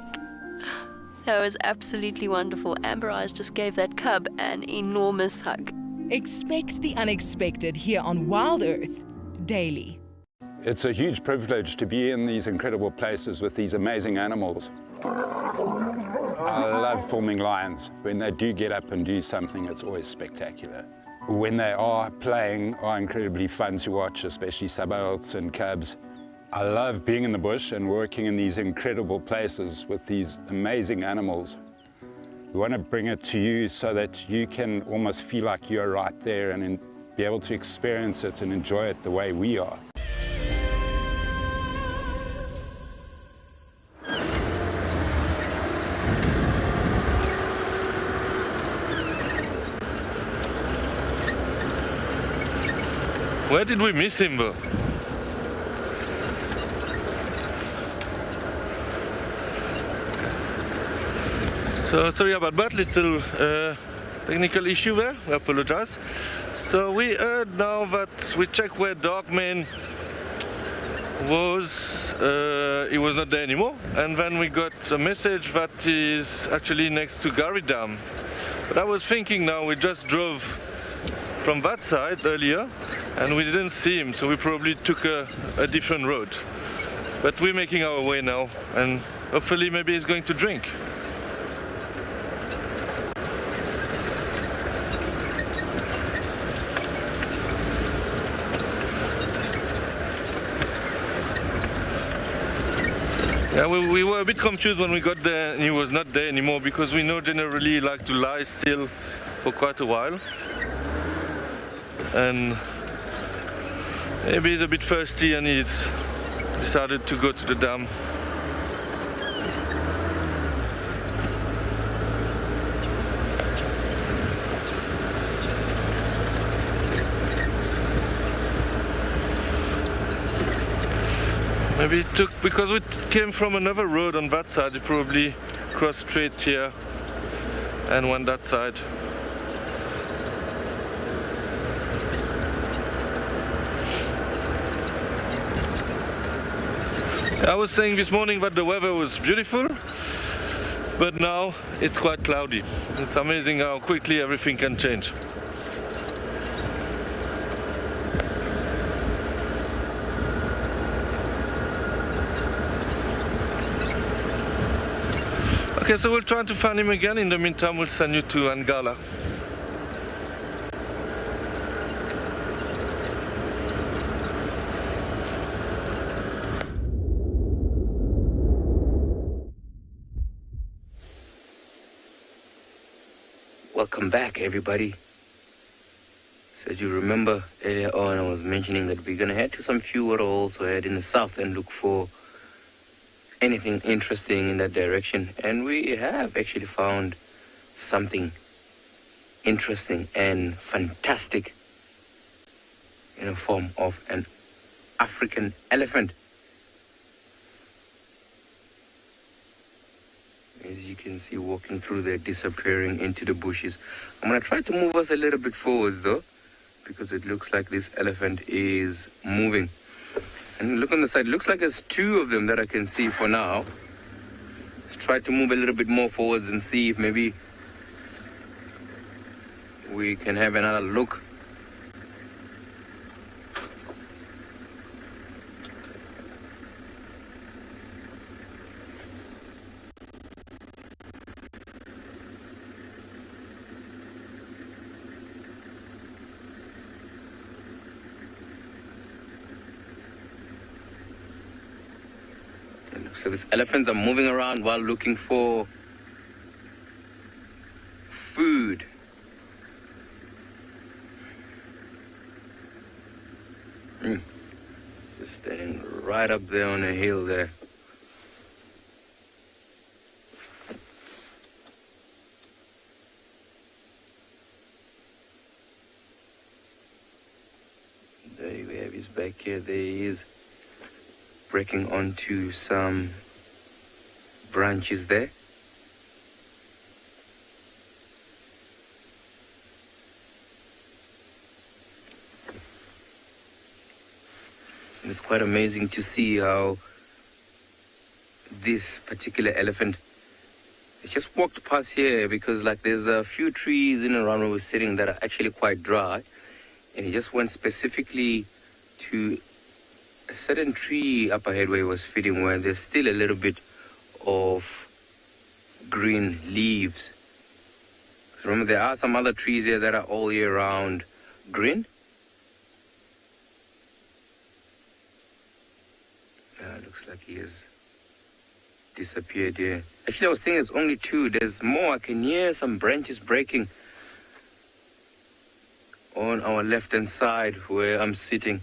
[SPEAKER 12] That was absolutely wonderful. Amber Eyes just gave that cub an enormous hug.
[SPEAKER 8] Expect the unexpected here on WildEarth daily.
[SPEAKER 22] It's a huge privilege to be in these incredible places with these amazing animals. I love filming lions. When they do get up and do something, it's always spectacular. When they are playing, are incredibly fun to watch, especially subalterns and cubs. I love being in the bush and working in these incredible places with these amazing animals. We want to bring it to you so that you can almost feel like you're right there and be able to experience it and enjoy it the way we are.
[SPEAKER 2] Where did we miss him, though? So sorry about that little technical issue there. I apologize. So we heard now that we checked where Darkman was. He was not there anymore, and then we got a message that he's actually next to Gary Dam. But I was thinking now we just drove from that side earlier, and we didn't see him, so we probably took a different road. But we're making our way now, and hopefully maybe he's going to drink. Yeah, Yeah, we were a bit confused when we got there and he was not there anymore, because we know generally he likes to lie still for quite a while. And maybe he's a bit thirsty and he's decided to go to the dam. Maybe it took, because we came from another road on that side, it probably crossed straight here and went that side. I was saying this morning that the weather was beautiful, but now it's quite cloudy. It's amazing how quickly everything can change. Okay, so we'll try to find him again. In the meantime, we'll send you to Ngala.
[SPEAKER 10] Welcome back, everybody. So as you remember earlier on, I was mentioning that we're gonna head to some few waterholes, so head in the south and look for anything interesting in that direction. And we have actually found something interesting and fantastic in the form of an African elephant. As you can see, walking through there, disappearing into the bushes. I'm gonna try to move us a little bit forwards though, because it looks like this elephant is moving. And look on the side, it looks like there's two of them that I can see for now. Let's try to move a little bit more forwards and see if maybe we can have another look. So these elephants are moving around while looking for food. Just standing right up there on a hill there. There we have his back here. There he is, breaking onto some branches there. And it's quite amazing to see how this particular elephant has just walked past here, because like there's a few trees in and around where we're sitting that are actually quite dry, and he just went specifically to a certain tree up ahead where he was feeding, where there's still a little bit of green leaves. So remember, there are some other trees here that are all year round green. Looks like he has disappeared here. Actually, I was thinking there's only two. There's more. I can hear some branches breaking on our left-hand side where I'm sitting.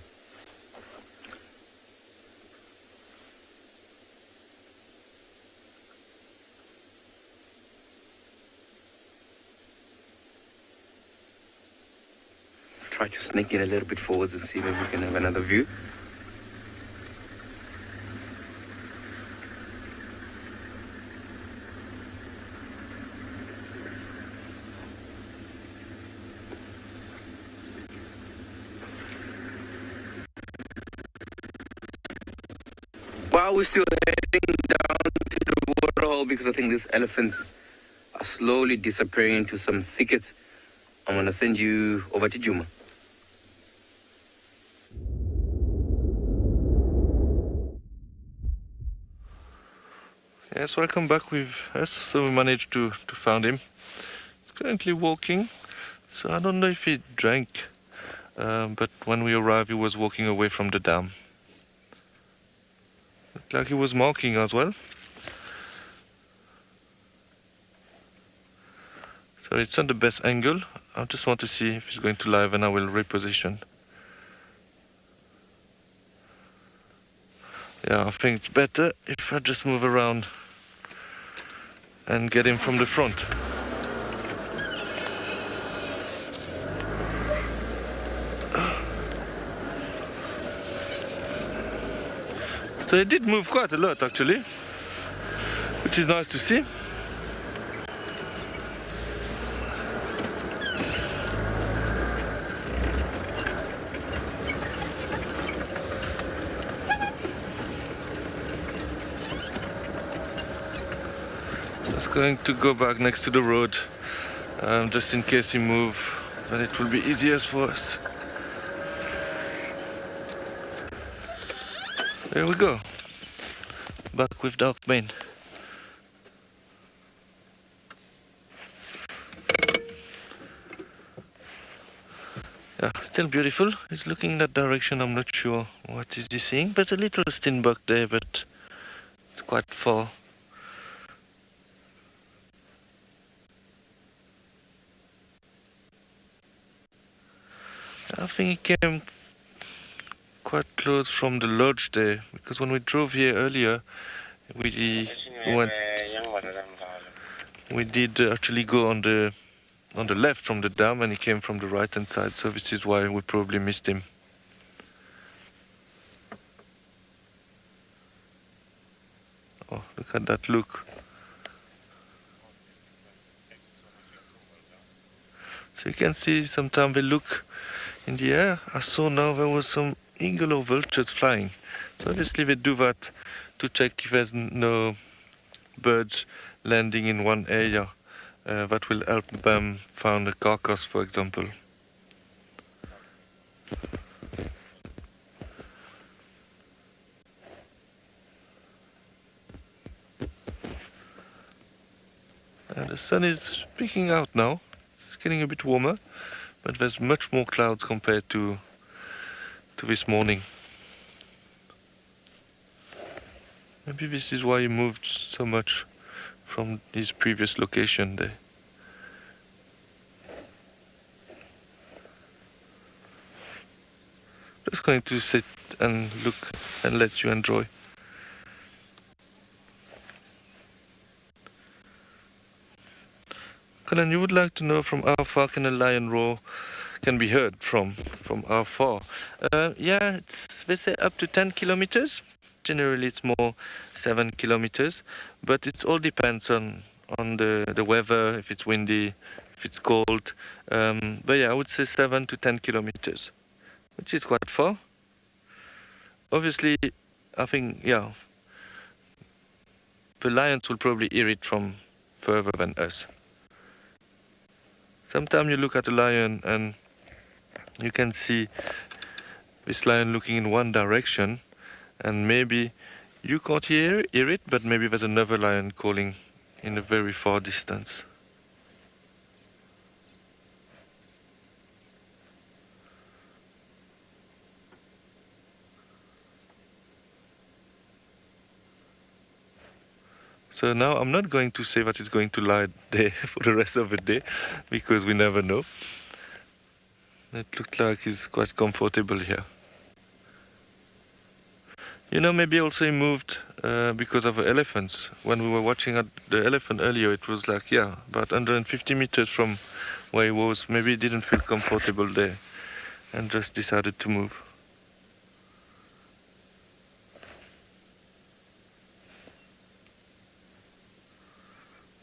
[SPEAKER 10] Try to sneak in a little bit forwards and see if we can have another view. While we're still heading down to the waterhole, because I think these elephants are slowly disappearing into some thickets, I'm going to send you over to Djuma.
[SPEAKER 2] Yes, welcome back with us. So we managed to find him. He's currently walking, so I don't know if he drank, but when we arrived he was walking away from the dam. Looked like he was marking as well. So it's not the best angle. I just want to see if he's going to live, and I will reposition. Yeah, I think it's better if I just move around and get him from the front. So it did move quite a lot actually, which is nice to see. Just going to go back next to the road, just in case he moves, then it will be easier for us. There we go. Back with dark mane. Yeah, still beautiful. He's looking in that direction. I'm not sure what is he seeing. There's a little steenbok there, but it's quite far. I think he came quite close from the lodge there, because when we drove here earlier, we did actually go on the left from the dam, and he came from the right hand side, so this is why we probably missed him. Oh, look at that look. So you can see sometimes they look in the air. I saw now there was some eagle or vultures flying. So obviously they do that to check if there's no birds landing in one area. That will help them find a carcass, for example. The sun is peeking out now. It's getting a bit warmer, but there's much more clouds compared to this morning. Maybe this is why he moved so much from his previous location there. Just going to sit and look and let you enjoy. Colin, you would like to know from how far can a lion roar can be heard from how far? Yeah, they say up to 10 kilometers. Generally it's more 7 kilometers, but it all depends on the weather, if it's windy, if it's cold. But yeah, I would say 7 to 10 kilometers, which is quite far. Obviously, I think, yeah, the lions will probably hear it from further than us. Sometimes you look at a lion and you can see this lion looking in one direction, and maybe you can't hear it, but maybe there's another lion calling in a very far distance. So now I'm not going to say that it's going to lie there for the rest of the day, because we never know. It looks like he's quite comfortable here. You know, maybe also he moved because of the elephants. When we were watching at the elephant earlier, it was like, yeah, about 150 meters from where he was. Maybe he didn't feel comfortable there and just decided to move.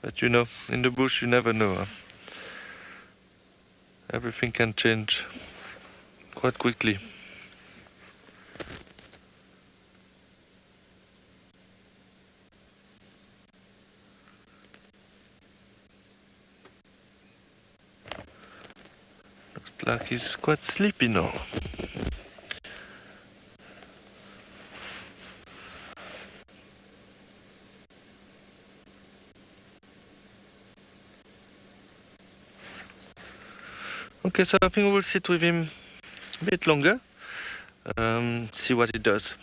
[SPEAKER 2] But you know, in the bush you never know. Huh? Everything can change quite quickly. Looks like he's quite sleepy now. Okay, so I think we will sit with him a bit longer, see what he does.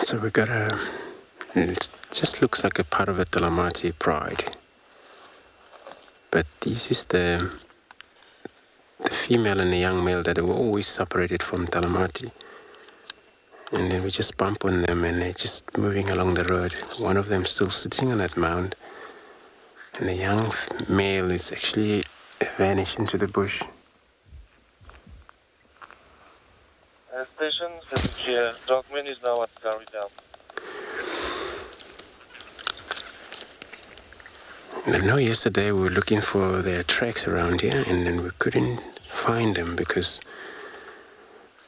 [SPEAKER 4] So we got it just looks like a part of a Talamati pride. But this is the female and the young male that were always separated from Talamati. And then we just bump on them and they're just moving along the road. One of them still sitting on that mound. And the young male is actually vanished into the bush.
[SPEAKER 2] Station, here. Dogman is now at Gary Dam.
[SPEAKER 4] And I know yesterday we were looking for their tracks around here and then we couldn't find them because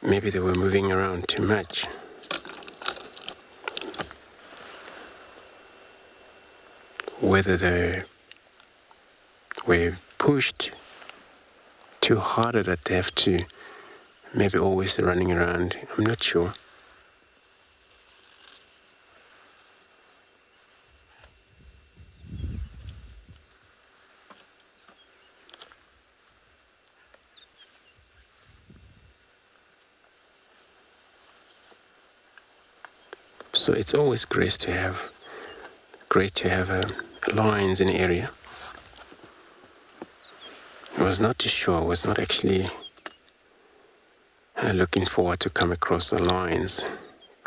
[SPEAKER 4] maybe they were moving around too much. Whether they were pushed too hard that they have to maybe always running around, I'm not sure. So it's always great to have lions in the area. I was not too sure. I was not actually looking forward to come across the lions,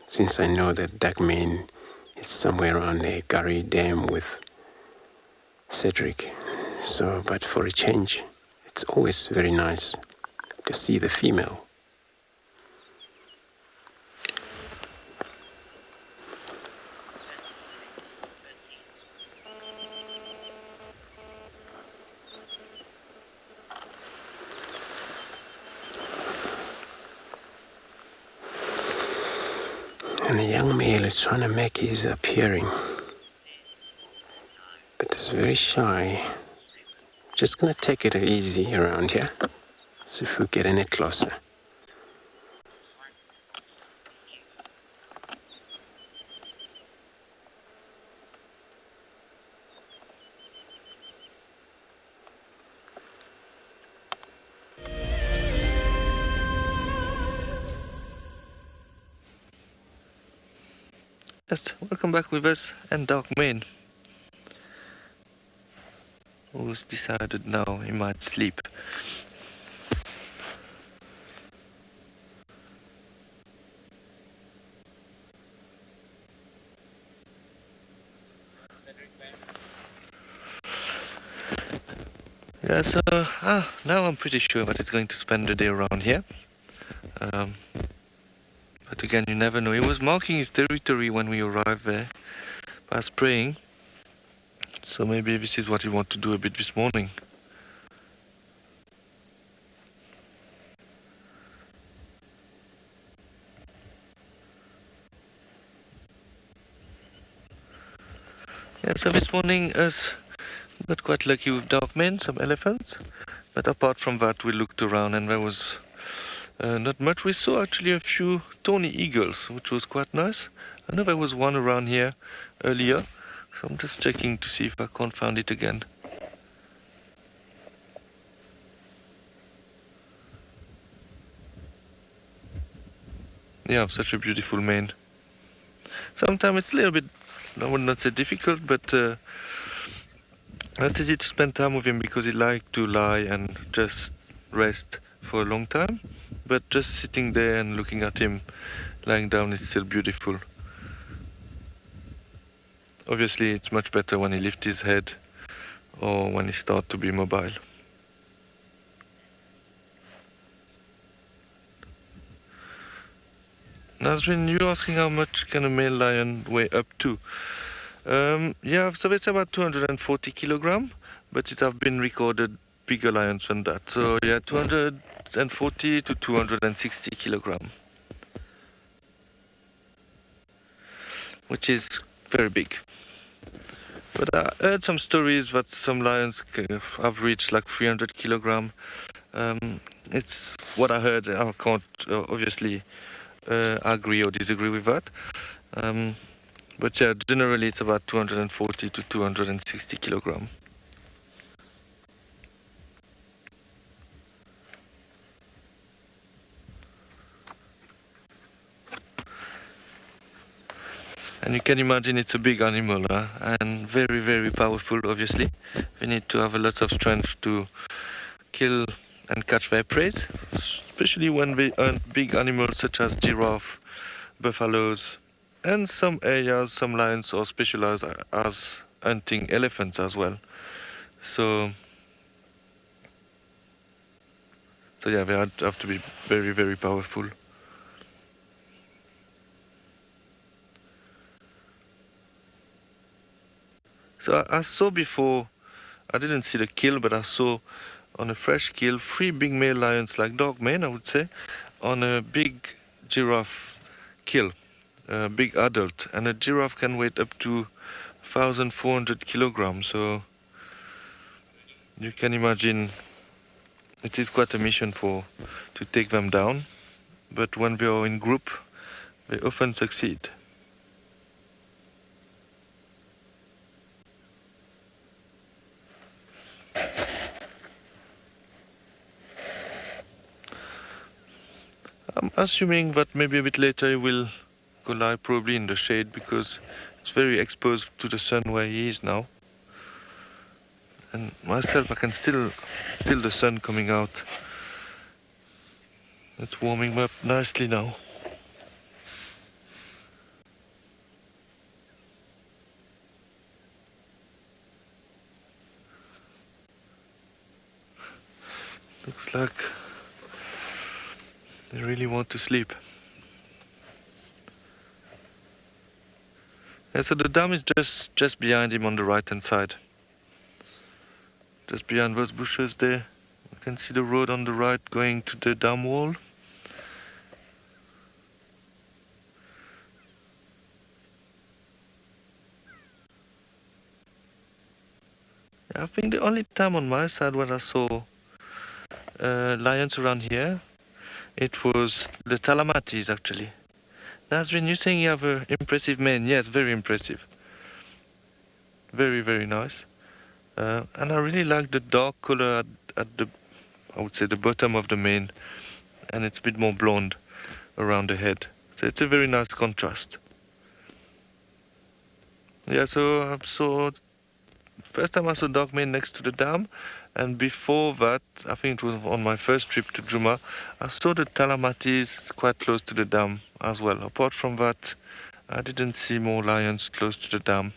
[SPEAKER 4] since I know that Dagman is somewhere around the Gary Dam with Cedric. So, but for a change, it's always very nice to see the female. And the young male is trying to make his appearing, but he's very shy. Just gonna take it easy around here, see if we get any closer.
[SPEAKER 2] Yes, welcome back with us and Dogman, who's decided now he might sleep. Yeah, so now I'm pretty sure that it's going to spend the day around here. But again, you never know. He was marking his territory when we arrived there by spraying. So maybe this is what he wants to do a bit this morning. Yeah, so this morning us got quite lucky with Dogmen, some elephants. But apart from that, we looked around and there was not much. We saw actually a few tawny eagles, which was quite nice. I know there was one around here earlier, so I'm just checking to see if I can't find it again. Yeah, such a beautiful mane. Sometimes it's a little bit, I would not say difficult, but not easy to spend time with him because he likes to lie and just rest for a long time. But just sitting there and looking at him lying down is still beautiful. Obviously, it's much better when he lifts his head or when he starts to be mobile. Nazrin, you're asking how much can a male lion weigh up to? Yeah, so it's about 240 kilograms, but it have been recorded bigger lions than that. So yeah, 240 to 260 kilograms, which is very big. But I heard some stories that some lions have reached like 300 kilograms. It's what I heard. I can't obviously agree or disagree with that. But yeah, generally it's about 240 to 260 kilograms. And you can imagine it's a big animal, and very, very powerful, obviously. They need to have a lot of strength to kill and catch their prey, especially when they hunt big animals such as giraffe, buffaloes, and some areas, some lions are specialized as hunting elephants as well. So yeah, they have to be very, very powerful. So I saw before, I didn't see the kill, but I saw on a fresh kill 3 big male lions, like dog men, I would say, on a big giraffe kill, a big adult. And a giraffe can weigh up to 1,400 kilograms. So you can imagine it is quite a mission to take them down. But when they are in group, they often succeed. I'm assuming that maybe a bit later he will go lie probably in the shade, because it's very exposed to the sun where he is now. And myself, I can still feel the sun coming out. It's warming up nicely now. Looks like they really want to sleep. Yeah, so the dam is just behind him on the right hand side. Just behind those bushes there. You can see the road on the right going to the dam wall. Yeah, I think the only time on my side when I saw lions around here, it was the Talamatis actually. Nazrin, you're saying you have an impressive mane. Yes, very impressive. Very, very nice. And I really like the dark color at the, I would say, the bottom of the mane, and it's a bit more blonde around the head. So it's a very nice contrast. Yeah, so I saw, first time I saw dog mane next to the dam, and before that, I think it was on my first trip to Djuma, I saw the Talamatis quite close to the dam as well. Apart from that, I didn't see more lions close to the dam.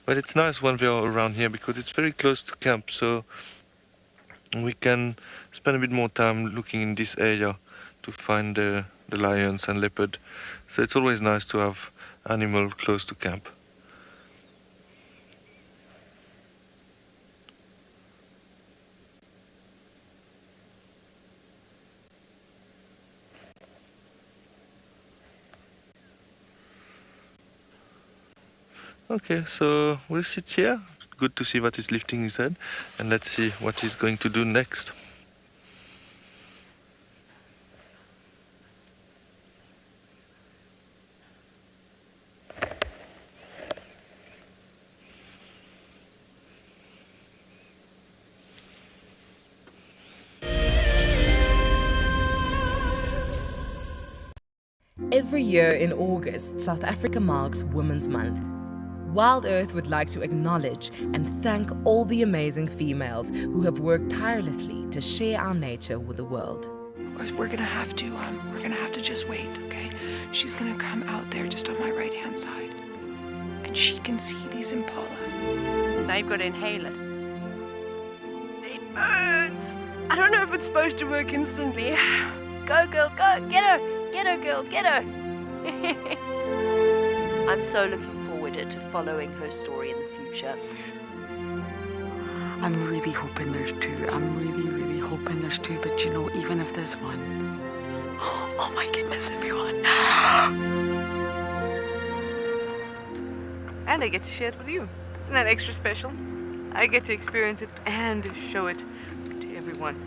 [SPEAKER 2] But it's nice when we are around here because it's very close to camp, so we can spend a bit more time looking in this area to find the lions and leopard. So it's always nice to have animal close to camp. Okay, so we'll sit here. Good to see that he's lifting his head, and let's see what he's going to do next.
[SPEAKER 8] Every year in August, South Africa marks Women's Month. WildEarth would like to acknowledge and thank all the amazing females who have worked tirelessly to share our nature with the world.
[SPEAKER 11] We're gonna have to just wait, okay? She's gonna come out there just on my right-hand side, and she can see these impala.
[SPEAKER 12] Now you've got to inhale it. It burns! I don't know if it's supposed to work instantly. Go, girl, go! Get her! Get her, girl, get her! I'm so looking forward to following her story in the future.
[SPEAKER 6] I'm really hoping there's two. I'm really, really hoping there's two. But you know, even if there's one, oh my goodness, everyone.
[SPEAKER 1] And I get to share it with you. Isn't that extra special? I get to experience it and show it to everyone.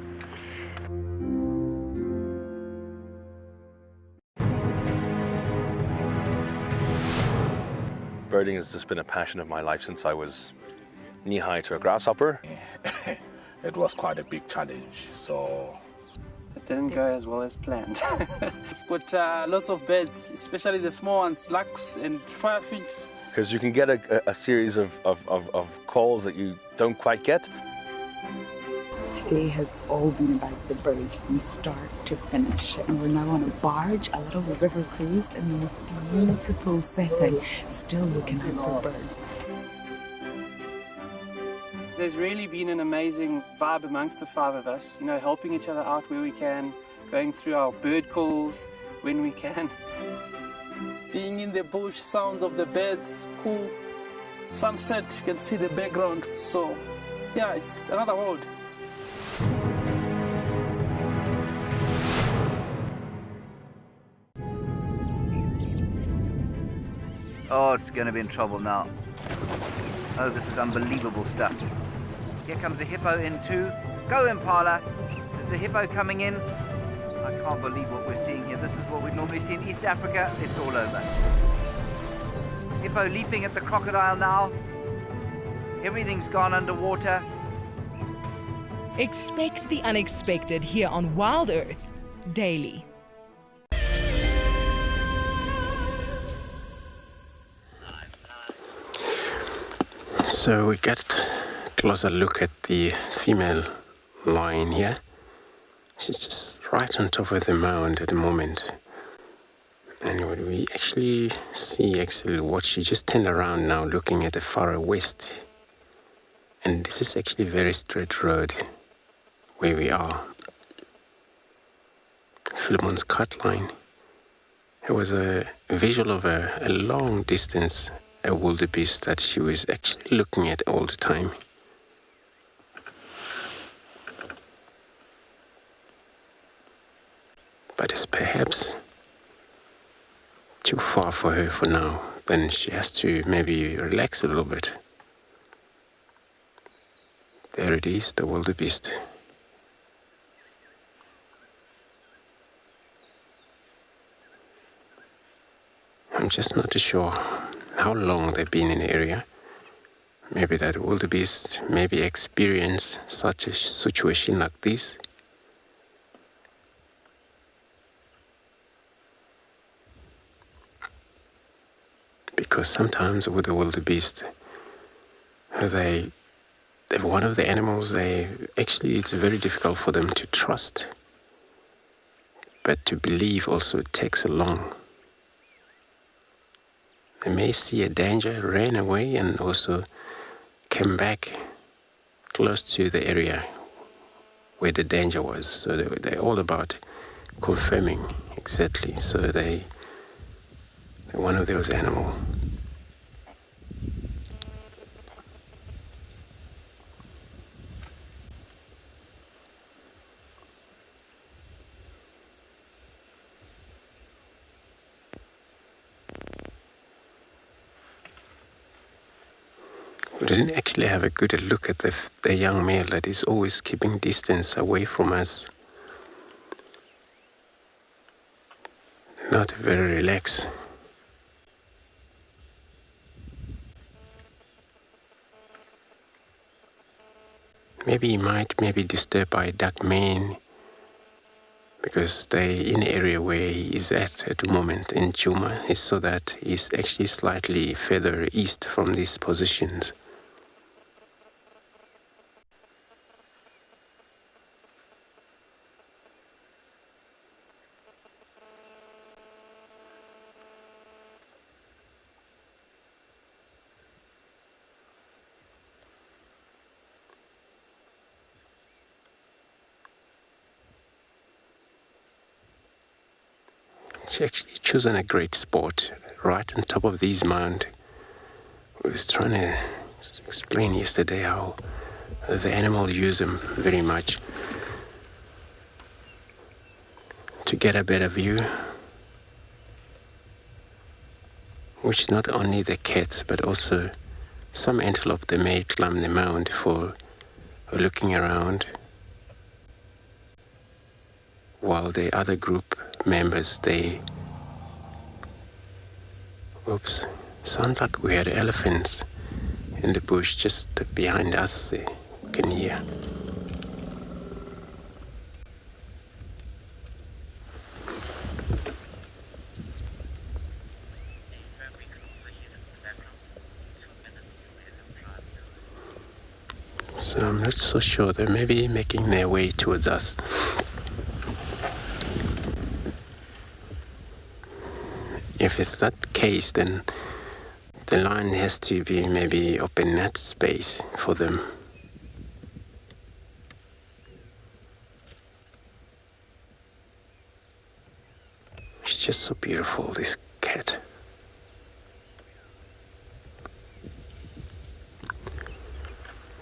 [SPEAKER 21] Birding has just been a passion of my life since I was knee-high to a grasshopper.
[SPEAKER 9] it was quite a big challenge. So
[SPEAKER 13] it didn't go as well as planned. We've got lots of birds, especially the small ones, larks and firefinch.
[SPEAKER 21] Because you can get a series of calls that you don't quite get.
[SPEAKER 6] Today has all been about the birds from start to finish, and we're now on a barge, a little river cruise in the most beautiful setting, still looking out for birds.
[SPEAKER 13] There's really been an amazing vibe amongst the five of us, you know, helping each other out where we can, going through our bird calls when we can. Being in the bush, sounds of the birds, cool. Sunset, you can see the background. So, yeah, it's another world.
[SPEAKER 23] Oh, it's going to be in trouble now. Oh, this is unbelievable stuff. Here comes a hippo in too. Go, Impala. There's a hippo coming in. I can't believe what we're seeing here. This is what we normally see in East Africa. It's all over. Hippo leaping at the crocodile now. Everything's gone underwater.
[SPEAKER 8] Expect the unexpected here on WildEarth daily.
[SPEAKER 4] So we got a closer look at the female lion here. She's just right on top of the mound at the moment. And what we actually see, what she just turned around now looking at the far west. And this is actually a very straight road where we are. Philemon's cut line. It was a visual of a long distance, a wildebeest that she was actually looking at all the time. But it's perhaps too far for her for now. Then she has to maybe relax a little bit. There it is, the wildebeest. I'm just not too sure how long they've been in the area. Maybe that wildebeest maybe experienced such a situation like this. Because sometimes with the wildebeest, they're one of the animals it's very difficult for them to trust. But to believe also takes a long. They may see a danger, ran away, and also came back close to the area where the danger was. So they're all about confirming exactly. So they're one of those animals. We didn't actually have a good look at the young male that is always keeping distance away from us. Not very relaxed. Maybe he might be disturbed by dark men because they're in the area where he is at the moment in Djuma, so that he's actually slightly further east from these positions. She actually chosen a great spot right on top of these mounds. I was trying to explain yesterday how the animal use them very much to get a better view, which not only the cats but also some antelope, they may climb the mound for looking around, while the other group members, sound like we had elephants in the bush just behind us. You can hear. So I'm not so sure. They may be making their way towards us. If it's that case, then the line has to be maybe open net space for them. It's just so beautiful, this cat.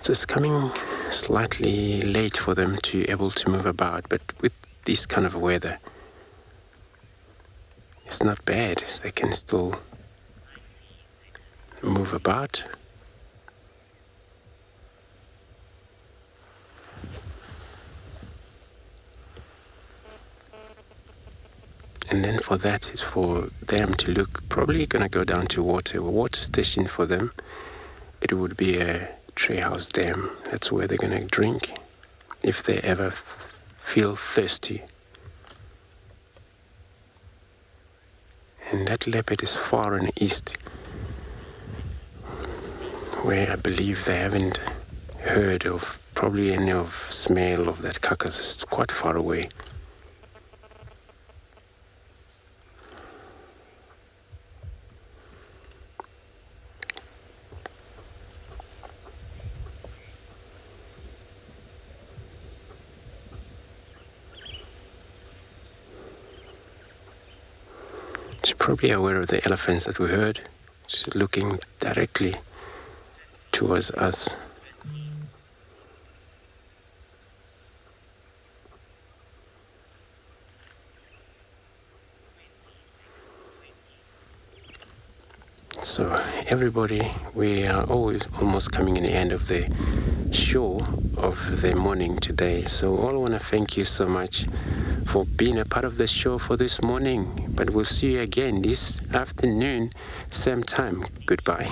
[SPEAKER 4] So it's coming slightly late for them to be able to move about, but with this kind of weather, it's not bad. They can still move about. And then for that is for them to look, probably gonna go down to a water station for them. It would be a treehouse dam. That's where they're gonna drink if they ever feel thirsty. And that leopard is far in the east, where I believe they haven't heard of probably any of smell of that carcass. It's quite far away. She's probably aware of the elephants that we heard. She's looking directly towards us. So everybody, we are almost coming in the end of the show of the morning today. So all I want to thank you so much for being a part of the show for this morning. But we'll see you again this afternoon, same time. Goodbye.